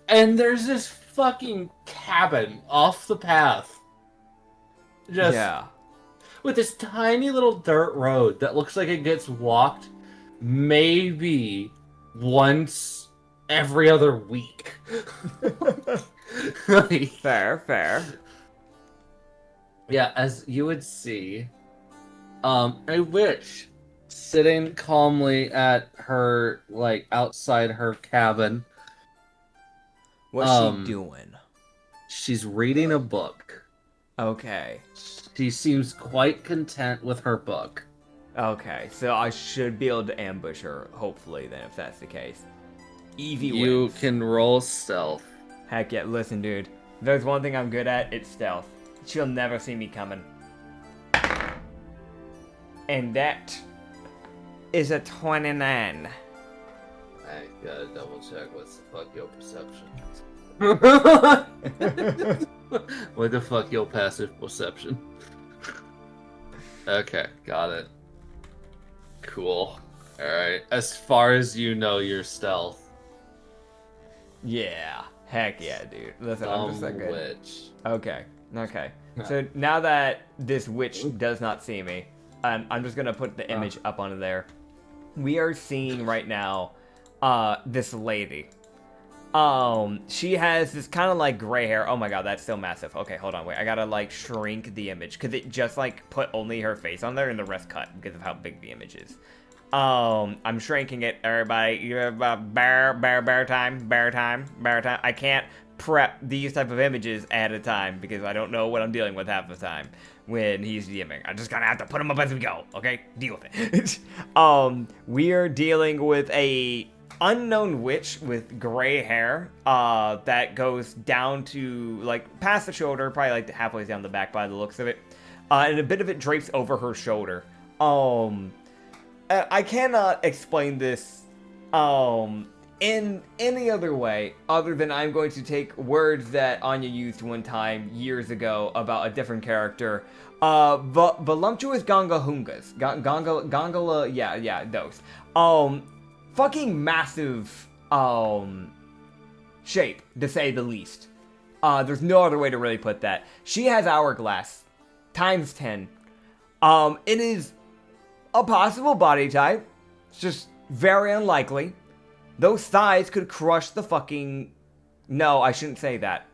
And there's this fucking cabin off the path. Just Yeah. with this tiny little dirt road that looks like it gets walked maybe once every other week. Like, Fair. yeah, as you would see, a witch sitting calmly at her, like, outside her cabin. What's she doing? She's reading a book. Okay. She seems quite content with her book. Okay, so I should be able to ambush her, hopefully, then, if that's the case. Easy wins. You can roll stealth. Heck yeah, listen, dude. If there's one thing I'm good at, it's stealth. She'll never see me coming. And that is a 29. I gotta double check what's the fuck your perception. What the fuck your passive perception? Okay, got it. Cool. Alright. As far as you know, your stealth. Yeah. Heck yeah, dude. Listen, I'm just that good. Witch. Okay. So now that this witch does not see me, I'm just gonna put the image up onto there. We are seeing right now, this lady. She has this kind of like gray hair. Oh my god, that's so massive. Okay, hold on, wait. I gotta like shrink the image because it just like put only her face on there and the rest cut because of how big the image is. I'm shrinking it, everybody. You have bear time. I can't prep these type of images at a time because I don't know what I'm dealing with half the time when he's DMing. I'm just gonna have to put them up as we go, okay? Deal with it. We are dealing with a unknown witch with gray hair that goes down to like past the shoulder, probably like halfway down the back by the looks of it, and a bit of it drapes over her shoulder. I cannot explain this in any other way other than I'm going to take words that Anya used one time years ago about a different character. Voluptuous Gangahungas. Gangala, yeah, those. Fucking massive, shape, to say the least. There's no other way to really put that. She has hourglass, times 10. It is a possible body type. It's just very unlikely. Those thighs could crush the fucking... No, I shouldn't say that.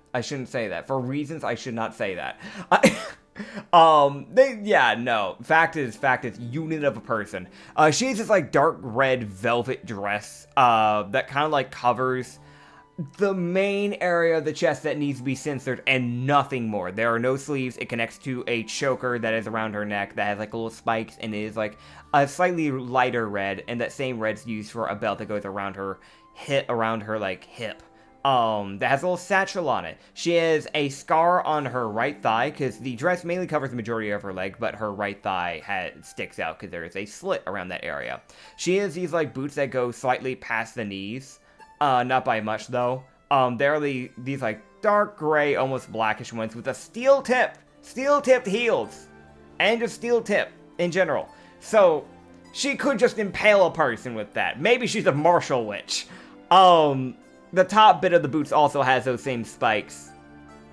For reasons I should not say that. Fact is, unit of a person. She has this like dark red velvet dress, that kind of like covers the main area of the chest that needs to be censored and nothing more. There are no sleeves. It connects to a choker that is around her neck that has like little spikes and is like a slightly lighter red, and that same red's used for a belt that goes around her like hip. That has a little satchel on it. She has a scar on her right thigh because the dress mainly covers the majority of her leg, but her right thigh sticks out because there is a slit around that area. She has these like boots that go slightly past the knees. Not by much though. They're these like dark gray, almost blackish ones with a steel tipped heels, and a steel tip in general. So she could just impale a person with that. Maybe she's a martial witch. The top bit of the boots also has those same spikes,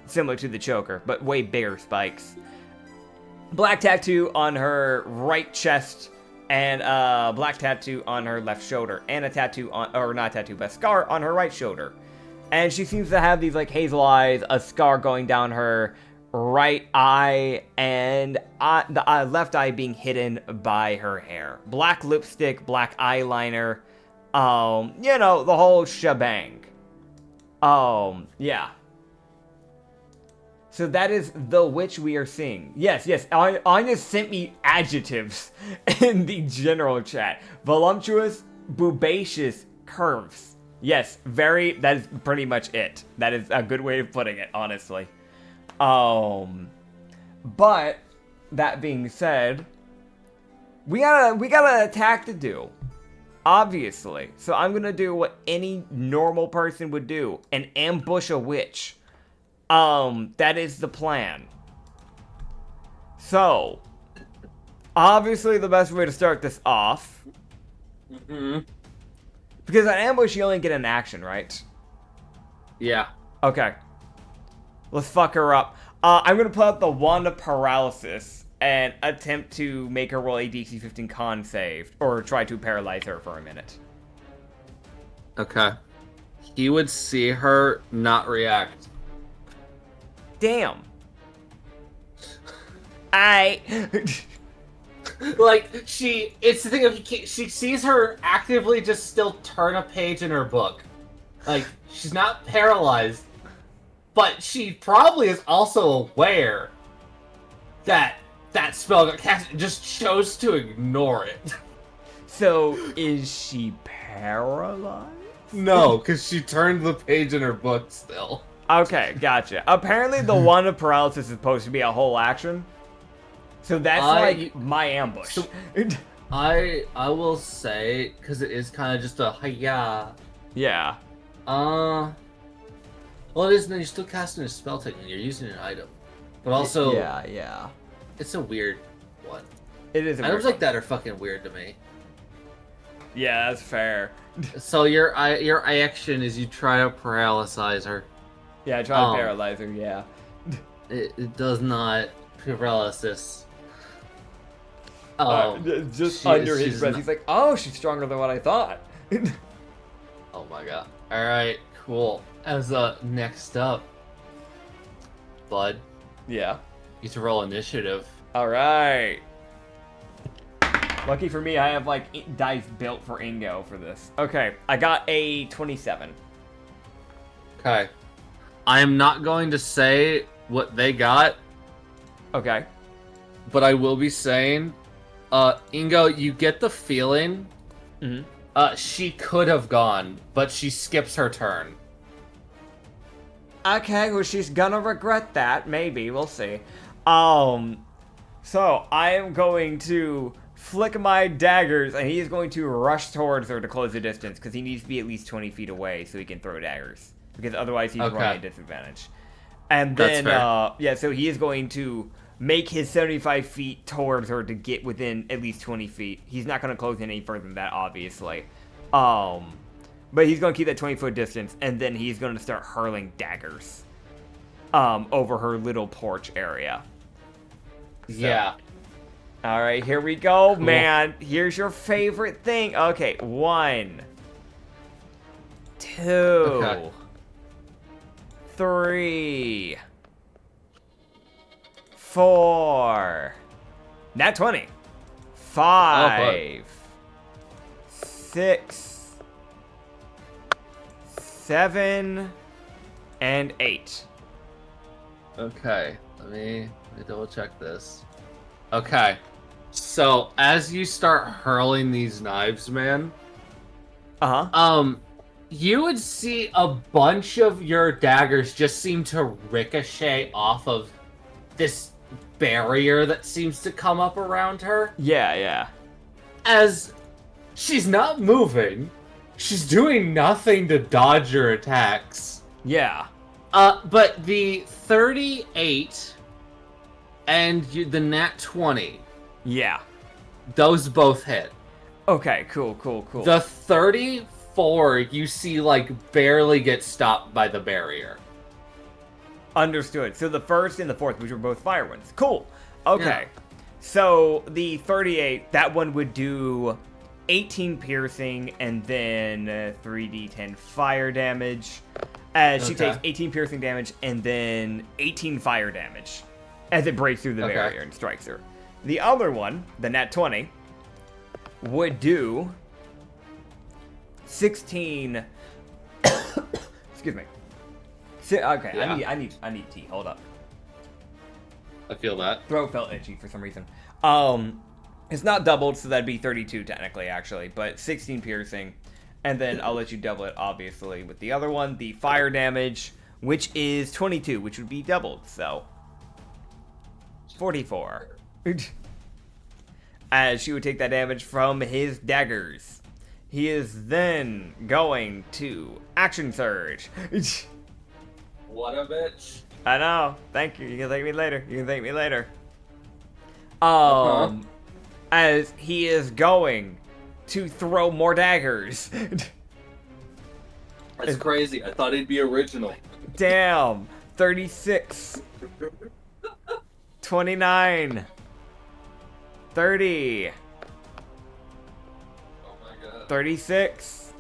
similar to the choker, but way bigger spikes. Black tattoo on her right chest, and black tattoo on her left shoulder, and a tattoo on, or not tattoo, but a scar on her right shoulder. And she seems to have these like hazel eyes, a scar going down her right eye, and the left eye being hidden by her hair. Black lipstick, black eyeliner, the whole shebang. Yeah. So that is the witch we are seeing. Yes, Anya sent me adjectives in the general chat. Voluptuous, boobacious, curves. Yes, that is pretty much it. That is a good way of putting it, honestly. But, that being said, we got an attack to do. Obviously. So I'm gonna do what any normal person would do. And ambush a witch. That is the plan. So, obviously the best way to start this off. Mm-hmm. Because an ambush you only get an action, right? Yeah. Okay. Let's fuck her up. I'm gonna pull out the Wand of Paralysis and attempt to make her roll a DC 15 con save, or try to paralyze her for a minute. Okay. He would see her not react. Damn. Like, it's the thing of, she sees her actively just still turn a page in her book. Like, she's not paralyzed, but she probably is also aware that spell got cast, just chose to ignore it. So, is she paralyzed? No, because she turned the page in her book still. Okay, gotcha. Apparently the Wand of Paralysis is supposed to be a whole action. So that's my ambush. So, I will say, because it is kind of just a hiya. Yeah. Well, it is, then you're still casting a spell technique, you're using an item. But also, yeah. It's a weird one. It is a Items weird like that are fucking weird to me. Yeah, that's fair. So your action is you try to paralyze her. Yeah, I try to paralyze her, yeah. It does not paralysis. Just under his breath, he's like, oh, she's stronger than what I thought. Oh my god. Alright, cool. As next up, Bud. Yeah. You get to roll initiative. Alright. Lucky for me, I have like dice built for Ingo for this. Okay, I got a 27. Okay. I am not going to say what they got. Okay. But I will be saying, Ingo, you get the feeling she could have gone, but she skips her turn. Okay, well, she's gonna regret that. Maybe. We'll see. So, I am going to flick my daggers, and he is going to rush towards her to close the distance, because he needs to be at least 20 feet away so he can throw daggers. Because otherwise he's running at disadvantage. And then, so he is going to make his 75 feet towards her to get within at least 20 feet. He's not going to close in any further than that, obviously. But he's going to keep that 20-foot distance, and then he's going to start hurling daggers over her little porch area. So, yeah. All right, here we go, Cool. man. Here's your favorite thing. Okay, 1, 2, Okay. 3, 4. Nat 20. 5, 6, 7 and 8. Okay, let me double check this. Okay, so as you start hurling these knives, man, you would see a bunch of your daggers just seem to ricochet off of this barrier that seems to come up around her. Yeah. As she's not moving, she's doing nothing to dodge your attacks. Yeah. But the 38 and the nat 20, Yeah. those both hit. Okay, cool. The 34 you see like barely get stopped by the barrier. Understood. So the first and the fourth, which were both fire ones. Cool. Okay. Yeah. So the 38, that one would do 18 piercing and then 3d10 fire damage. As she takes 18 piercing damage and then 18 fire damage as it breaks through the barrier and strikes her. The other one, the nat 20, would do 16. Excuse me. Okay, yeah. I need tea. Hold up. I feel that. Throat felt itchy for some reason. It's not doubled, so that'd be 32 technically, actually, but 16 piercing. And then I'll let you double it, obviously, with the other one, the fire damage, which is 22, which would be doubled, so 44. As she would take that damage from his daggers. He is then going to action surge. What a bitch. I know. Thank you. You can thank me later. As he is going to throw more daggers. That's crazy. I thought he'd be original. Damn. 36. 29. 30. Oh my god. 36.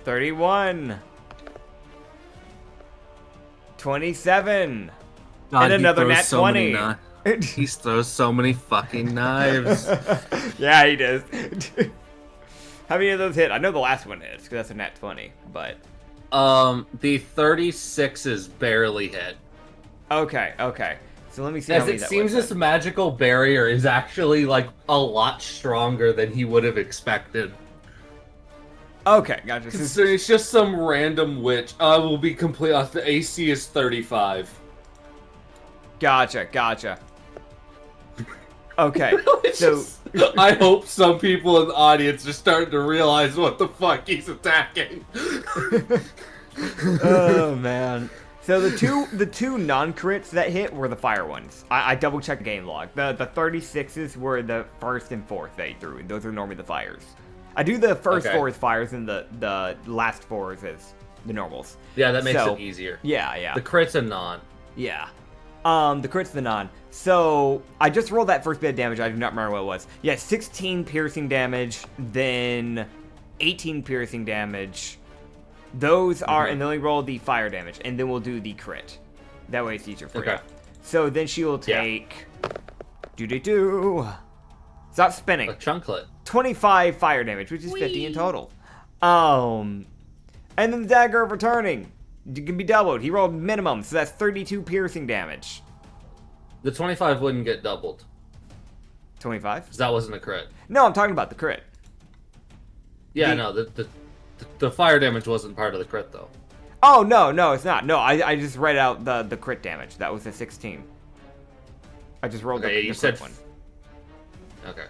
31. 27. God, and another nat 20. He throws so many fucking knives. Yeah, he does. How many of those hit? I know the last one hits, because that's a nat 20, but... The 36s barely hit. Okay. So let me see how As many it that seems was. this magical barrier is actually, like, a lot stronger than he would have expected. Okay, gotcha. So it's just some random witch. I will be complete off. The AC is 35. Gotcha. Okay, so... I hope some people in the audience are starting to realize what the fuck he's attacking. Oh, man. So the two non-crits that hit were the fire ones. I double-checked the game log. The 36s were the first and fourth they threw, and those are normally the fires. I do the first four as fires, and the last four as the normals. Yeah, that makes it easier. Yeah. The crit's a non. Yeah. The crit's the non. So, I just rolled that first bit of damage. I do not remember what it was. Yeah, 16 piercing damage, then 18 piercing damage. Those are, and then we roll the fire damage, and then we'll do the crit. That way it's easier for you. So then she will take... Stop spinning. A chunklet. 25 fire damage, which is 50 in total. And then the dagger of returning. It can be doubled. He rolled minimum, so that's 32 piercing damage. The 25 wouldn't get doubled. 25? Because that wasn't a crit. No, I'm talking about the crit. Yeah, no, the fire damage wasn't part of the crit, though. Oh, no, it's not. No, I just read out the crit damage. That was a 16. I just rolled the crit one. Okay.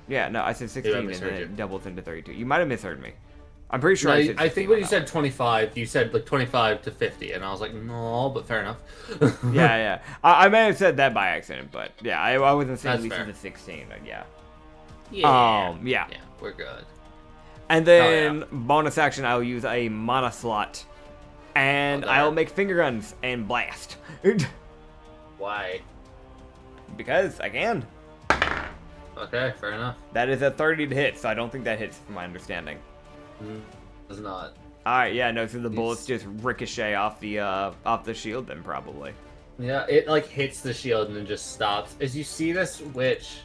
Yeah, no, I said 16 and then it doubles into 32. You might have misheard me. I'm pretty sure No, I said 16. I think when you said 25, you said like 25 to 50, and I was like, no, but fair enough. Yeah. I may have said that by accident, but yeah, I wasn't saying we said the 16. Yeah. Yeah, we're good. And then bonus action, I'll use a mana slot, and I'll make finger guns and blast. Why? Because I can. Okay, fair enough. That is a 30 to hit, so I don't think that hits from my understanding. Does not. Alright, yeah, no, so the bullets just ricochet off the shield then, probably. Yeah, it like hits the shield and then just stops. As you see this witch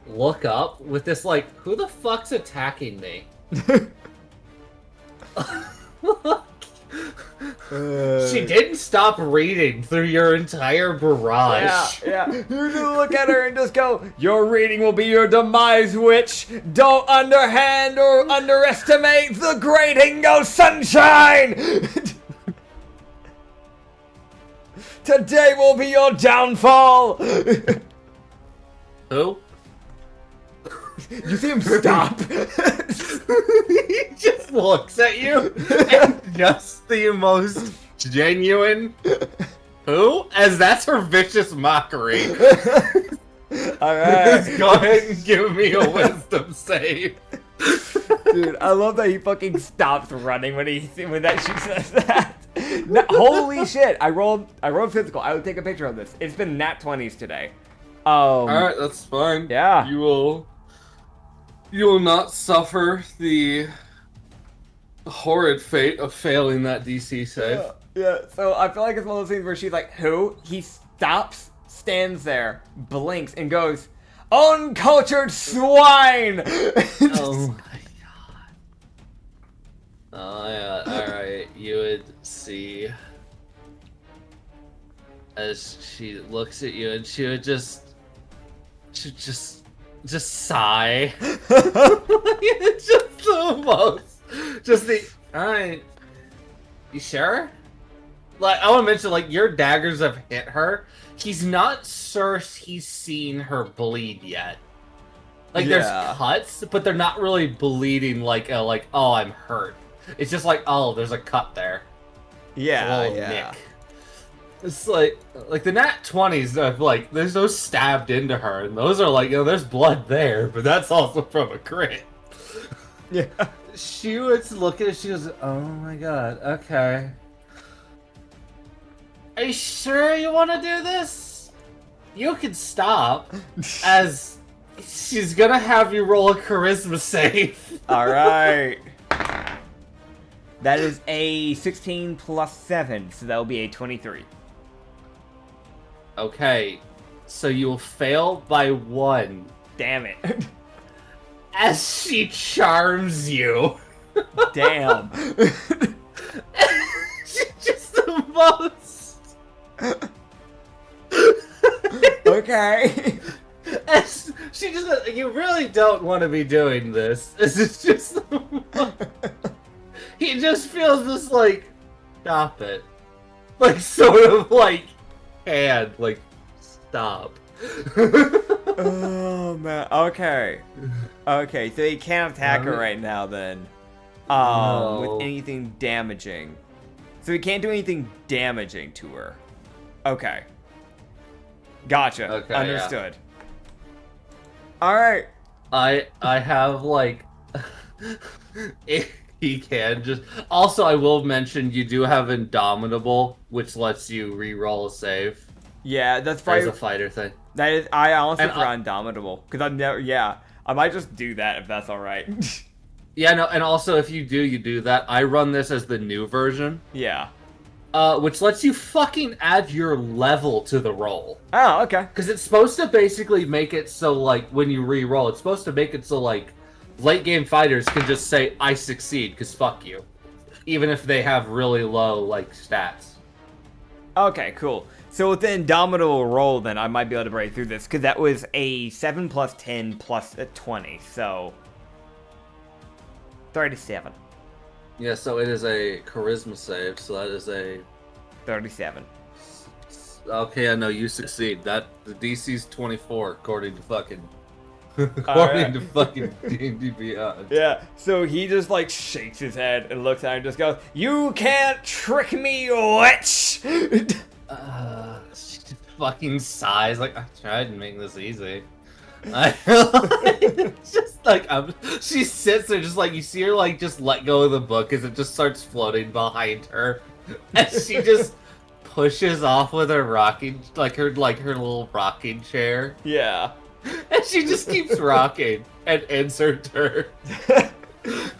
look up with this like, who the fuck's attacking me? She didn't stop reading through your entire barrage. Yeah. You just look at her and just go, "Your reading will be your demise, witch. Don't underhand or underestimate the great Ingo Sunshine. Today will be your downfall." Who? You see him stop. He just looks at you and just the most genuine who? As that's her vicious mockery. Alright. Go ahead and give me a wisdom save. Dude, I love that he fucking stops running when that she says that. No, holy shit. I rolled physical. I would take a picture of this. It's been nat 20s today. Alright, that's fine. Yeah. You will not suffer the horrid fate of failing that DC save. Yeah, so I feel like it's one of those things where she's like, "Who?" He stops, stands there, blinks, and goes, "Uncultured swine!" Oh my god. Oh yeah, alright. You would see as she looks at you and she would just sigh. It's just the most. Just the. Alright. You sure? Like, I want to mention, like, your daggers have hit her. He's not sure he's seen her bleed yet. Like, there's cuts, but they're not really bleeding like, oh, I'm hurt. It's just like, oh, there's a cut there. Yeah, Nick. It's like the nat 20s, like, there's those stabbed into her, and those are like, there's blood there, but that's also from a crit. Yeah. She would look at it, she goes, oh my god, okay. Are you sure you want to do this? You can stop, as she's gonna have you roll a charisma save. Alright. That is a 16 plus 7, so that will be a 23. Okay, so you will fail by 1. Damn it. As she charms you. Damn. She's just the most. Okay. As she just, you really don't want to be doing this. This is just the most. He just feels this like, stop it. Like, sort of like, hand, like, stop. Oh man. Okay. Okay, so he can't attack her right now then. No. With anything damaging. So he can't do anything damaging to her. Okay. Gotcha. Okay, understood. Alright. I have like he can just also I will mention you do have Indomitable, which lets you re-roll a save. Yeah, that's probably as a fighter thing. That is, I honestly forgot Indomitable because I've never. Yeah, I might just do that if that's all right. Yeah, no, and also if you do that. I run this as the new version. Yeah. Which lets you fucking add your level to the roll. Oh, okay. Because it's supposed to basically make it so, like, when you re-roll, it's supposed to make it so, like, late game fighters can just say, I succeed, because fuck you. Even if they have really low, like, stats. Okay, cool. So with the Indomitable roll, then I might be able to break through this, because that was a 7 plus 10 plus a 20, so 37. Yeah, so it is a charisma save, so that is a 37. Okay, I know you succeed. That the DC's 24 according to fucking D&D Beyond. Yeah, so he just like shakes his head and looks at her and just goes, "You can't trick me, witch!" She just fucking sighs like, I tried to make this easy. It's just like she sits there just like you see her like just let go of the book as it just starts floating behind her, and she just pushes off with her rocking her little rocking chair. Yeah. And she just keeps rocking and ends her turn.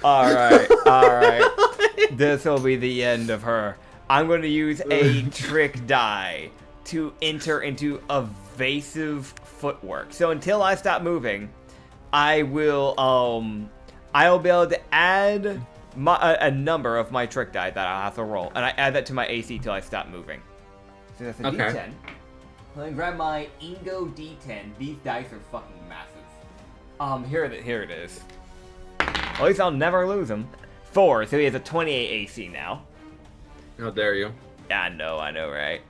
Alright. This will be the end of her. I'm going to use a trick die to enter into evasive footwork. So until I stop moving, I'll be able to add a number of my trick die that I'll have to roll, and I add that to my AC till I stop moving. So that's a D10. Let me grab my Ingo D10. These dice are fucking massive. Here it is. At least I'll never lose them. 4, so he has a 28 AC now. How dare you? Yeah, I know, right?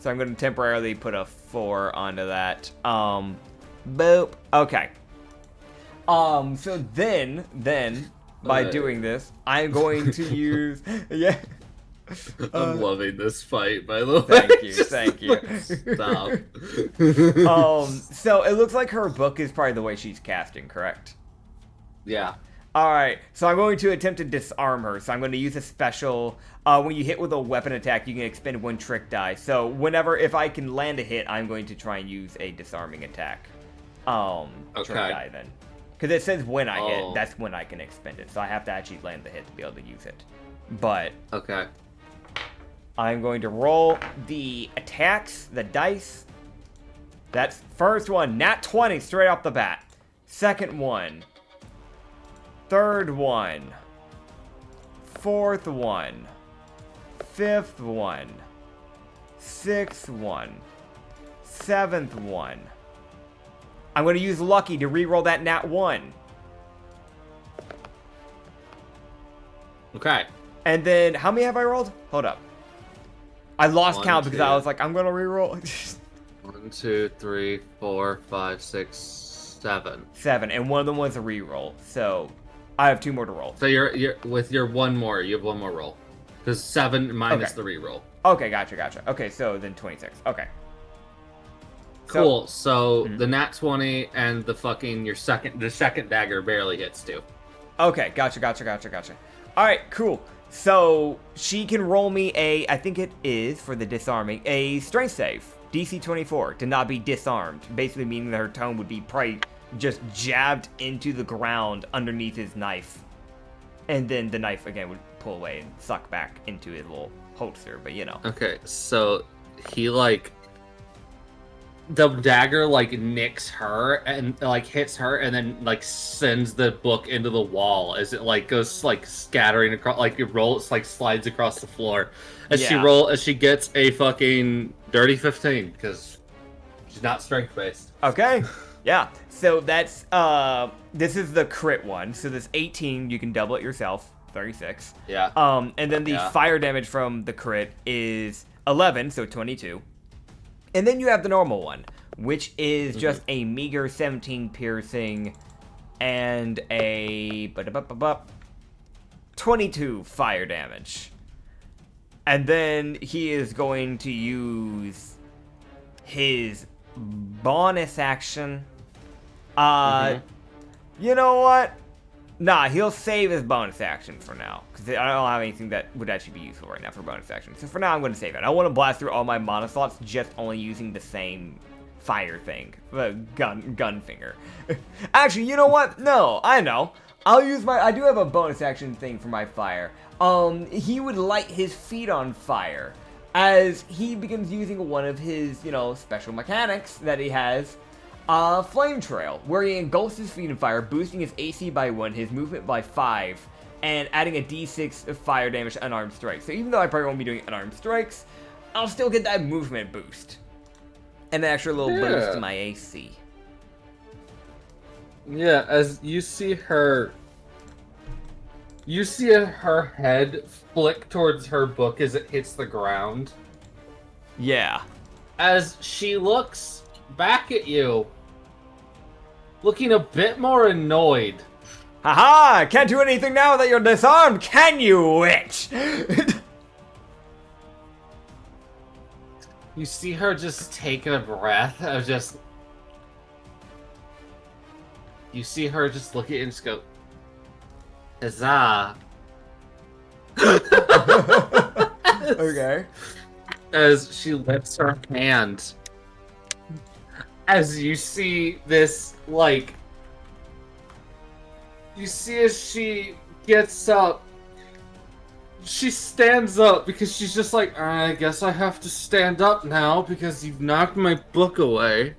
So I'm going to temporarily put a 4 onto that. Boop. Okay. So then, by doing this, I'm going to use... Yeah. I'm loving this fight, by the way. Thank you. Stop. So it looks like her book is probably the way she's casting, correct? Yeah. Alright, so I'm going to attempt to disarm her. So I'm going to use a special... when you hit with a weapon attack, you can expend 1 trick die. So if I can land a hit, I'm going to try and use a disarming attack. Trick die then. Because it says when I hit, that's when I can expend it. So I have to actually land the hit to be able to use it. But... Okay. I'm going to roll the attacks, the dice. That's first one, nat 20 straight off the bat. Second one. Third one. Fourth one. Fifth one. Sixth one. Seventh one. I'm going to use lucky to reroll that nat 1. Okay. And then, how many have I rolled? Hold up. I lost count because I was like, I'm gonna reroll. 1, 2, 3, 4, 5, 6, 7. 7, and one of them was a reroll. So I have 2 more to roll. So you're with your 1 more, you have 1 more roll. Because 7 minus the reroll. Okay, gotcha. Okay, so then 26. Okay. Cool. So the nat 20 and the fucking the second dagger barely hits too. Okay, gotcha. All right, cool. So she can roll me I think it is for the disarming, a strength save, DC 24, to not be disarmed. Basically meaning that her tone would be probably just jabbed into the ground underneath his knife, and then the knife again would pull away and suck back into his little holster. But you know. Okay, so he the dagger nicks her and hits her and then sends the book into the wall as it goes scattering across it slides across the floor as she gets a fucking dirty 15 because she's not strength based. Okay. Yeah. So that's this is the crit one. So this 18 you can double it yourself, 36. Yeah. And then the fire damage from the crit is 11, so 22. And then you have the normal one, which is just a meager 17 piercing and a 22 fire damage. And then he is going to use his bonus action. You know what? Nah, he'll save his bonus action for now. Because I don't have anything that would actually be useful right now for bonus action. So for now, I'm going to save it. I want to blast through all my mana slots just only using the same fire thing. The gun finger. Actually, you know what? No, I know. I'll use I do have a bonus action thing for my fire. He would light his feet on fire as he begins using one of his, special mechanics that he has. Flame Trail, where he engulfs his feet in fire, boosting his AC by 1, his movement by 5, and adding a d6 of fire damage to unarmed strikes. So even though I probably won't be doing unarmed strikes, I'll still get that movement boost. And an extra little boost to my AC. Yeah, as you see her head flick towards her book as it hits the ground. Yeah. As she looks back at you, looking a bit more annoyed. Haha! Can't do anything now that you're disarmed, can you, witch? You see her just take a breath of just... You see her just look at you and just go... Huzzah. Okay. As she lifts her hand. As you see this, you see as she gets up, she stands up because she's just like, I guess I have to stand up now because you've knocked my book away.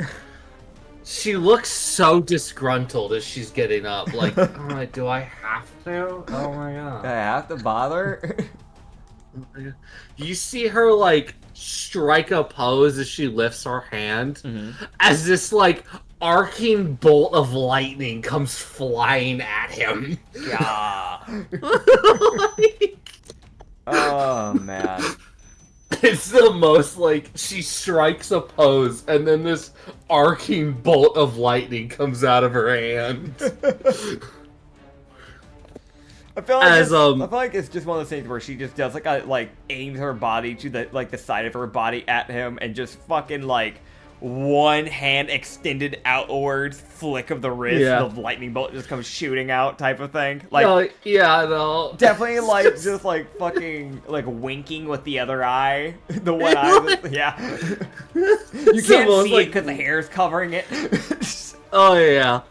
She looks so disgruntled as she's getting up. Like, oh, do I have to? Oh my I god. have to bother? You see her like strike a pose as she lifts her hand, Mm-hmm. as this like arcing bolt of lightning comes flying at him. Yeah. Like, Oh man. it's the most like she strikes a pose and then this arcing bolt of lightning comes out of her hand. I feel like it's just one of those things where she just does aims her body to the side of her body at him and just fucking like one hand extended outwards, flick of the wrist, Yeah. the lightning bolt just comes shooting out type of thing. Like No, yeah, no. definitely like just like fucking like winking with the other eye. The one eye yeah. You can't see it because the hair's covering it. Oh yeah.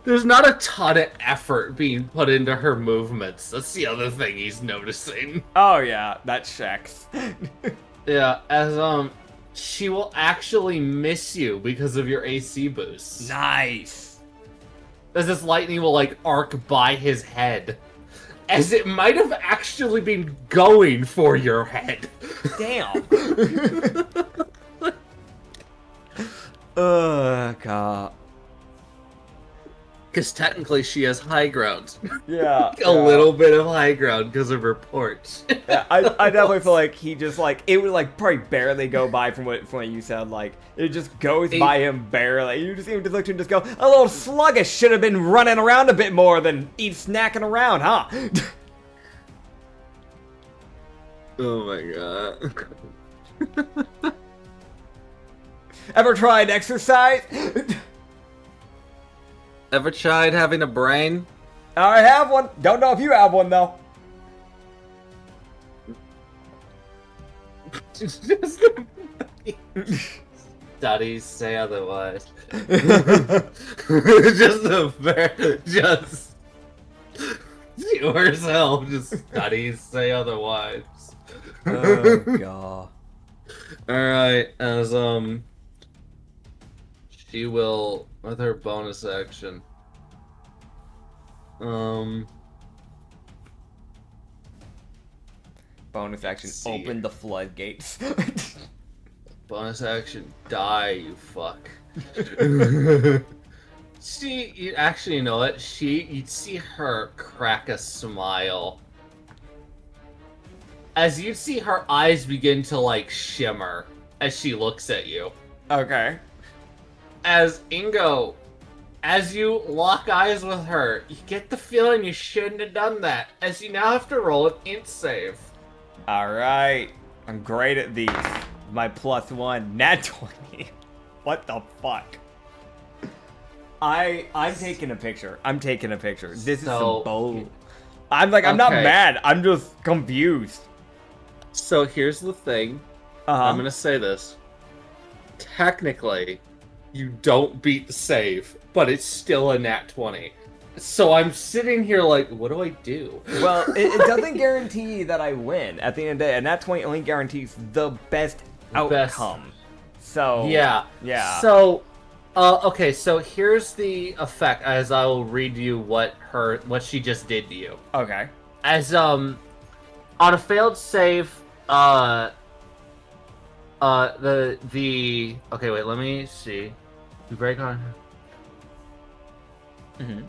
There's not a ton of effort being put into her movements. That's the other thing he's noticing. Oh yeah, that checks. Yeah, as she will actually miss you because of your AC boost. Nice. As this lightning will like arc by his head. As it might have actually been going for your head. Damn. Ugh, God. Because technically she has high ground. Yeah. A little bit of high ground because of her porch. Yeah, I definitely feel like he just like it would like probably barely go by from what you said. Like it just goes by him barely. You just even just look to him and just go, a little sluggish, should have been running around a bit more than snacking around, huh? Oh my god. Ever tried exercise? Ever tried having a brain? I have one. Don't know if you have one though. Studies say otherwise. Just a fair, just yourself. Just studies say otherwise. Oh god. All right, as she will with her bonus action. Bonus action, Let's see. open the floodgates. Bonus action, die, you fuck. You actually know what? You'd see her crack a smile. As you see her eyes begin to, like, shimmer as she looks at you. Okay. As Ingo, as you lock eyes with her, you get the feeling you shouldn't have done that, as you now have to roll an int save. Alright. I'm great at these. My +1, nat 20. What the fuck? I'm taking a picture. I'm taking a picture. This is some bull. I'm not mad. I'm just confused. So here's the thing. I'm gonna say this. Technically, you don't beat the save, but it's still a nat 20. So I'm sitting here like, what do I do? Well, it doesn't guarantee that I win. At the end of the day, a nat 20 only guarantees the best outcome. So yeah. So, okay. So here's the effect. As I will read you what she just did to you. Okay. As on a failed save, okay. Wait. Let me see. You break on. Mm-hmm.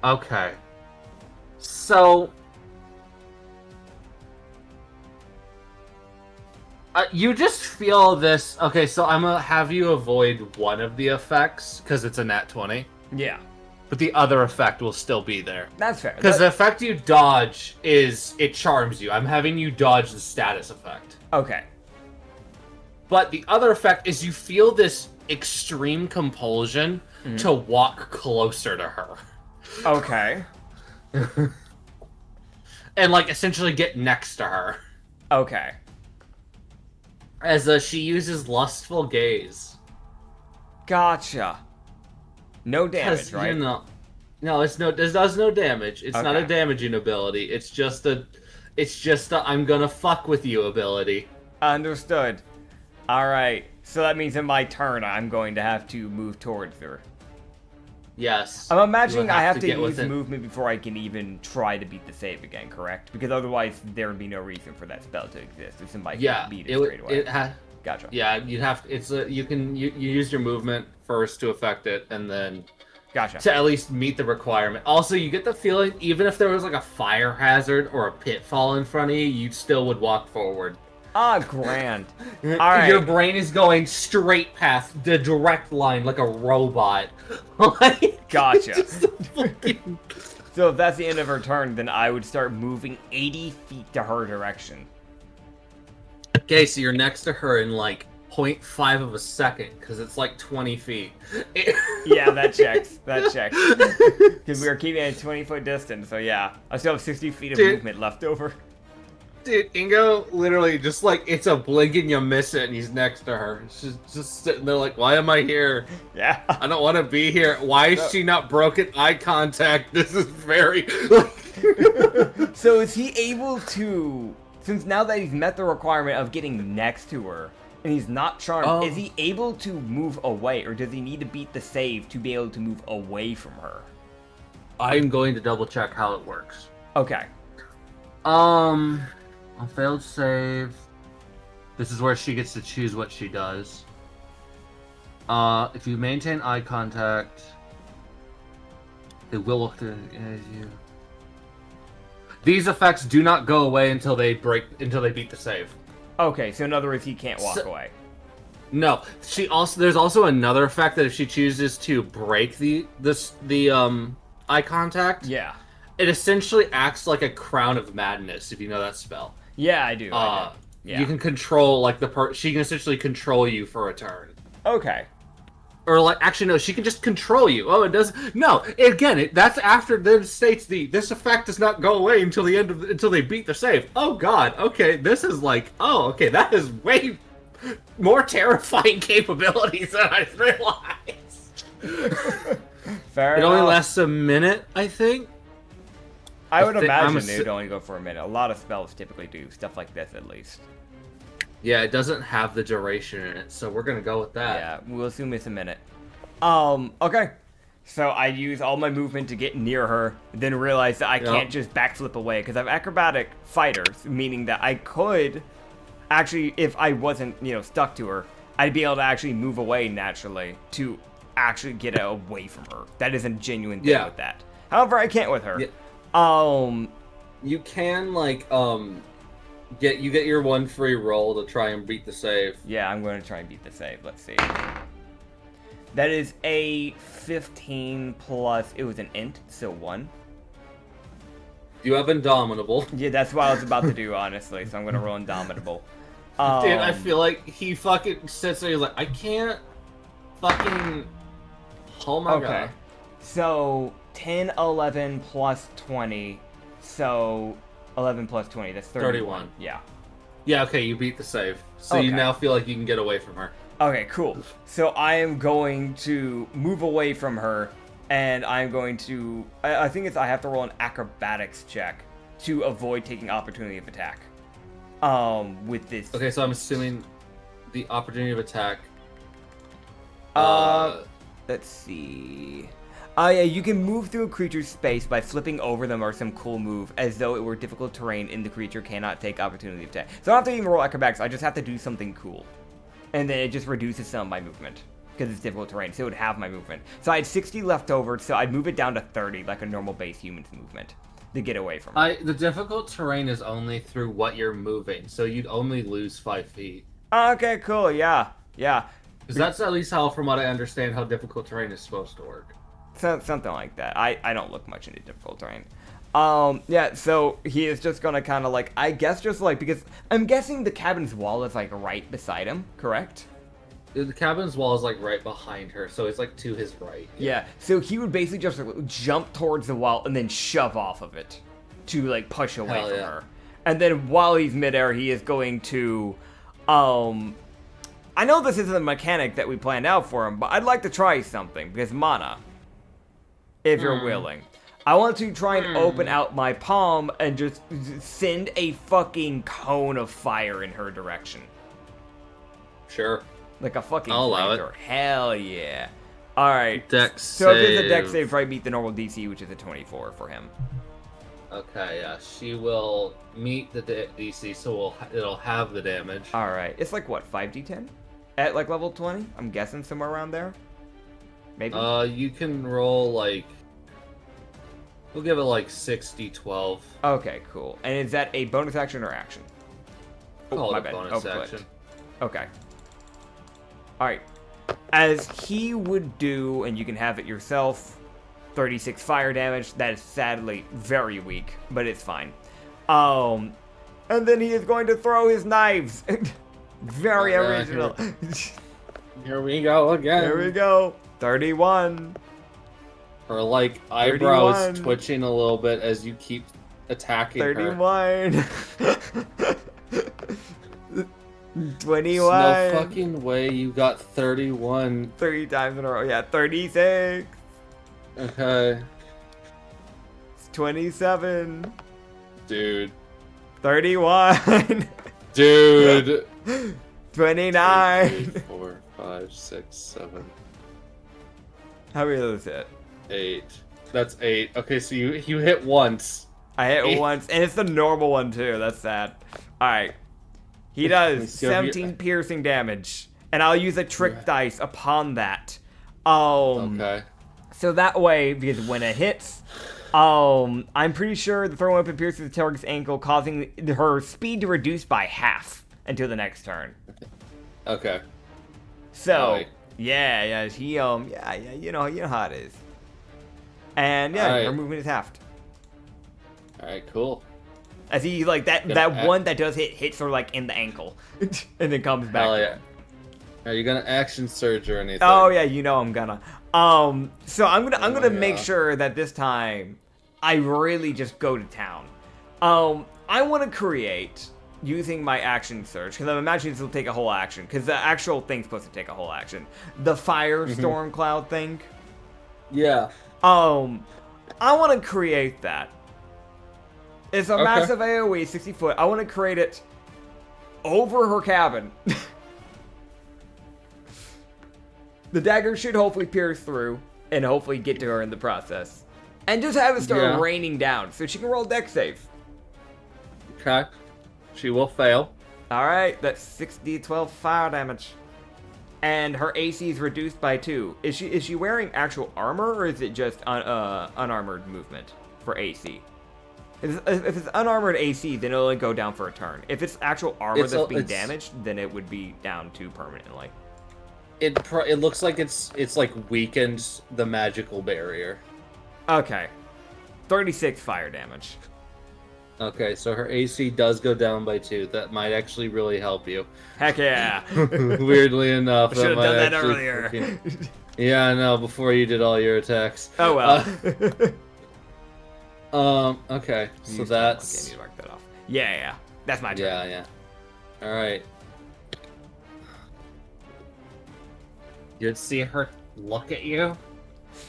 Okay. So you just feel this. Okay, so I'm gonna have you avoid one of the effects because it's a nat 20. Yeah. But the other effect will still be there. That's fair. Because the effect you dodge is it charms you. I'm having you dodge the status effect. Okay. But the other effect is you feel this extreme compulsion to walk closer to her. Okay. And like essentially get next to her. Okay. As she uses lustful gaze. Gotcha. No damage, right? No, it does no damage. It's not a damaging ability. It's just It's just a I'm gonna fuck with you ability. Understood. Alright, so that means in my turn, I'm going to have to move towards her. Yes. I'm imagining I have to get use within... movement before I can even try to beat the save again, correct? Because otherwise, there would be no reason for that spell to exist if somebody can beat it straight away. Gotcha. Yeah, you'd have to, it's a, you use your movement first to affect it, and then gotcha. To at least meet the requirement. Also, you get the feeling even if there was like a fire hazard or a pitfall in front of you, you still would walk forward. Ah, grand. All right. Your brain is going straight past the direct line like a robot. Like, gotcha. So if that's the end of her turn, then I would start moving 80 feet to her direction. Okay, so you're next to her in like 0.5 of a second, because it's like 20 feet. Yeah, that checks. That checks. Because we were keeping it at 20-foot distance, so yeah. I still have 60 feet of movement left over. Dude, Ingo literally just like, it's a blink and you miss it, and he's next to her. She's just sitting there like, why am I here? Yeah. I don't want to be here. Why is she not broken eye contact? This is very... So is he able to... Since now that he's met the requirement of getting next to her, and he's not charmed, is he able to move away, or does he need to beat the save to be able to move away from her? I'm going to double check how it works. Okay. A failed save. This is where she gets to choose what she does. If you maintain eye contact, it will look to you. These effects do not go away until they beat the save. Okay, so in other words, he can't walk away. No, there's also another effect that if she chooses to break the eye contact, yeah, it essentially acts like a crown of madness, if you know that spell. Yeah, I do. Yeah. You can control like she can essentially control you for a turn. Okay. Or like, actually no, she can just control you. Oh, it does. No, again, that's after the states this effect does not go away until until they beat the save. Oh God. Okay, this is like, okay, that is way more terrifying capabilities than I realized. Fair enough. It only lasts a minute, I think. I would imagine it would only go for a minute. A lot of spells typically do stuff like this, at least. Yeah, it doesn't have the duration in it, so we're gonna go with that. Yeah, we'll assume it's a minute. Okay. So I use all my movement to get near her, then realize that I can't just backflip away, because I'm acrobatic fighter, meaning that I could actually, if I wasn't, stuck to her, I'd be able to actually move away naturally to actually get away from her. That is a genuine thing with that. However, I can't with her. Yeah. You can get your one free roll to try and beat the save. Yeah, I'm going to try and beat the save. Let's see. That is a 15 plus. It was an int, so 1. You have Indomitable. Yeah, that's what I was about to do, honestly. So I'm going to roll Indomitable. Dude, I feel like he fucking sits there. He's like, I can't fucking. Oh my god. So 10, 11 plus 20. So 11 plus 20. That's 31. Yeah. Yeah. Okay, you beat the save. So you now feel like you can get away from her. Okay, cool. So I am going to move away from her, and I'm going to... I think I have to roll an acrobatics check to avoid taking opportunity of attack. With this... Okay, so I'm assuming the opportunity of attack... Let's see... yeah, you can move through a creature's space by flipping over them or some cool move, as though it were difficult terrain and the creature cannot take opportunity of attack. So I don't have to even roll acrobatics, I just have to do something cool. And then it just reduces some of my movement, because it's difficult terrain, so it would have my movement. So I had 60 left over, so I'd move it down to 30, like a normal base human's movement, to get away from it. The difficult terrain is only through what you're moving, so you'd only lose 5 feet. Okay, cool, yeah. Because that's at least from what I understand, how difficult terrain is supposed to work. Something like that. I don't look much into difficult terrain. Yeah, so he is just gonna kind of I guess just because I'm guessing the cabin's wall is right beside him, correct? The cabin's wall is right behind her, so it's to his right. Yeah, so he would basically just jump towards the wall and then shove off of it to push away from her. And then while he's midair, he is going to, I know this isn't a mechanic that we planned out for him, but I'd like to try something, because mana, if you're willing. I want to try and open out my palm and just send a fucking cone of fire in her direction. Sure. Like a fucking I'll allow it. flamethrower. Hell yeah. Alright. Dex So if it's a save. dex save, probably beat the normal DC, which is a 24 for him. Okay, yeah. She will meet the DC, so it'll have the damage. Alright. It's like, what, 5d10? At, like, level 20? I'm guessing somewhere around there? Maybe? You can roll, like... We'll give it, like, 6d12. Okay, cool. And is that a bonus action or action? Call my it a bad. bonus Overclicked. action. Okay. Alright. As he would do, and you can have it yourself, 36 fire damage. That is sadly very weak, but it's fine. And then he is going to throw his knives. Very original. Here we go again. Here we go. 31. Her, like, eyebrows 31. twitching a little bit as you keep attacking her. 31. 21. There's no fucking way you got 31. 3 times in a row. Yeah, 36. Okay. 27. Dude. 31. Dude. 29. 2, 3, 4, 5, 6, 7, How many of those hit? 8. That's 8. Okay, so you hit once. I hit 8. once, and it's the normal one too. That's sad. Alright. He does 17 piercing damage. And I'll use a trick dice upon that. Okay. So that way, because when it hits, I'm pretty sure the throwing weapon pierces the target's ankle, causing her speed to reduce by half until the next turn. Okay. So, yeah, he, you know how it is. And yeah, her movement is halved. Alright, cool. As he, like, that one that does hits her, like, in the ankle. And then comes back. Hell yeah. Are you gonna action surge or anything? Oh yeah, you know I'm gonna. So I'm gonna make sure that this time I really just go to town. I want to create using my action surge because I'm imagining this will take a whole action because the actual thing's supposed to take a whole action. The firestorm cloud thing. Yeah. I want to create that. It's a massive AoE, 60 foot. I want to create it over her cabin. The dagger should hopefully pierce through and hopefully get to her in the process. And just have it start raining down so she can roll dex save. Okay. She will fail. Alright, that's 6d12 fire damage. And her AC is reduced by 2. Is she wearing actual armor or is it just unarmored movement for AC? If it's unarmored AC, then it'll only go down for a turn. If it's actual armor that's being damaged, then it would be down 2 permanently. It looks like it's like weakened the magical barrier. Okay. 36 fire damage. Okay, so her AC does go down by 2. That might actually really help you. Heck yeah. Weirdly enough. I should have done that actually earlier. Yeah, I know, before you did all your attacks. Oh well. Okay, so that's... Okay, I need to mark that off. Yeah. That's my turn. Yeah. Alright. You'd see her look at you.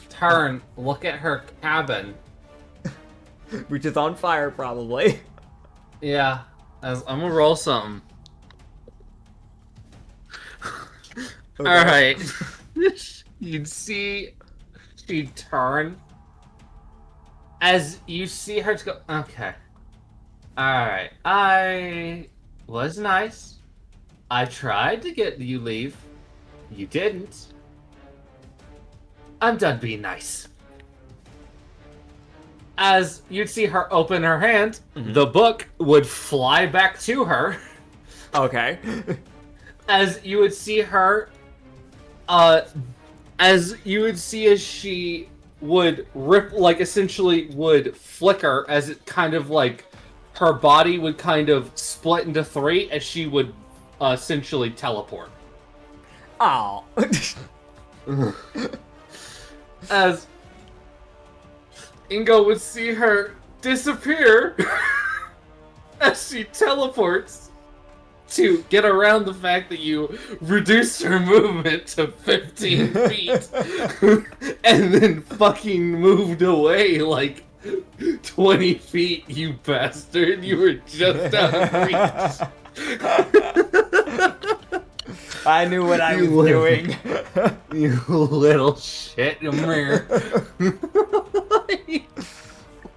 Turn, look at her cabin. Which is on fire, probably. Yeah. I'm gonna roll something. Okay. Alright. You'd see she'd turn. As you see her to go, okay. Alright. I was nice. I tried to get you leave. You didn't. I'm done being nice. As you'd see her open her hand, the book would fly back to her. Okay. As you would see her, as she would rip, like essentially would flicker as it kind of like her body would kind of split into 3 as she would essentially teleport. Oh. As Ingo would see her disappear as she teleports to get around the fact that you reduced her movement to 15 feet and then fucking moved away like 20 feet, you bastard. You were just out of reach. I knew what I was doing. You little shit.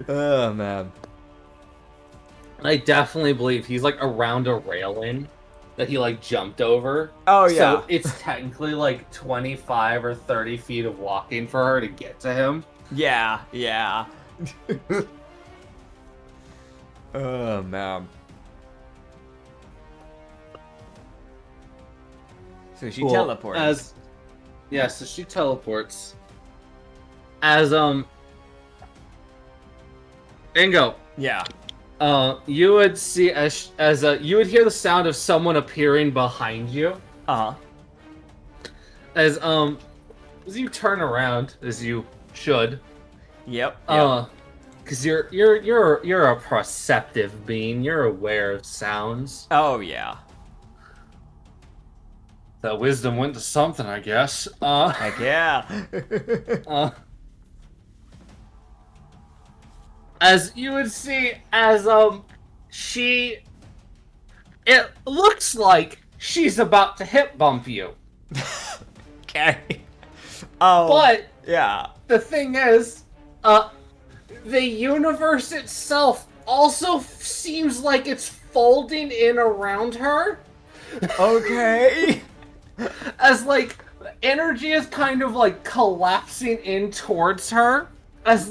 Oh, man. I definitely believe he's like around a railing that he like jumped over. Oh, yeah. So it's technically like 25 or 30 feet of walking for her to get to him. Yeah, yeah. Oh, man. So she teleports. So she teleports. As Ingo. Yeah. You would see you would hear the sound of someone appearing behind you. Uh-huh. As you turn around, as you should. Yep. Because you're a perceptive being. You're aware of sounds. Oh, yeah. That wisdom went to something, I guess. Heck yeah. As you would see, as it looks like she's about to hip bump you. Okay. Oh. But yeah. the thing is, the universe itself also seems like it's folding in around her. Okay. As like energy is kind of like collapsing in towards her, as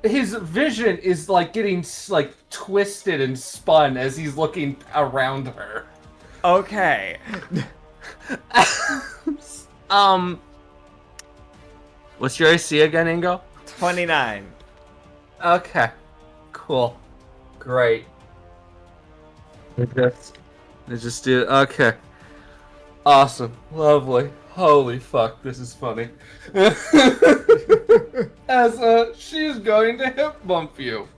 his vision is like getting like twisted and spun as he's looking around her. Okay. What's your AC again, Ingo? 29. Okay. Cool. Great. Let's just do it. Okay. Awesome. Lovely. Holy fuck, this is funny. As she's going to hip bump you.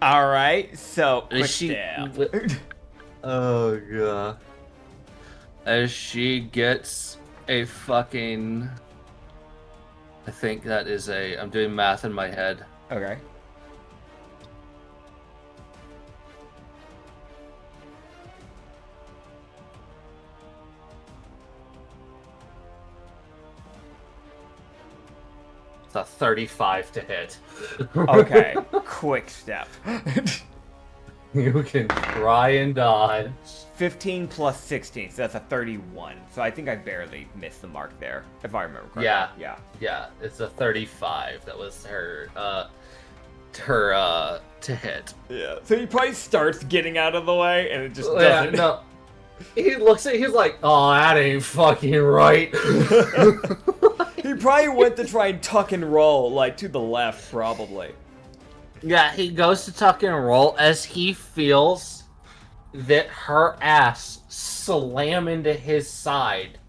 Alright, so quick Is she stab. Oh god. As she gets a fucking I think that is I'm doing math in my head. Okay. It's a 35 to hit. Okay. Quick step. You can try and dodge. 15 plus 16, so that's a 31. So I think I barely missed the mark there, if I remember correctly. Yeah. Yeah, it's a 35. That was her to hit. Yeah. So he probably starts getting out of the way, and it just doesn't. Yeah, no. He looks at he's like, oh, that ain't fucking right. He probably went to try and tuck and roll, like, to the left, probably. Yeah, he goes to tuck and roll as he feels that her ass slam into his side.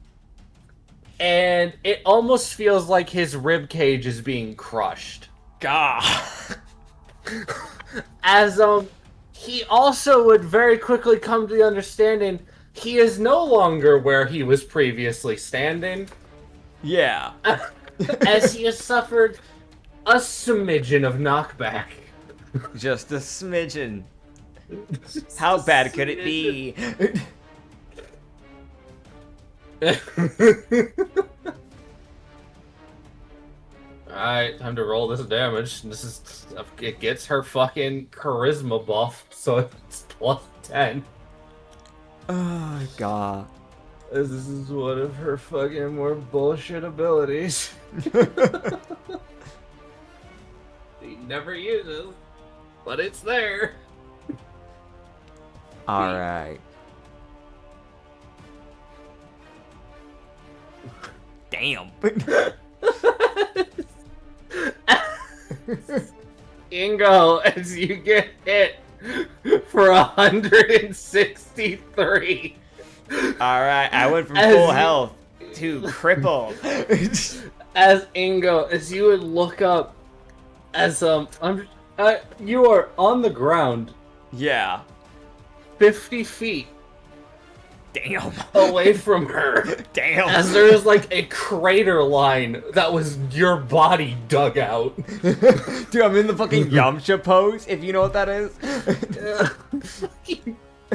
And it almost feels like his rib cage is being crushed. God. As he also would very quickly come to the understanding he is no longer where he was previously standing. Yeah. As he has suffered a smidgen of knockback. Just a smidgen. How bad could it be? Alright, time to roll this damage. It gets her fucking charisma buff, so it's plus 10. Oh, God. This is one of her fucking more bullshit abilities. He never uses, but it's there. Alright. Damn. Ingo, as you get hit for 163. Alright, I went from full health to crippled. As Ingo, as you would look up, as you are on the ground, Yeah. 50 feet Damn. away from her. Damn. As there is like a crater line that was your body dug out. Dude, I'm in the fucking Yamcha pose, if you know what that is.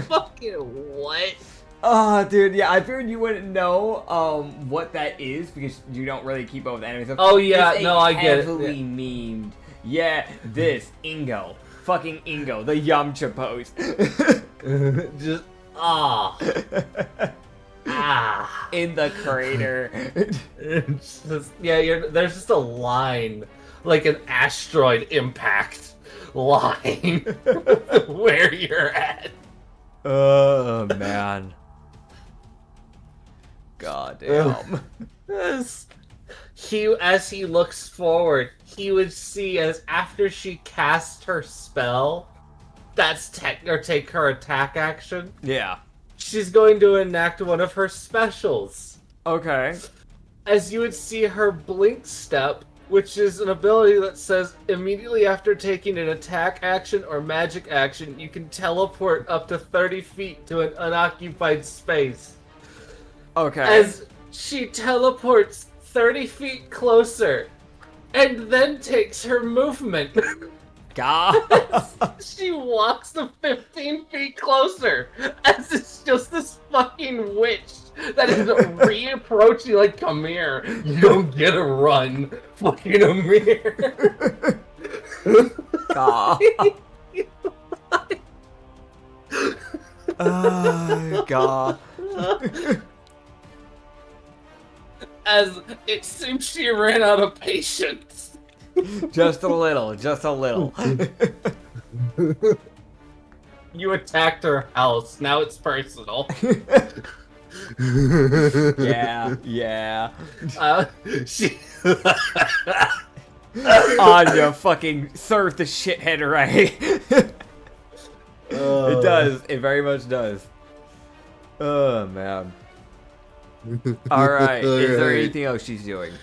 Fucking what? Oh, dude, yeah, I figured you wouldn't know what that is because you don't really keep up with anime stuff. Oh yeah, It's no, I get it. heavily memed. Yeah, this Ingo, fucking Ingo, the Yamcha pose. Just In the crater. It's just, yeah, there's just a line, like an asteroid impact line, where you're at. Oh man. God damn. As he looks forward, he would see as after she casts her spell, take her attack action. Yeah. She's going to enact one of her specials. Okay. As you would see her blink step, which is an ability that says immediately after taking an attack action or magic action, you can teleport up to 30 feet to an unoccupied space. Okay. As she teleports 30 feet closer, and then takes her movement. God. She walks to 15 feet closer, as it's just this fucking witch that is reapproaching like, come here, you don't get a run, fucking Amir. God. Oh, God. As it seems she ran out of patience. Just a little, just a little. You attacked her house, now it's personal. Yeah. She... Anya fucking served the shithead right. It does. It very much does. Oh, man. Alright. Is there anything else she's doing?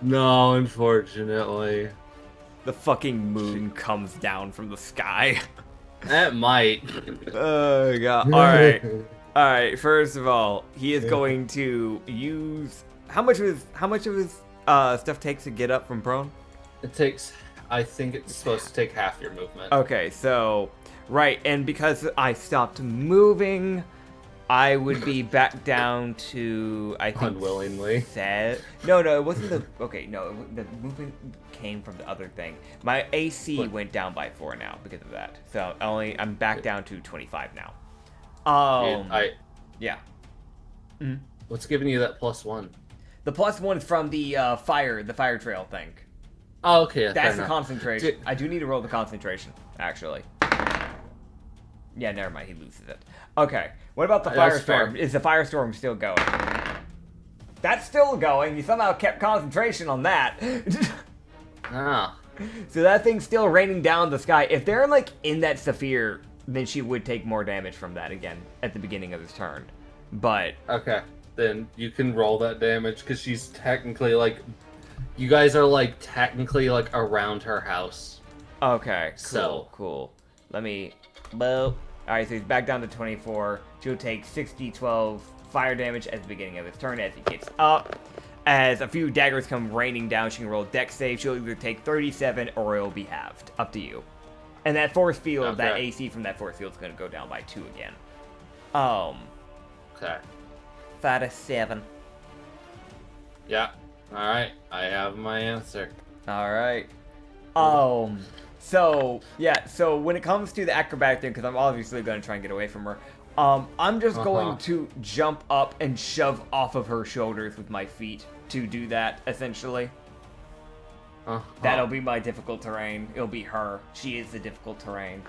No, unfortunately. The fucking moon comes down from the sky. That might. Oh, God. Alright. First of all, he is going to use... How much of his stuff takes to get up from prone? It takes... I think it's supposed to take half your movement. Okay, so... Right, and because I stopped moving... I would be back down to, I think... Unwillingly. No, it wasn't the... Okay, no, the movement came from the other thing. My AC went down by 4 now because of that. So I'm back down to 25 now. Yeah. Mm-hmm. What's giving you that +1? The +1 is from the fire trail thing. Oh, okay. Yeah, That's the concentration. I do need to roll the concentration, actually. Yeah, never mind. He loses it. Okay. What about the firestorm? Is the firestorm still going? That's still going. You somehow kept concentration on that. Ah. So that thing's still raining down the sky. If they're like in that sphere, then she would take more damage from that again at the beginning of this turn. But okay, then you can roll that damage because she's technically like, you guys are like technically like around her house. Okay. Cool. Cool. Let me. Boop. Alright, so he's back down to 24. She'll take 60-12 fire damage at the beginning of his turn as he gets up. As a few daggers come raining down, she can roll dex save. She'll either take 37 or it'll be halved. Up to you. And that force field, that AC from that force field is going to go down by 2 again. Okay. 5 to 7. Yeah. Alright, I have my answer. Alright. So when it comes to the acrobatic thing, because I'm obviously going to try and get away from her, I'm just going to jump up and shove off of her shoulders with my feet to do that, essentially. That'll be my difficult terrain. It'll be her. She is the difficult terrain.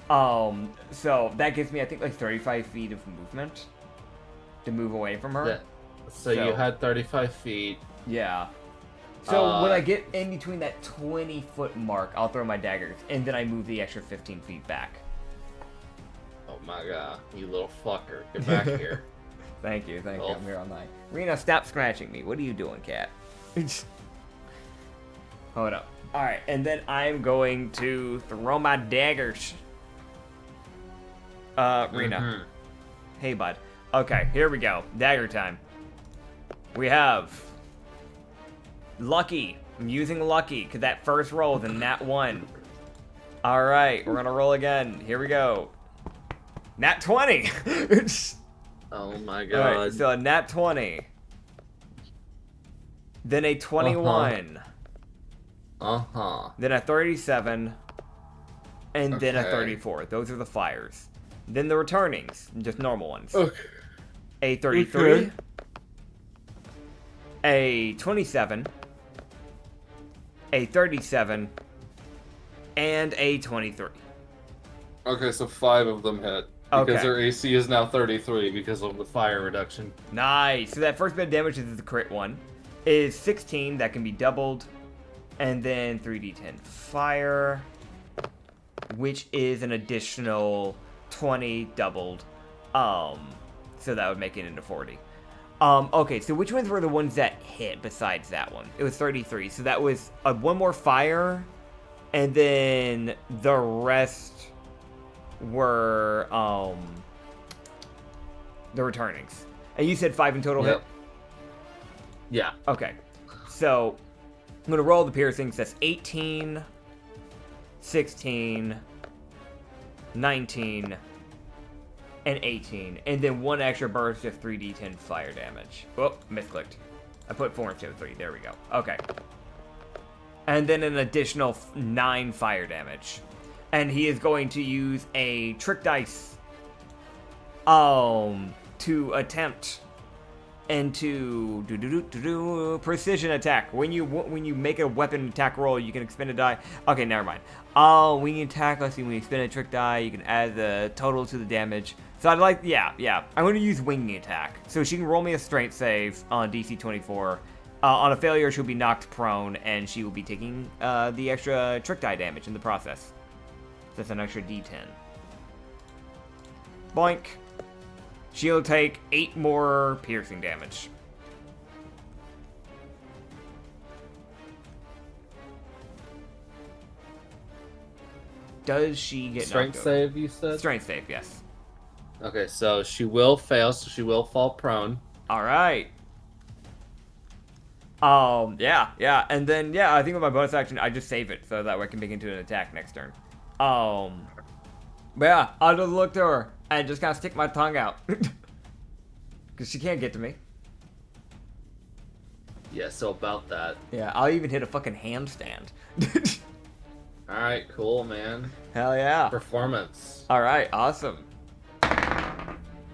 So that gives me, I think, like 35 feet of movement to move away from her. Yeah. So you had 35 feet. Yeah. So when I get in between that 20-foot mark, I'll throw my daggers, and then I move the extra 15 feet back. Oh my god, you little fucker. Get back here. Thank you. I'm here all night. Rena, stop scratching me. What are you doing, cat? Hold up. Alright, and then I'm going to throw my daggers. Rena. Mhm. Hey, bud. Okay, here we go. Dagger time. We have Lucky. I'm using Lucky because that first roll is a nat 1. All right, we're gonna roll again. Here we go. Nat 20. Oh my All god. right, so a nat 20. Then a 21. Then a 37. And then a Okay. 34. Those are the fires. Then the returnings, just normal ones. Okay. A 33. Okay. A 27. A 37. And a 23. Okay, so 5 of them hit. Because Okay. their AC is now 33 because of the fire reduction. Nice. So that first bit of damage is the crit one. Is 16. That can be doubled. And then 3d10 fire. Which is an additional 20 doubled. So that would make it into 40. Okay, so which ones were the ones that hit besides that one? It was 33. So that was one more fire. And then the rest were the returnings. And you said 5 in total hit? Yeah. Okay. So I'm gonna roll the piercings. That's 18, 16, 19, and 18. And then one extra burst of 3d10 fire damage. Oh, misclicked. I put 4 instead of 3. There we go. Okay. And then an additional 9 fire damage. And he is going to use a trick dice to attempt and to precision attack. When you make a weapon attack roll, you can expend a die. Okay, never mind. When you attack, let's see, when you spend a trick die, you can add the total to the damage. So I'd like, yeah. I'm going to use winging attack. So she can roll me a strength save on DC 24. On a failure, she'll be knocked prone, and she will be taking the extra trick die damage in the process. That's an extra D10. Boink. She'll take 8 more piercing damage. Does she get Strength knocked over? save, you said? Strength save, yes. Okay, so she will fail, so she will fall prone. All right. Yeah. And then, I think with my bonus action, I just save it so that way I can make it into an attack next turn. But yeah, I'll just look to her and just kind of stick my tongue out. Because she can't get to me. Yeah, so about that. Yeah, I'll even hit a fucking handstand. Alright, cool, man. Hell yeah. Performance. Alright, awesome.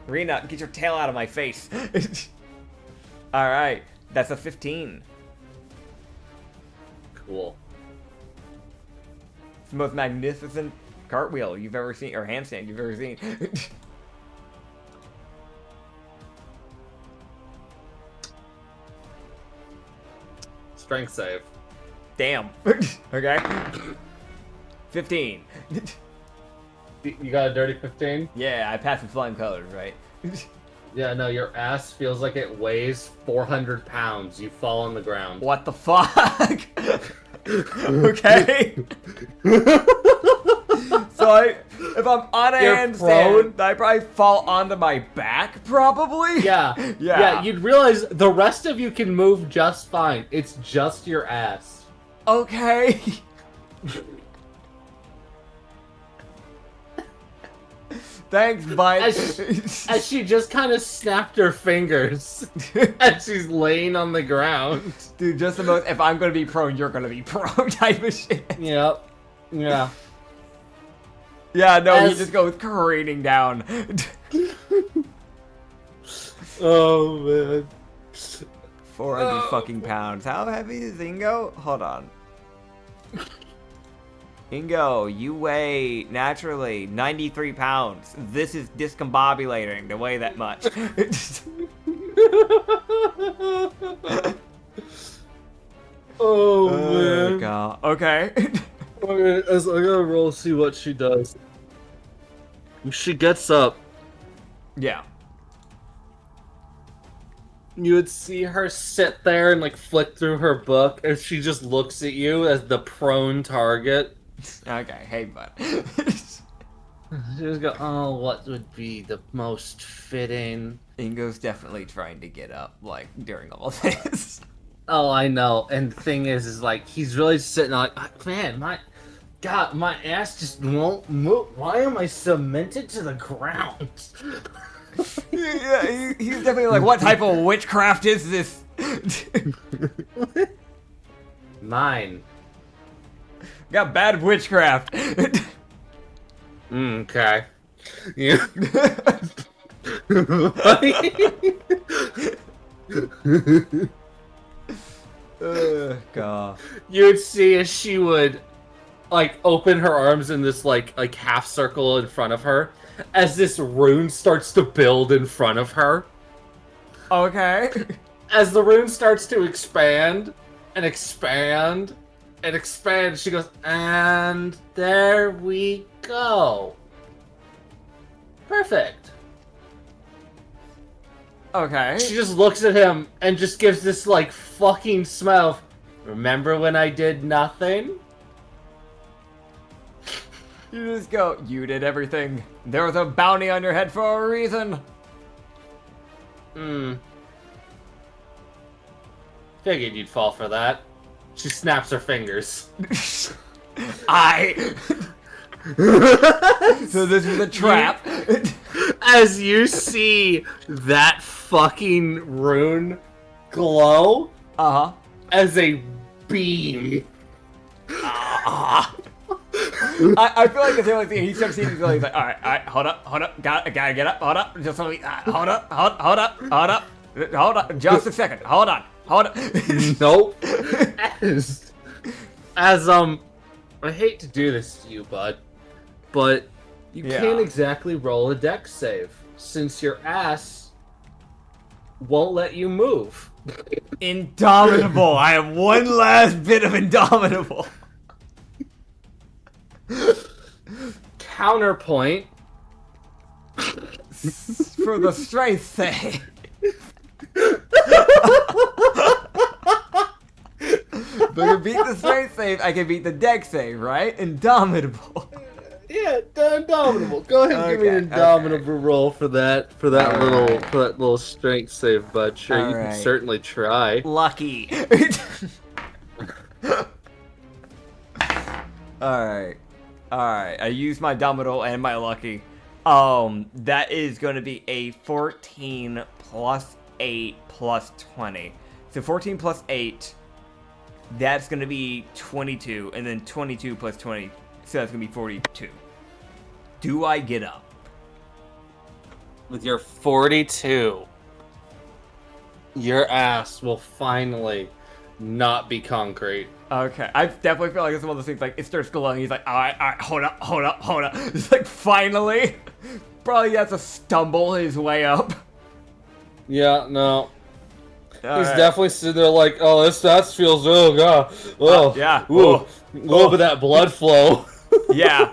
Rena, get your tail out of my face. Alright, that's a 15. Cool. It's the most magnificent cartwheel you've ever seen, or handstand you've ever seen. Strength save. Damn. Okay. 15. You got a dirty 15? Yeah, I passed with flying colors, right? Yeah, no, your ass feels like it weighs 400 pounds. You fall on the ground. What the fuck? Okay. So if I'm on a You're handstand, prone? I probably fall onto my back, probably? Yeah. Yeah. You'd realize the rest of you can move just fine. It's just your ass. Okay. Thanks, bud. As she just kind of snapped her fingers as she's laying on the ground. Dude, just the most, if I'm gonna be prone, you're gonna be prone type of shit. Yep. Yeah. Yeah, no, he As- just goes careening down. Oh, man. 400 fucking pounds. How heavy is Ingo? Hold on. Ingo, you weigh naturally 93 pounds. This is discombobulating to weigh that much. Oh, man. God. Okay. Okay, I gotta roll to see what she does. She gets up. Yeah. You would see her sit there and like flick through her book as she just looks at you as the prone target. Okay, hey, bud. She just go, oh, what would be the most fitting? Ingo's definitely trying to get up, like, during all this. Oh, I know. And the thing is like, he's really sitting like, man, my ass just won't move. Why am I cemented to the ground? Yeah, he's definitely like, what type of witchcraft is this? Mine. Got bad witchcraft. Okay. Yeah. God. You would see as she would like open her arms in this like half circle in front of her as this rune starts to build in front of her. Okay. As the rune starts to expand and expand and expand, she goes, and there we go. Perfect. Okay. She just looks at him and just gives this like fucking smile of, remember when I did nothing? You just go, you did everything. There was a bounty on your head for a reason. Figured you'd fall for that. She snaps her fingers. So this is a trap. As you see that fucking rune glow as a beam. I feel like it's the only thing he starts seeing. He's like, all right, hold up, gotta get up, hold up, just let me, hold up, just a second, hold on. Nope. As I hate to do this to you, bud, but you can't exactly roll a dex save since your ass won't let you move. Indomitable. I have one last bit of indomitable. Counterpoint. For the strength save. But to beat the strength save, I can beat the dex save, right? Indomitable. Yeah, indomitable. Go ahead and give me an indomitable roll for that little strength save, bud. Sure, you can certainly try. Lucky. Alright. I used my indomitable and my lucky. That is going to be a 14 plus 8 plus 20. So 14 plus 8, that's going to be 22, and then 22 plus 20, so that's going to be 42. Do I get up? With your 42, your ass will finally not be concrete. Okay, I definitely feel like it's one of those things, like, it starts glowing, he's like, alright, hold up. It's like, finally! Probably has to stumble his way up. Yeah, no. He's definitely sitting there like, oh, that feels, oh, God. Oh, yeah. Ooh, a little bit of that blood flow. Yeah.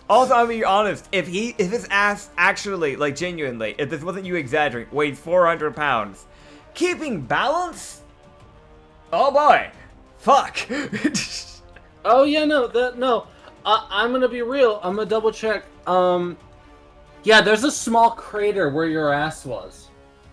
Also, I'll be honest, if his ass actually, like, genuinely, if this wasn't you exaggerating, weighs 400 pounds, keeping balance? Oh boy. Fuck. Oh, yeah, no. I'm gonna be real. I'm gonna double check. Yeah, there's a small crater where your ass was.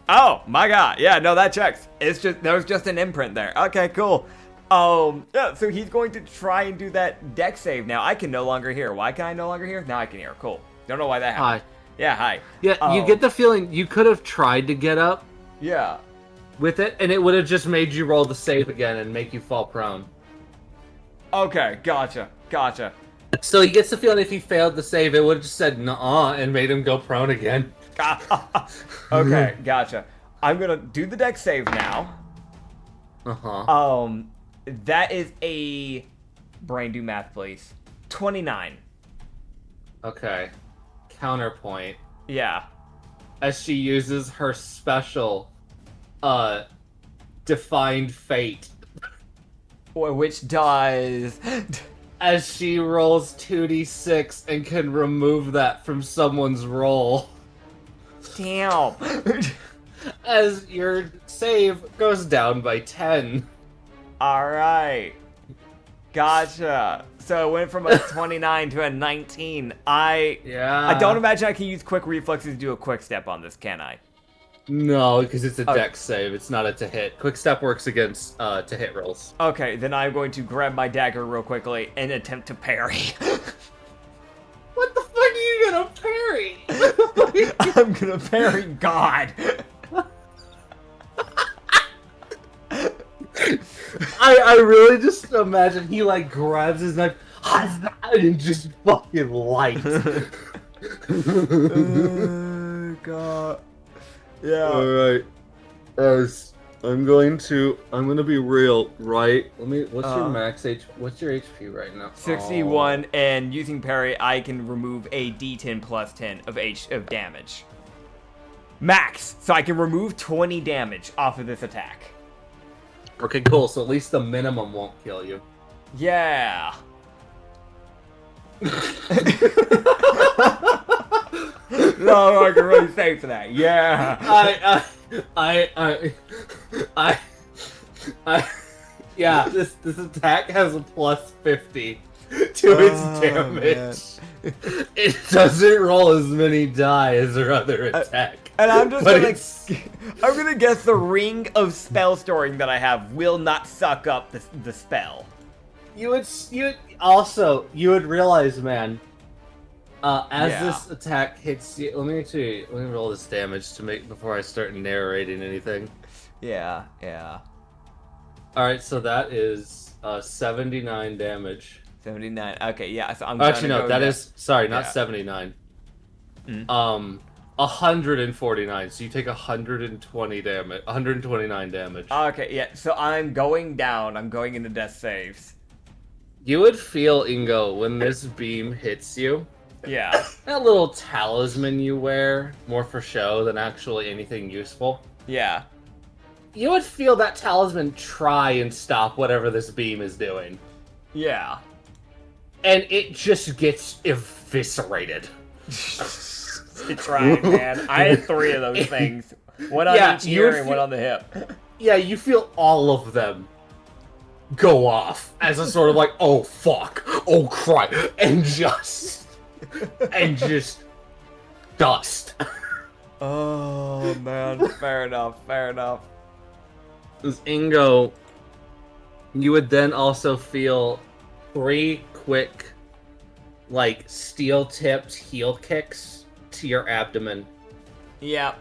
Oh, my God. Yeah, no, that checks. There was just an imprint there. Okay, cool. Yeah, so he's going to try and do that dex save now. I can no longer hear. Why can I no longer hear? Now I can hear. Cool. Don't know why that happened. Hi. Yeah, hi. Yeah, you get the feeling you could have tried to get up. Yeah. With it, and it would have just made you roll the save again and make you fall prone. Okay, gotcha. So he gets the feeling if he failed the save, it would have just said nuh-uh and made him go prone again. Okay, gotcha. I'm gonna do the dex save now. That is a... Brain, do math, please. 29. Okay. Counterpoint. Yeah. As she uses her special, defined fate. Which does... As she rolls 2d6 and can remove that from someone's roll. Damn. As your save goes down by 10. Alright. Gotcha. So it went from a 29 to a 19. I don't imagine I can use quick reflexes to do a quick step on this, can I? No, because it's a dex save. It's not a to hit. Quick step works against to hit rolls. Okay, then I'm going to grab my dagger real quickly and attempt to parry. What the fuck are you gonna parry? I'm gonna parry God. I really just imagine he like grabs his knife and just fucking lights. Oh God. Yeah. Alright. I'm gonna be real, right? What's your max what's your HP right now? 61, and using parry, I can remove a D10 plus 10 of damage. Max, so I can remove 20 damage off of this attack. Okay, cool. So at least the minimum won't kill you. Yeah. No, I can really say for that. Yeah. Yeah. This attack has a plus 50 to its damage. It doesn't roll as many die as their other attack. And I'm just I'm gonna guess the ring of spell storing that I have will not suck up the spell. You would realize, man. This attack hits you, let me roll this damage before I start narrating anything. Yeah. All right, so that is 79 damage. 79. Okay, yeah. So I'm actually no, that is not 79. 149. So you take 120 damage. 129 damage. Okay, yeah. So I'm going down. I'm going into death saves. You would feel, Ingo, when this beam hits you. Yeah. That little talisman you wear, more for show than actually anything useful. Yeah. You would feel that talisman try and stop whatever this beam is doing. Yeah. And it just gets eviscerated. It tried, man. I had 3 of those things. One on each ear and one on the hip. Yeah, you feel all of them go off as a sort of like, oh fuck, oh crap, and just dust. Oh man, fair enough. As Ingo, you would then also feel 3 quick, like, steel-tipped heel kicks to your abdomen. Yep.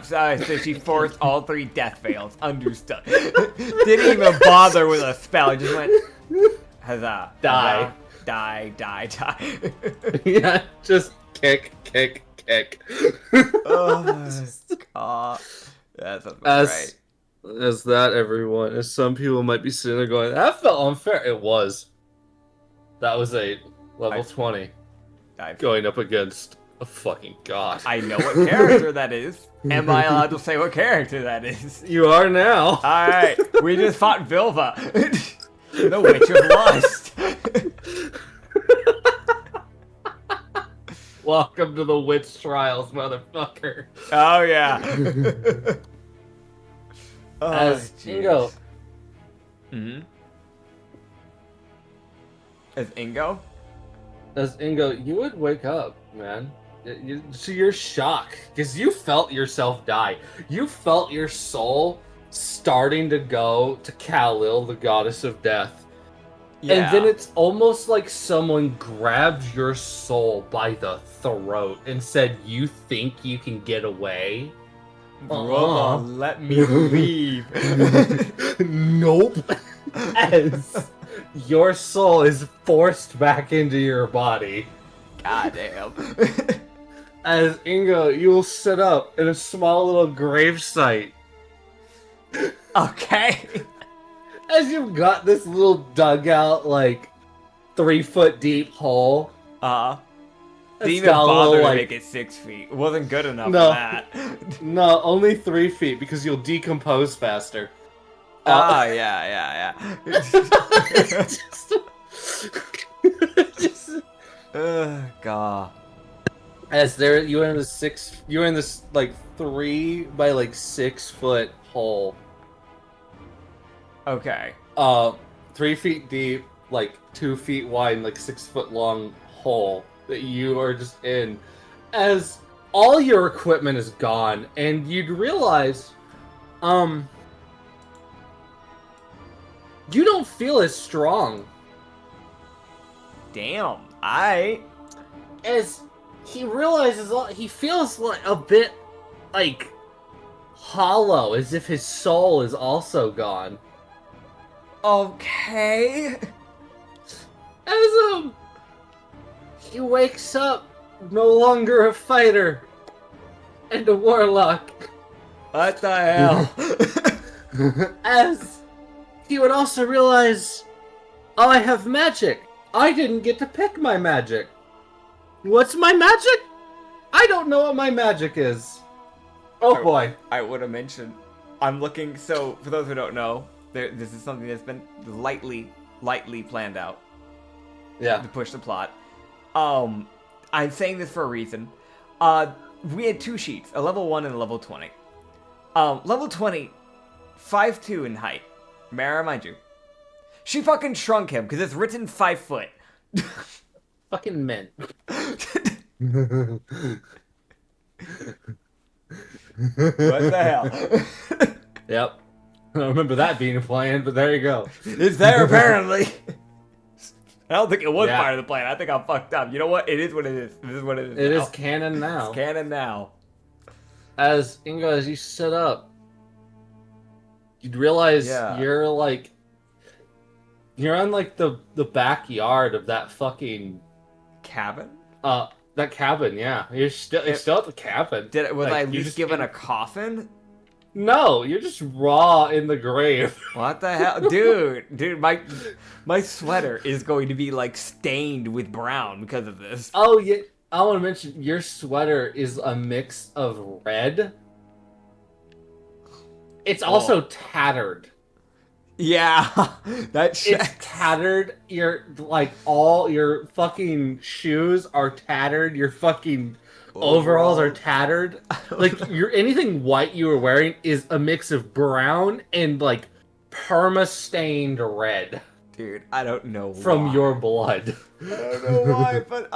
So she forced all 3 death fails. Understood. Didn't even bother with a spell. Just went, huzzah. Die. Die. Yeah, just kick. Oh, God. That's great. As that, everyone, as some people might be sitting there going, that felt unfair. It was. That was a level 20 going up against a fucking god. I know what character that is. Am I allowed to say what character that is? You are now. Alright, we just fought Vilva, the Witch of Lust. Welcome to the witch trials, motherfucker. Oh, yeah. As Ingo. As Ingo? As Ingo, you would wake up, man. To your shock, because you felt yourself die. You felt your soul starting to go to Kal-Il, the goddess of death. Yeah. And then it's almost like someone grabbed your soul by the throat and said, you think you can get away? Let me leave. Nope. As your soul is forced back into your body. Goddamn. As Ingo, you will sit up in a small little gravesite. Okay. As you've got this little dugout, like 3-foot deep hole. Didn't even bother to make it 6 feet. It wasn't good enough for that. No, only 3 feet because you'll decompose faster. Yeah. God. As you're in this like 3 by like 6 foot hole. Okay. 3 feet deep, like 2 feet wide, like 6 foot long hole that you are just in, as all your equipment is gone, and you'd realize, you don't feel as strong. Damn. I. As he realizes, he feels like a bit like hollow, as if his soul is also gone. Okay. As he wakes up, no longer a fighter, and a warlock. What the hell? As he would also realize, oh, I have magic. I didn't get to pick my magic. What's my magic? I don't know what my magic is. Oh boy. I would have mentioned. I'm looking. So, for those who don't know, this is something that's been lightly planned out. Yeah. To push the plot. I'm saying this for a reason. We had 2 sheets, a level 1 and a level 20. Level 20, 5'2" in height. May I remind you? She fucking shrunk him because it's written 5 foot. Fucking men. What the hell? Yep. I don't remember that being planned, but there you go. It's there apparently. I don't think it was Yeah. part of the plan. I think I'm fucked up. You know what? It is what it is. It is what it is. It now. is canon now. It's canon now. As Ingo, as you sit up, you'd realize you're on like the backyard of that fucking Cabin? that cabin. Yeah, you're still at the cabin. Was I at you least just given a coffin? No, you're just raw in the grave. What the hell, dude? My sweater is going to be like stained with brown because of this. Oh yeah, I want to mention your sweater is a mix of red. It's also tattered. Yeah, that checks. It's tattered. All your fucking shoes are tattered. Your fucking overalls are tattered. Like anything white you were wearing is a mix of brown and like perma stained red. Dude, I don't know from why. your blood. I don't know why, but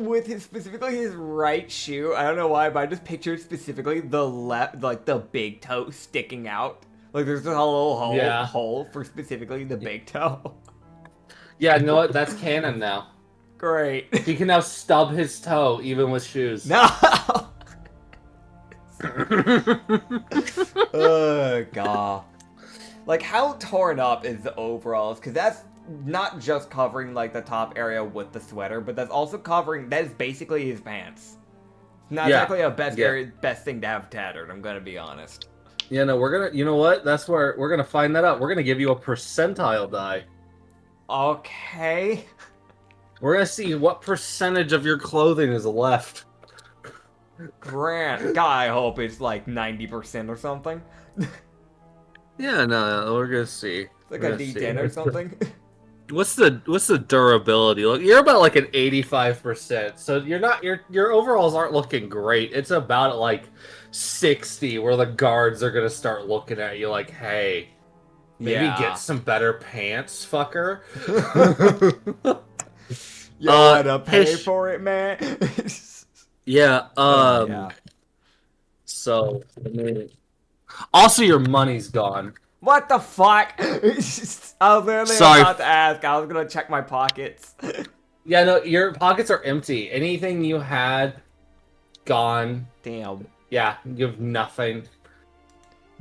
with specifically his right shoe, I don't know why, but I just pictured specifically the big toe sticking out. Like there's a little hole for specifically the big toe. Yeah, you know what? That's canon now. Great. He can now stub his toe even with shoes. No. Oh god. Like how torn up is the overalls? Because that's not just covering like the top area with the sweater, but that's also covering. That is basically his pants. Not exactly a best thing to have tattered. I'm gonna be honest. Yeah, no, we're gonna. You know what? That's where we're gonna find that out. We're gonna give you a percentile die. Okay. We're gonna see what percentage of your clothing is left. God, I hope it's like 90% or something. Yeah, no, we're gonna see. Like a D10 or something. What's the durability? Look, you're about like an 85%. So your overalls aren't looking great. It's about at like 60 where the guards are gonna start looking at you like, hey, maybe get some better pants, fucker. You wanna pay for it, man? Yeah. So, also your money's gone. What the fuck? I was literally about to ask. I was gonna check my pockets. Yeah, no, your pockets are empty. Anything you had, gone. Damn. Yeah, you have nothing.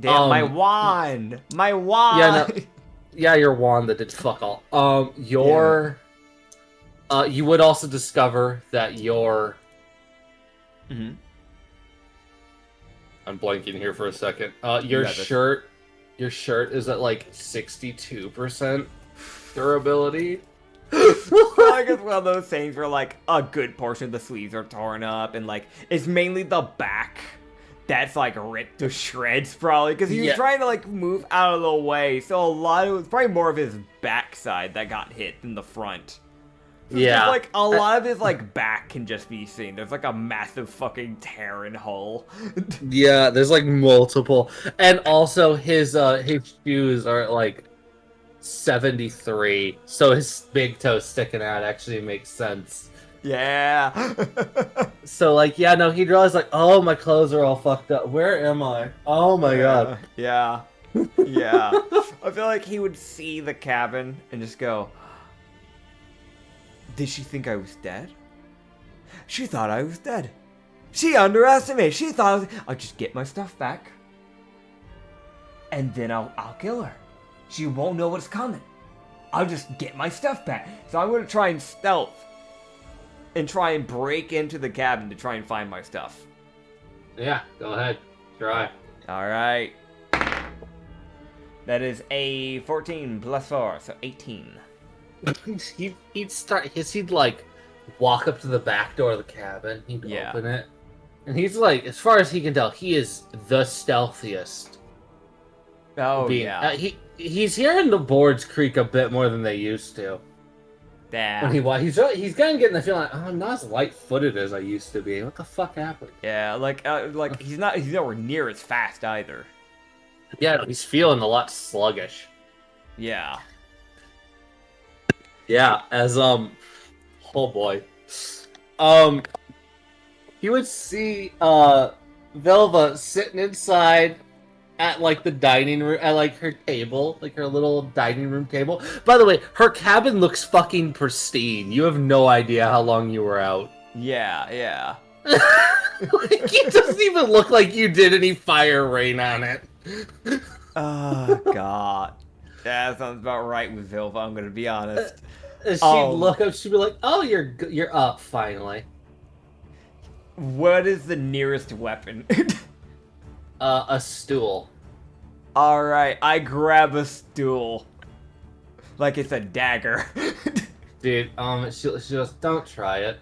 Damn, my wand. My wand. Yeah, no, yeah, your wand that did fuck all. You would also discover that your. Mm-hmm. I'm blanking here for a second. Your shirt is at like 62% durability. I guess one of those things where like a good portion of the sleeves are torn up, and like it's mainly the back that's like ripped to shreds, probably because he was trying to like move out of the way. So a lot of it was probably more of his backside that got hit than the front. So yeah, like a lot of his like back can just be seen. There's like a massive fucking tear and hole. Yeah, there's like multiple, and also his shoes are like 73, so his big toe sticking out actually makes sense. Yeah. So, like, yeah, no, he'd realize, like, oh, my clothes are all fucked up. Where am I? Oh my god. Yeah. Yeah. I feel like he would see the cabin and just go, did she think I was dead? She thought I was dead. She underestimated. She thought I'll just get my stuff back. And then I'll kill her. She won't know what's coming. I'll just get my stuff back. So I'm going to try and stealth. And try and break into the cabin to try and find my stuff. Yeah, go ahead. Try. Alright. That is a 14 plus 4, so 18. He'd like walk up to the back door of the cabin. He'd Yeah. open it, and he's like, as far as he can tell, he is the stealthiest. Oh yeah. He's hearing the boards creak a bit more than they used to. Damn. When he's kind of getting the feeling like, oh, I'm not as light-footed as I used to be. What the fuck happened? Yeah, like he's nowhere near as fast either. Yeah, he's feeling a lot sluggish. Yeah. Yeah, as oh boy. He would see Velva sitting inside at like the dining room, at like her table, like her little dining room table. By the way, her cabin looks fucking pristine. You have no idea how long you were out. Yeah, yeah. Like, it doesn't even look like you did any fire rain on it. Oh god. Yeah, that sounds about right with Vilva, I'm gonna be honest. She'd look up, she'd be like, oh, you're up, finally. What is the nearest weapon? A stool. Alright, I grab a stool. Like it's a dagger. Dude, she goes, don't try it.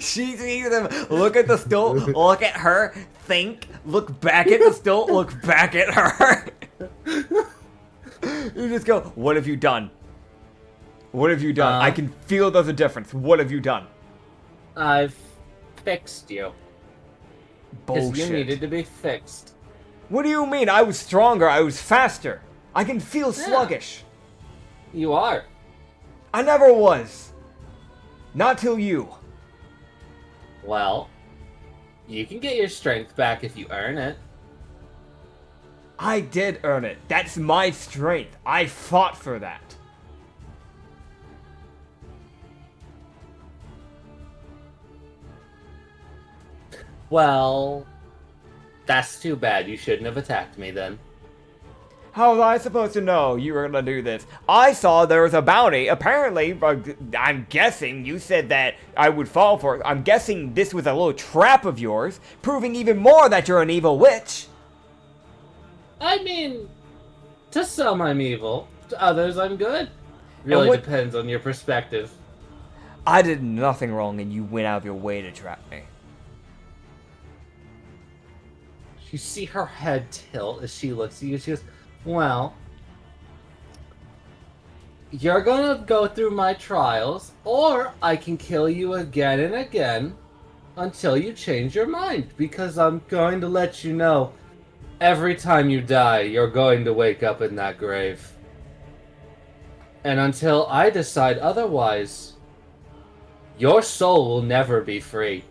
She sees him look at the stool, look at her, think, look back at the stool, look back at her. You just go, what have you done? What have you done? I can feel there's a difference. What have you done? I've fixed you. Because Bullshit. you needed to be fixed. What do you mean? I was stronger, I was faster. I can feel sluggish. You are. I never was. Not till you. Well, you can get your strength back if you earn it. I did earn it. That's my strength. I fought for that. Well, that's too bad. You shouldn't have attacked me then. How was I supposed to know you were gonna do this? I saw there was a bounty. Apparently, I'm guessing you said that I would fall for it. I'm guessing this was a little trap of yours, proving even more that you're an evil witch. I mean, to some I'm evil, to others I'm good. Really depends on your perspective. I did nothing wrong and you went out of your way to trap me. You see her head tilt as she looks at you. She goes, well, you're gonna go through my trials, or I can kill you again and again until you change your mind, because I'm going to let you know every time you die, you're going to wake up in that grave. And until I decide otherwise, your soul will never be free.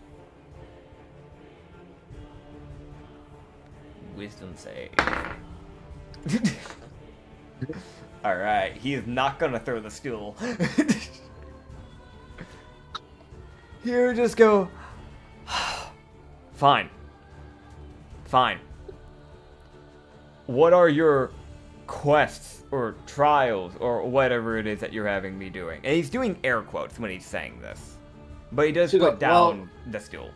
Wisdom save. Alright, he is not gonna throw the stool. You just go, fine. Fine. What are your quests or trials or whatever it is that you're having me doing? And he's doing air quotes when he's saying this. But he does put down the stool.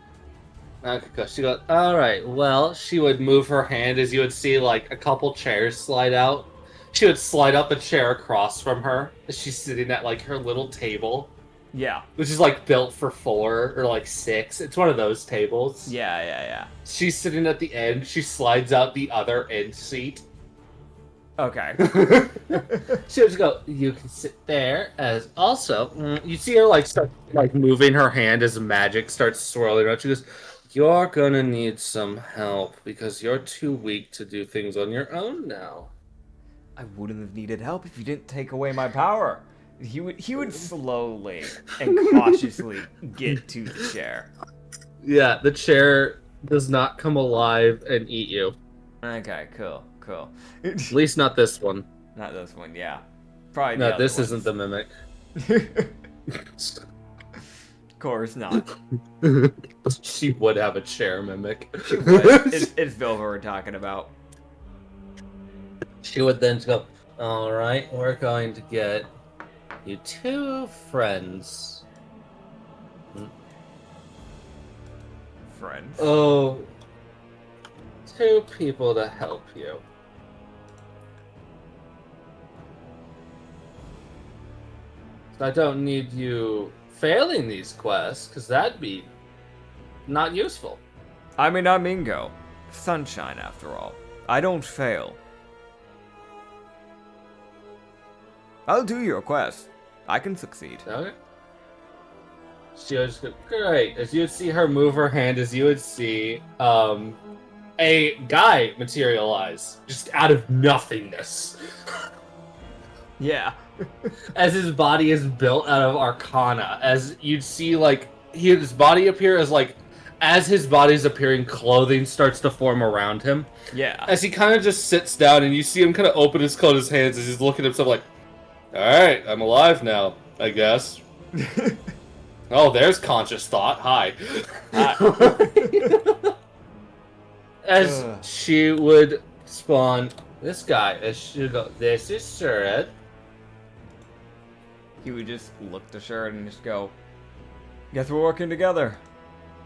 Okay, she goes, alright, well, she would move her hand as you would see, like, a couple chairs slide out. She would slide up a chair across from her as she's sitting at, like, her little table. Yeah. Which is, like, built for 4 or, like, 6. It's one of those tables. Yeah. She's sitting at the end. She slides out the other end seat. Okay. She would just go, you can sit there, as also, you see her, like, start, like, moving her hand as magic starts swirling around. She goes, you're gonna need some help, because you're too weak to do things on your own now. I wouldn't have needed help if you didn't take away my power. He would slowly and cautiously get to the chair. Yeah, the chair does not come alive and eat you. Okay, cool. At least not this one. Not this one, yeah. Probably the No, other this ones. isn't the mimic. Of course not. She would have a chair mimic. She would. It's Vilva we're talking about. She would then go, alright, we're going to get you 2 friends. Friends. Oh, 2 people to help you. So I don't need you failing these quests, because that'd be not useful. I mean, I'm Ingo. Sunshine, after all. I don't fail. I'll do your quest. I can succeed. Okay. She would just go, great. As you would see her move her hand, as you would see a guy materialize just out of nothingness. Yeah. As his body is built out of arcana, as you'd see like his body appear as his body's appearing, clothing starts to form around him. Yeah. As he kind of just sits down, and you see him kind of open his coat, his hands, as he's looking at himself like, all right, I'm alive now, I guess. Oh, there's conscious thought. Hi. As she would spawn this guy, as she would go, this is Surid. He would just look to Shard and just go, guess we're working together.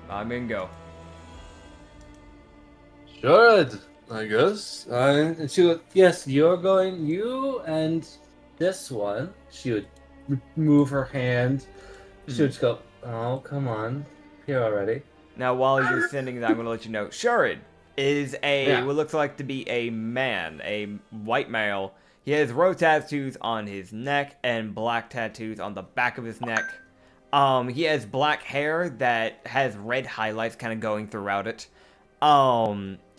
I'm Ingo. Surid, I guess. And she would, yes, you and this one. She would move her hand. She would just go, oh, come on. Here already. Now, while you're sending that, I'm going to let you know, Shard is what looks like to be a man, a white male. He has rose tattoos on his neck and black tattoos on the back of his neck. He has black hair that has red highlights kind of going throughout it.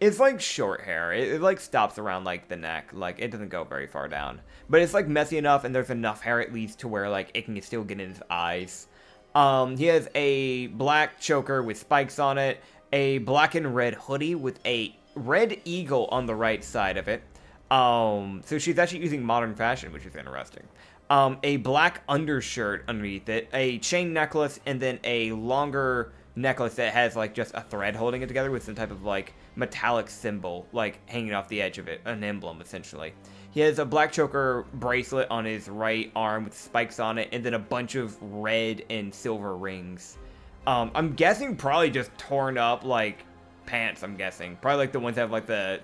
It's like short hair. It like stops around like the neck. Like it doesn't go very far down. But it's like messy enough and there's enough hair at least to where like it can still get in his eyes. He has a black choker with spikes on it, a black and red hoodie with a red eagle on the right side of it. So she's actually using modern fashion, which is interesting. A black undershirt underneath it, a chain necklace, and then a longer necklace that has like just a thread holding it together with some type of like metallic symbol like hanging off the edge of it, an emblem essentially. He has a black choker bracelet on his right arm with spikes on it, and then a bunch of red and silver rings. I'm guessing probably just torn up like pants, I'm guessing. Probably like the ones that have like the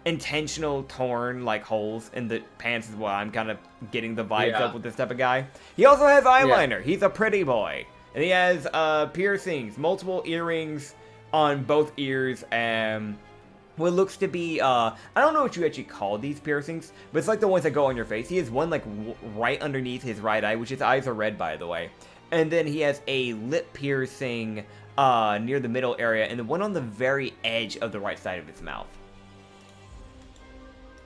intentional torn like holes in the pants is what I'm kind of getting the vibes up with this type of guy. He also has eyeliner. He's a pretty boy. And he has piercings, multiple earrings on both ears, and what looks to be, I don't know what you actually call these piercings, but it's like the ones that go on your face. He has one like right underneath his right eye, which his eyes are red by the way. And then he has a lip piercing near the middle area, and the one on the very edge of the right side of his mouth.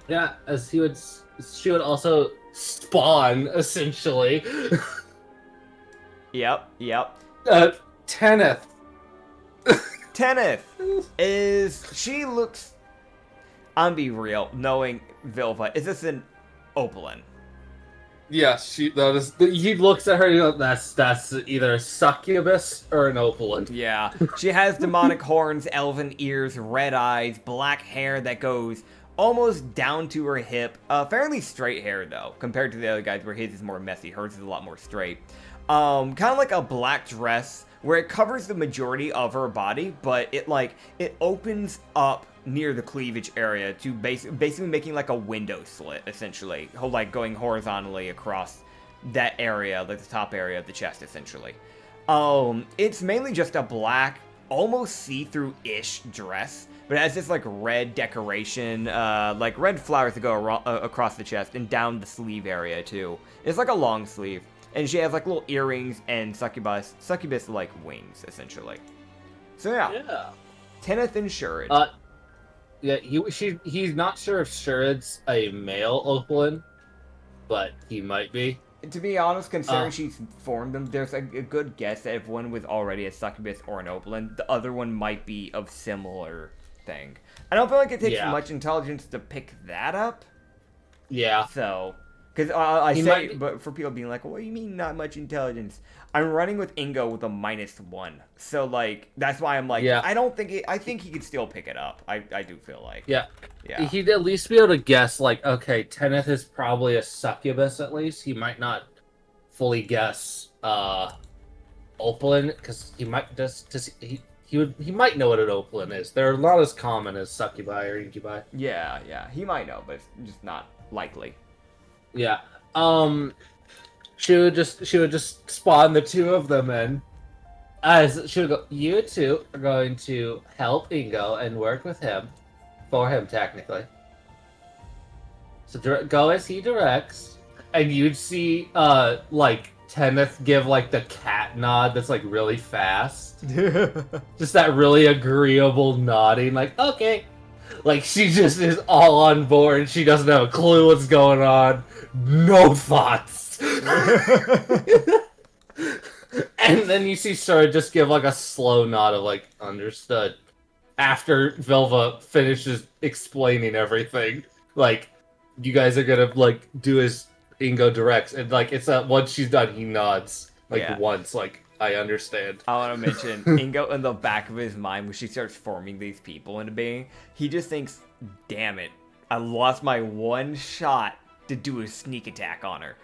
Yeah, as she would also spawn, essentially. Yep. Tenneth. Tenneth she looks, I'm be real, knowing Vilva, is this an Opalin? Yeah, he looks at her and goes, that's either a succubus or an Opalin. Yeah, she has demonic horns, elven ears, red eyes, black hair that goes almost down to her hip. Fairly straight hair though, compared to the other guys where his is more messy. Hers is a lot more straight. Kind of like a black dress where it covers the majority of her body, but it opens up near the cleavage area to basically making like a window slit, essentially, like going horizontally across that area, like the top area of the chest, essentially. It's mainly just a black, almost see-through-ish dress, but it has this like red decoration, like red flowers that go across the chest and down the sleeve area too. It's like a long sleeve. And she has like little earrings and succubus-like wings, essentially. So yeah. Tenneth and Shard. Yeah, he's not sure if Shured's a male Opalin, but he might be. To be honest, considering she's formed them, there's a good guess that if one was already a succubus or an Opalin, the other one might be of similar thing. I don't feel like it takes much intelligence to pick that up. Yeah. So, because but for people being like, what do you mean not much intelligence? I'm running with Ingo with a -1. So, like, that's why I'm like, I don't think I think he could still pick it up. I do feel like. Yeah. Yeah. He'd at least be able to guess, like, okay, Tenneth is probably a succubus at least. He might not fully guess Opalin, because he might he might know what an Opalin is. They're not as common as succubi or incubi. Yeah. He might know, but it's just not likely. Yeah. She would just spawn the two of them in. As she would go, you two are going to help Ingo and work with him. For him, technically. So go as he directs. And you'd see, like, Tenneth give, like, the cat nod that's, like, really fast. Just that really agreeable nodding, like, okay. Like, she just is all on board. She doesn't have a clue what's going on. No thoughts. And then you see Sora just give, like, a slow nod of, like, understood. After Velva finishes explaining everything. Like, you guys are gonna, like, do as Ingo directs. And, like, it's once she's done, he nods. Like, once, like, I understand. I want to mention, Ingo, in the back of his mind, when she starts forming these people into being, he just thinks, damn it, I lost my one shot to do a sneak attack on her.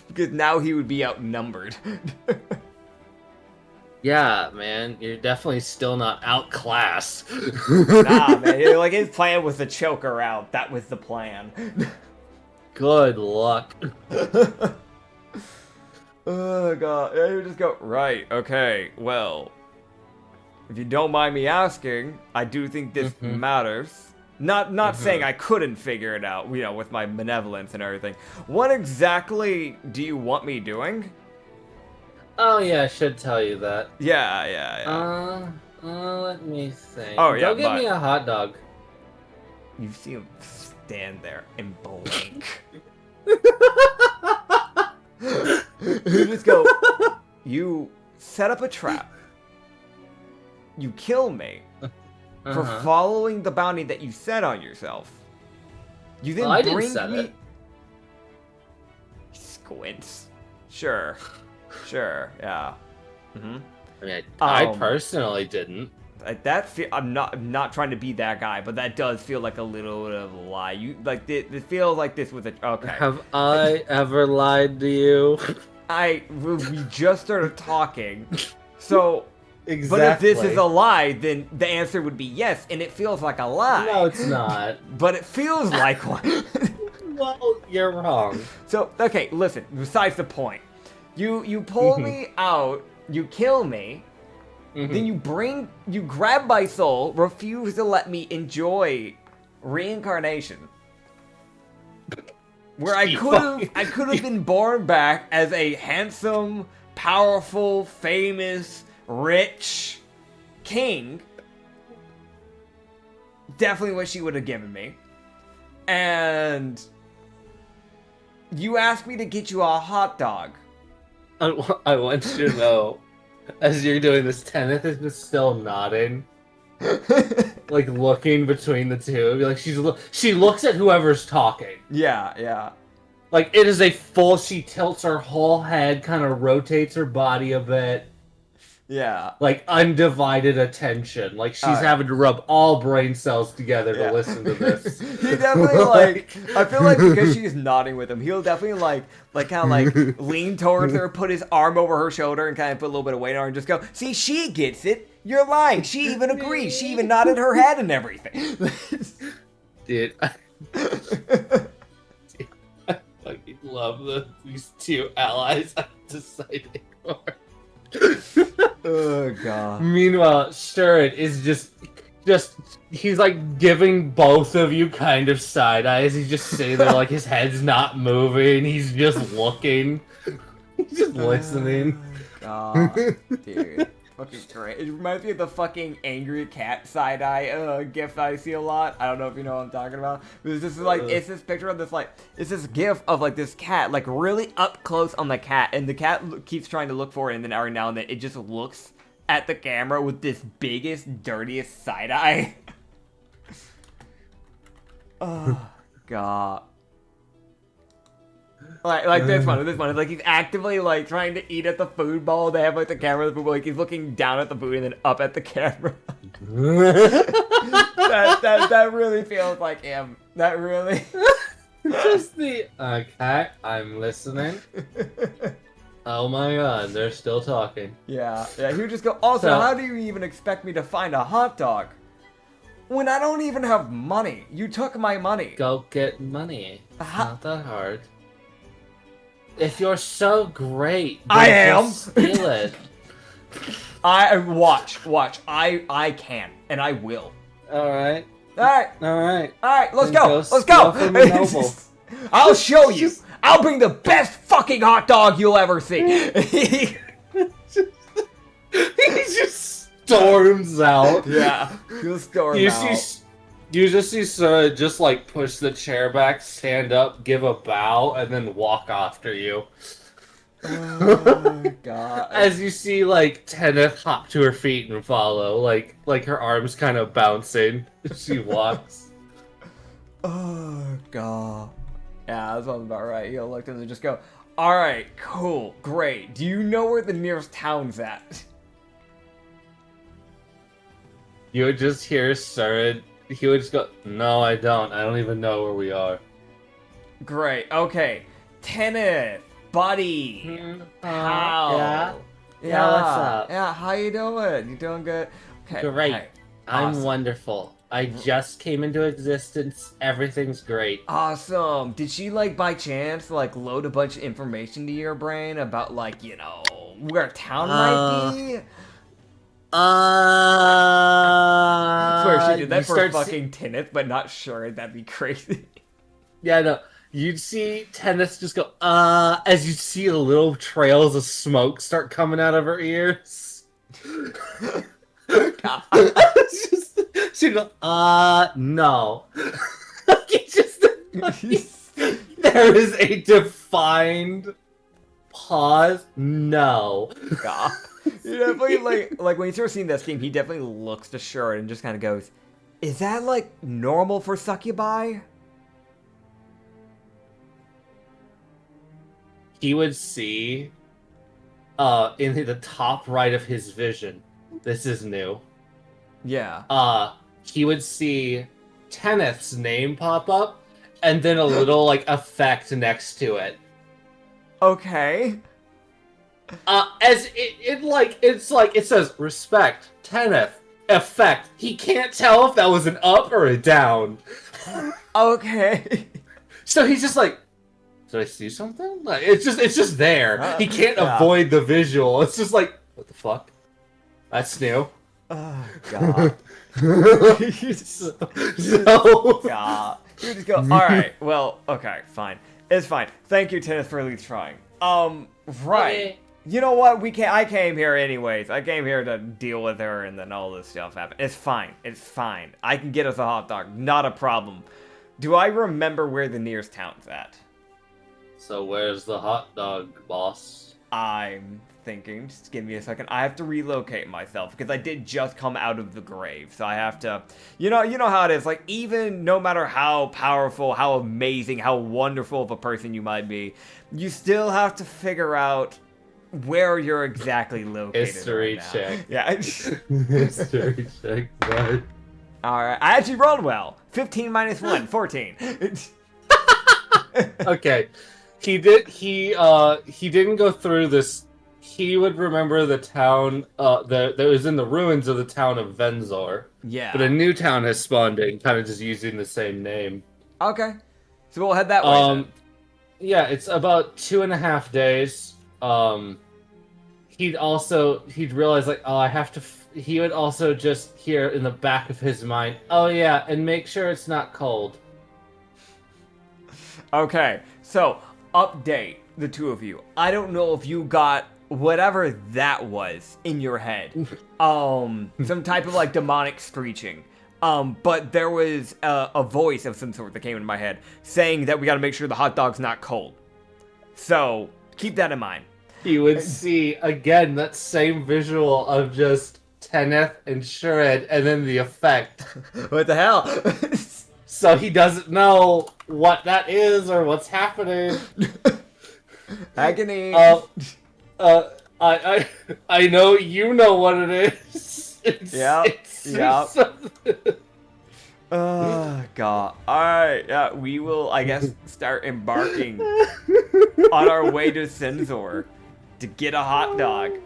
Because now he would be outnumbered. Yeah, man, you're definitely still not outclassed. Nah, man, like, his plan was to choke her out. That was the plan. Good luck. Oh, God. Yeah, you just go, right, okay, well, if you don't mind me asking, I do think this matters. Not saying I couldn't figure it out, you know, with my benevolence and everything. What exactly do you want me doing? Oh, yeah, I should tell you that. Yeah. Let me think. Oh, yeah, Go get me a hot dog. You see him stand there and blink. You just go, you set up a trap. You kill me for following the bounty that you set on yourself. You then I bring didn't set me... it. Squints. Sure, yeah. I mean, I personally didn't. I'm not trying to be that guy, but that does feel like a little bit of a lie. You like it feels like this was a okay. Have I ever lied to you? We just started talking, so Exactly. But if this is a lie, then the answer would be yes, and it feels like a lie. No, it's not. But it feels like one. Well, you're wrong. So okay, listen. Besides the point, you pull me out, you kill me. Then you grab my soul, refuse to let me enjoy reincarnation. Where I could have been born back as a handsome, powerful, famous, rich king. Definitely what she would have given me. And you asked me to get you a hot dog. I want you to know, as you're doing this, Tenneth is just still nodding. Like, looking between the two. Like, she looks at whoever's talking. Yeah. Like, it is a full, she tilts her whole head, kind of rotates her body a bit. Yeah. Like, undivided attention. Like, she's having to rub all brain cells together to listen to this. He definitely, I feel like because she's nodding with him, he'll definitely, kind of, lean towards her, put his arm over her shoulder, and kind of put a little bit of weight on her, and just go, see, she gets it. You're lying. She even agrees. She even nodded her head and everything. Dude, I fucking love these two allies I'm deciding for. Oh, God. Meanwhile, Shured is just he's like giving both of you kind of side eyes. He's just sitting there like his head's not moving. He's just looking. He's just listening. God, dude. fucking great. It reminds me of the fucking angry cat side-eye gif that I see a lot. I don't know if you know what I'm talking about. But it's just like, it's this picture of this, like, it's this gif of, like, this cat, like, really up close on the cat. And the cat keeps trying to look for it, and then every now and then it just looks at the camera with this biggest, dirtiest side-eye. Oh, God. Like this one. It's like he's actively like trying to eat at the food bowl. They have like the camera of the food bowl. Like he's looking down at the food and then up at the camera. that really feels like him. That really. Just the cat. I'm listening. Oh my god, they're still talking. Yeah. He would just go. Also, So- how do you even expect me to find a hot dog when I don't even have money? You took my money. Go get money. It's Uh-huh. not that hard. If you're so great, I then am. just steal it. I watch. I can and I will. All right. All right. All right. Alright, let's Then go! go Let's go! steal from the noble. I'll show you! I'll bring the best fucking hot dog you'll ever see! He just storms out. Yeah, he'll storm You out. just see Sora just like push the chair back, stand up, give a bow, and then walk after you. Oh, God. As you see like Tenneth hop to her feet and follow, like her arms kind of bouncing as she walks. Oh, God. Yeah, that sounds about right. He'll look and just go, alright, cool, great. Do you know where the nearest town's at? You would just hear Sora. He would just go, "No, I don't. I don't even know where we are." Great, okay. Tenneth, buddy. How? Yeah, what's up? Yeah, how you doing? You doing good? Okay. Great. okay. I'm Awesome. wonderful. I just came into existence. Everything's great. Awesome. Did she, like, by chance, like, load a bunch of information to your brain about, like, you know, where a town might be? I swear she did that for fucking Tenneth, but not sure. That'd be crazy. Yeah, no. You'd see Tenneth just go, as you see the little trails of smoke start coming out of her ears. She'd go, no. It's just, there is a defined pause. No. God. You definitely, like, when you start seeing this game, he definitely looks to Shard and just kind of goes, is that, like, normal for succubi? He would see, in the top right of his vision, this is new, Yeah. he would see Tenneth's name pop up, and then a little, like, effect next to it. Okay. As it says, respect, Tenneth, effect. He can't tell if that was an up or a down. Okay. So he's just like, did I see something? Like, it's just there. He can't Yeah. avoid the visual. It's just like, what the fuck? That's new. Oh, God. So, God. You just go, alright, well, okay, fine. It's fine. Thank you, Tenneth, for at least trying. Right. Okay. You know what? I came here anyways. I came here to deal with her and then all this stuff happened. It's fine. It's fine. I can get us a hot dog. Not a problem. Do I remember where the nearest town's at? So where's the hot dog, boss? I'm thinking. Just give me a second. I have to relocate myself because I did just come out of the grave. So I have to, you know how it is. Like, even no matter how powerful, how amazing, how wonderful of a person you might be, you still have to figure out where you're exactly located. History right now. check. Yeah. History check, bud. Alright. I actually rolled well. 15 minus 1, 14. Okay. He didn't go through this. He would remember the town that was in the ruins of the town of Venzor. Yeah. But a new town has spawned in, kind of just using the same name. Okay. So we'll head that way then. Yeah, it's about 2.5 days. He'd realize, like, oh, I have to. He would also just hear in the back of his mind, oh yeah, and make sure it's not cold. Okay, so update the two of you. I don't know if you got whatever that was in your head. Some type of like demonic screeching. But there was a voice of some sort that came into my head saying that we got to make sure the hot dog's not cold. So keep that in mind. You would see again that same visual of just Tenneth and Shred, and then the effect. What the hell? So he doesn't know what that is or what's happening. Agony. I know you know what it is. Yep. Oh, God. Alright, yeah, we will, I guess, start embarking on our way to Sensor to get a hot dog.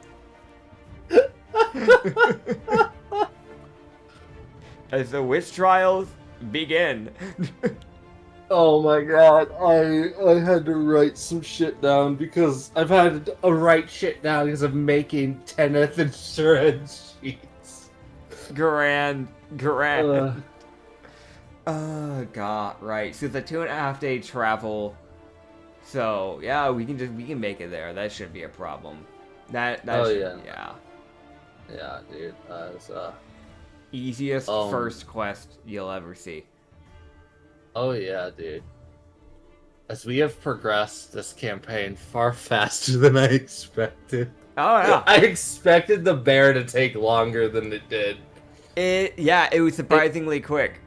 As the witch trials begin. Oh my god, I had to write some shit down because I've had to write shit down because of making Tenneth and Shred sheets. Grand. Oh god, right. So it's a 2.5 day travel. So yeah, we can make it there. That shouldn't be a problem. Yeah, dude. It's easiest first quest you'll ever see. Oh yeah, dude. As we have progressed this campaign far faster than I expected. Oh yeah. I expected the bear to take longer than it did. It was surprisingly quick.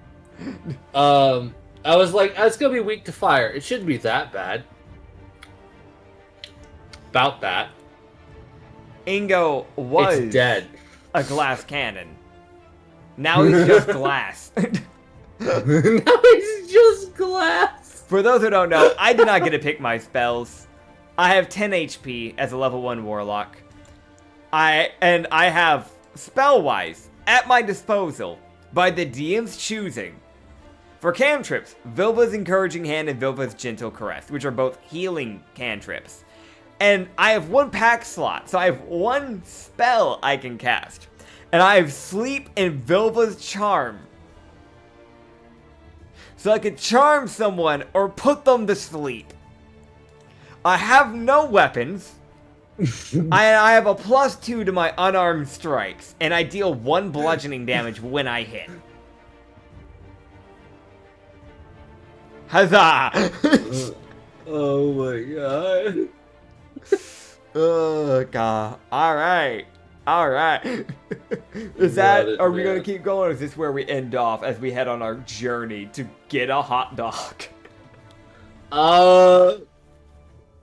I was like, it's gonna be weak to fire. It shouldn't be that bad. About that. Ingo was It's dead. A glass cannon. Now he's just glass. Now he's just glass. For those who don't know, I did not get to pick my spells. I have 10 HP as a level 1 warlock. I have spell-wise at my disposal by the DM's choosing. For cantrips, Vilva's Encouraging Hand and Vilva's Gentle Caress, which are both healing cantrips. And I have 1 pack slot, so I have 1 spell I can cast. And I have Sleep and Vilva's Charm. So I could charm someone or put them to sleep. I have no weapons. I have a +2 to my unarmed strikes, and I deal 1 bludgeoning damage when I hit. Huzzah! Oh my god. Oh god. Alright. Are we gonna keep going, or is this where we end off as we head on our journey to get a hot dog?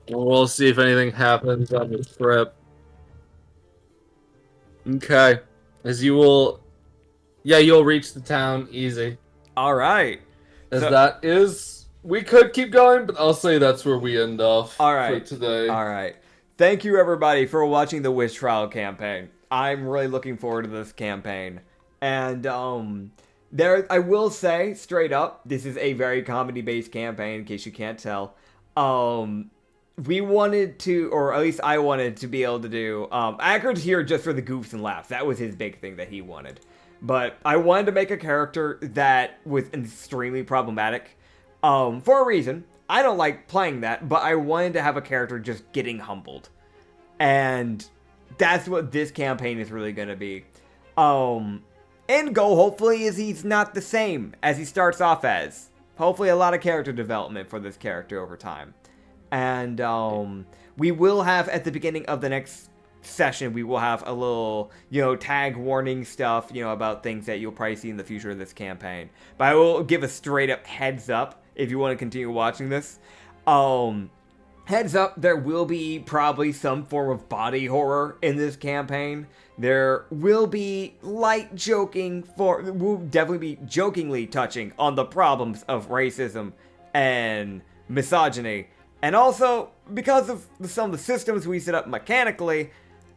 We'll see if anything happens on the trip. Okay. You'll reach the town easy. Alright. We could keep going, but I'll say that's where we end off for today. Alright. Thank you, everybody, for watching the Witch Trial campaign. I'm really looking forward to this campaign. And, I will say, straight up, this is a very comedy-based campaign, in case you can't tell. We wanted to, or at least I wanted to be able to do, Acrid's here just for the goofs and laughs. That was his big thing that he wanted. But I wanted to make a character that was extremely problematic, for a reason. I don't like playing that, but I wanted to have a character just getting humbled. And that's what this campaign is really going to be. End goal, hopefully, is he's not the same as he starts off as. Hopefully a lot of character development for this character over time. And we will have, at the beginning of the next session, we will have a little, tag warning stuff, about things that you'll probably see in the future of this campaign. But I will give a straight up heads up if you want to continue watching this. Heads up, there will be probably some form of body horror in this campaign. There will be light joking we'll definitely be jokingly touching on the problems of racism and misogyny. And also, because of some of the systems we set up mechanically,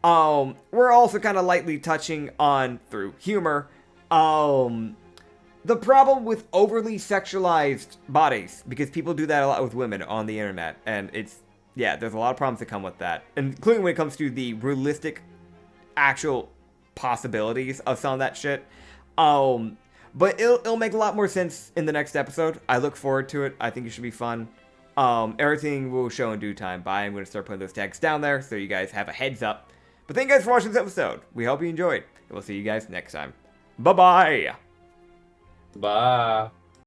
we're also kind of lightly touching on, through humor, the problem with overly sexualized bodies, because people do that a lot with women on the internet, and there's a lot of problems that come with that, including when it comes to the realistic, actual possibilities of some of that shit. But it'll make a lot more sense in the next episode. I look forward to it. I think it should be fun. Everything will show in due time, but I'm going to start putting those tags down there so you guys have a heads up. But thank you guys for watching this episode. We hope you enjoyed. And we'll see you guys next time. Bye-bye! Bye.